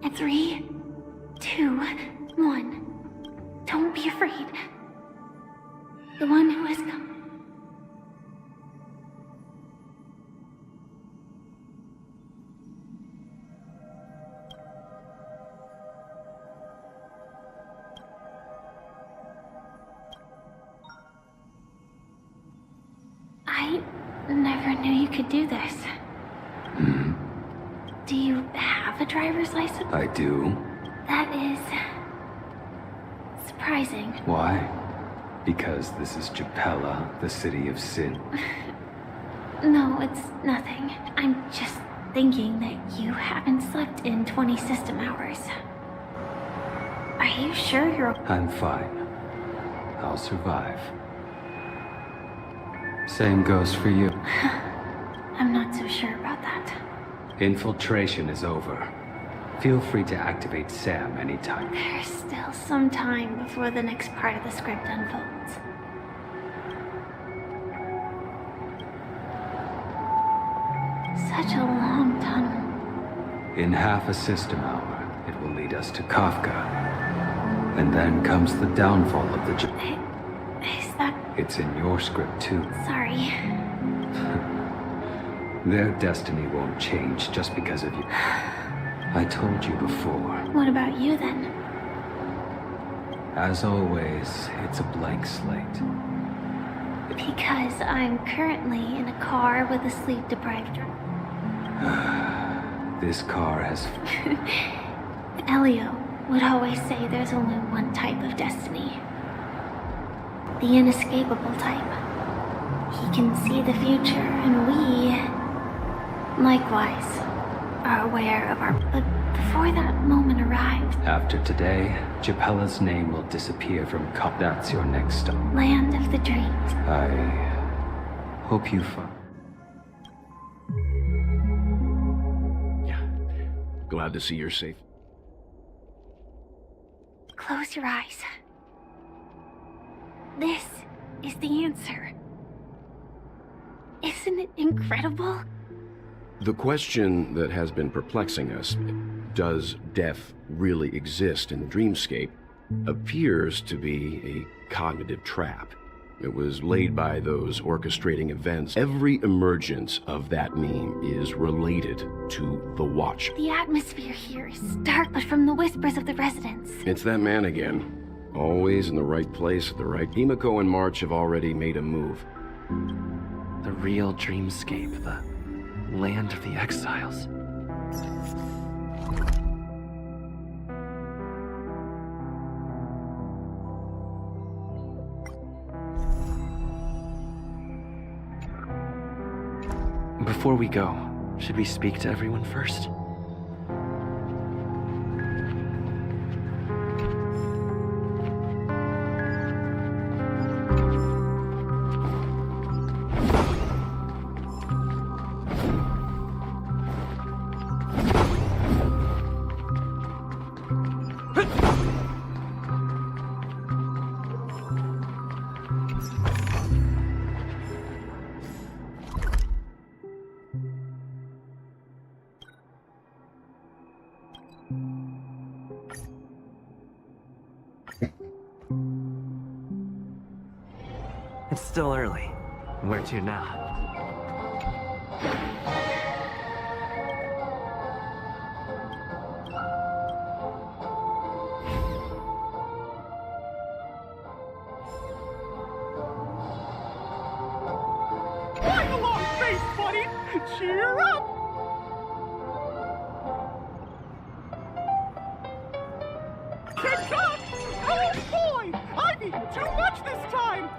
At 3, 2, 1. Don't be afraid. The one who has come. I never knew you could do this. Do you have a driver's license? I do. That is surprising. Why? Because this is Japella, the city of sin. No, it's nothing. I'm just thinking that you haven't slept in 20 system hours. Are you sure you're... I'm fine. I'll survive. Same goes for you. I'm not so sure about that. Infiltration is over. Feel free to activate Sam anytime. There's still some time before the next part of the script unfolds. Such a long tunnel. In half a system hour, it will lead us to Kafka. And then comes the downfall of the... Is that... It's in your script, too. Sorry. Their destiny won't change just because of you. I told you before. What about you, then? As always, it's a blank slate. Because I'm currently in a car with a sleep-deprived driver. This car has... Elio would always say there's only one type of destiny. The inescapable type. He can see the future, and we, likewise, are aware of our... But before that moment arrived... After today, Japella's name will disappear from Kop. That's your next stop. Land of the dreams. I hope you find... Glad to see you're safe. Close your eyes. This is the answer. Isn't it incredible? The question that has been perplexing us, does death really exist in the dreamscape, appears to be a cognitive trap. It was laid by those orchestrating events. Every emergence of that meme is related to the Watch. The atmosphere here is stark, but from the whispers of the residents. It's that man again. Always in the right place at the right... Himiko and March have already made a move. The real dreamscape, the land of the exiles. Before we go, should we speak to everyone first? It's still early. Where to now? Right along, face buddy! Cheer up! Catch up! Oh boy! I've eaten too much this time!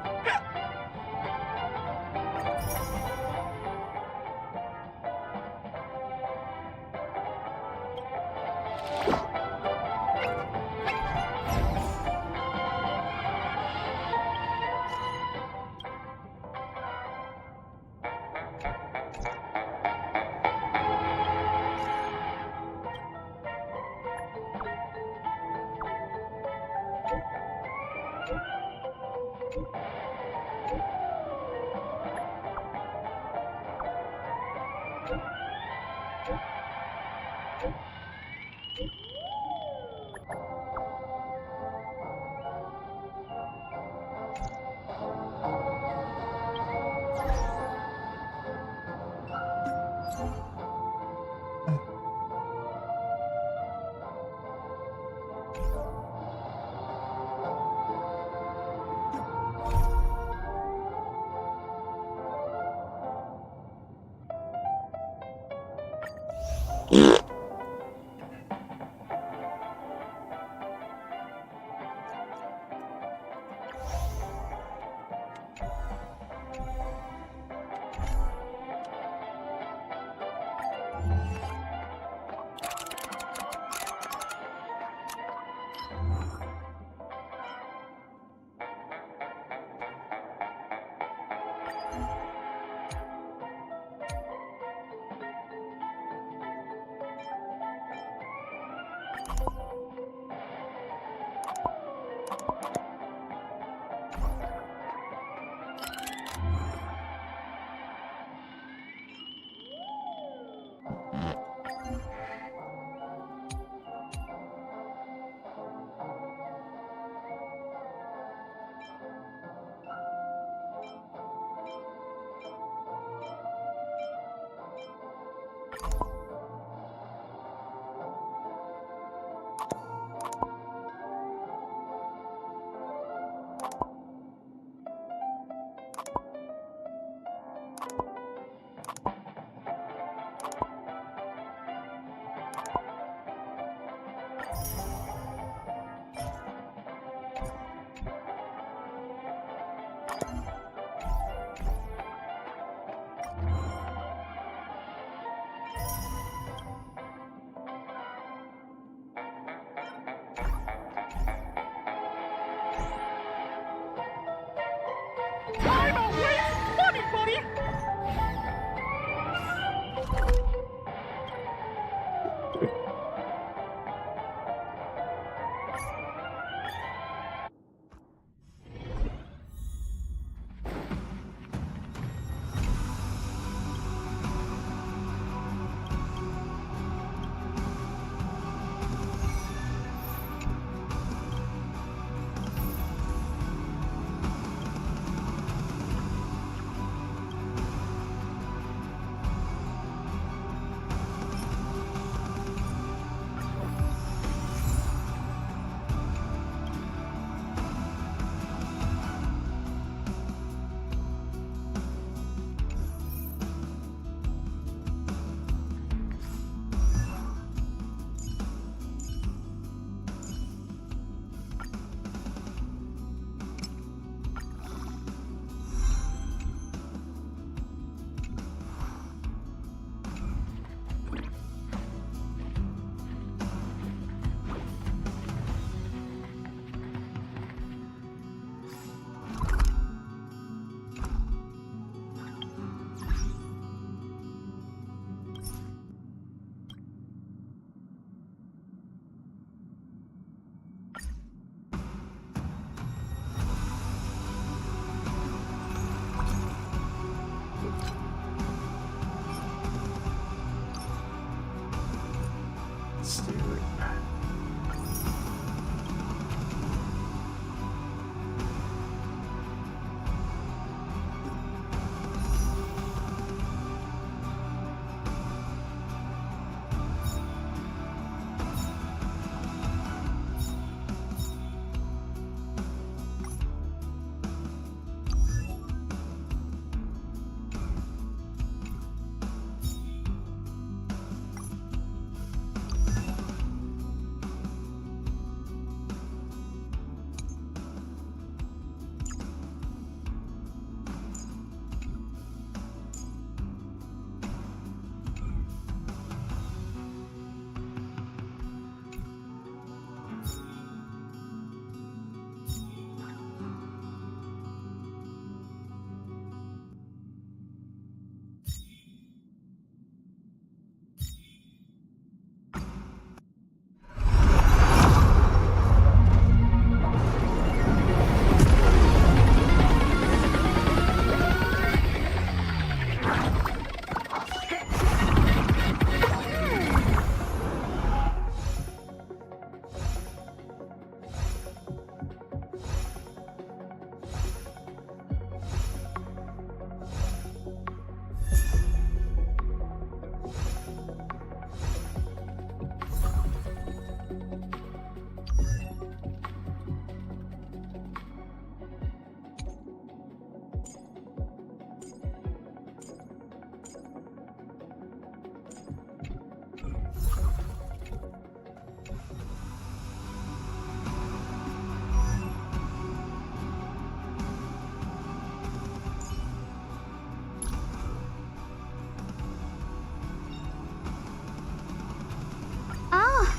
Let's do it.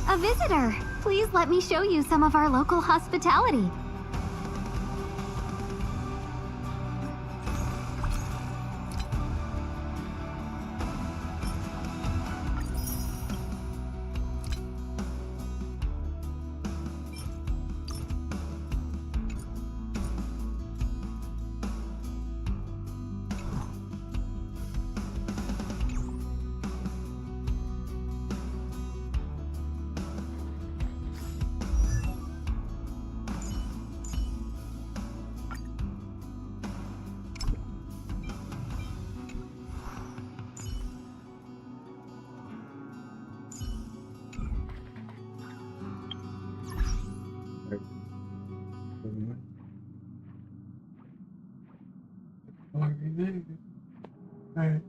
A visitor. Please let me show you some of our local hospitality. Alright,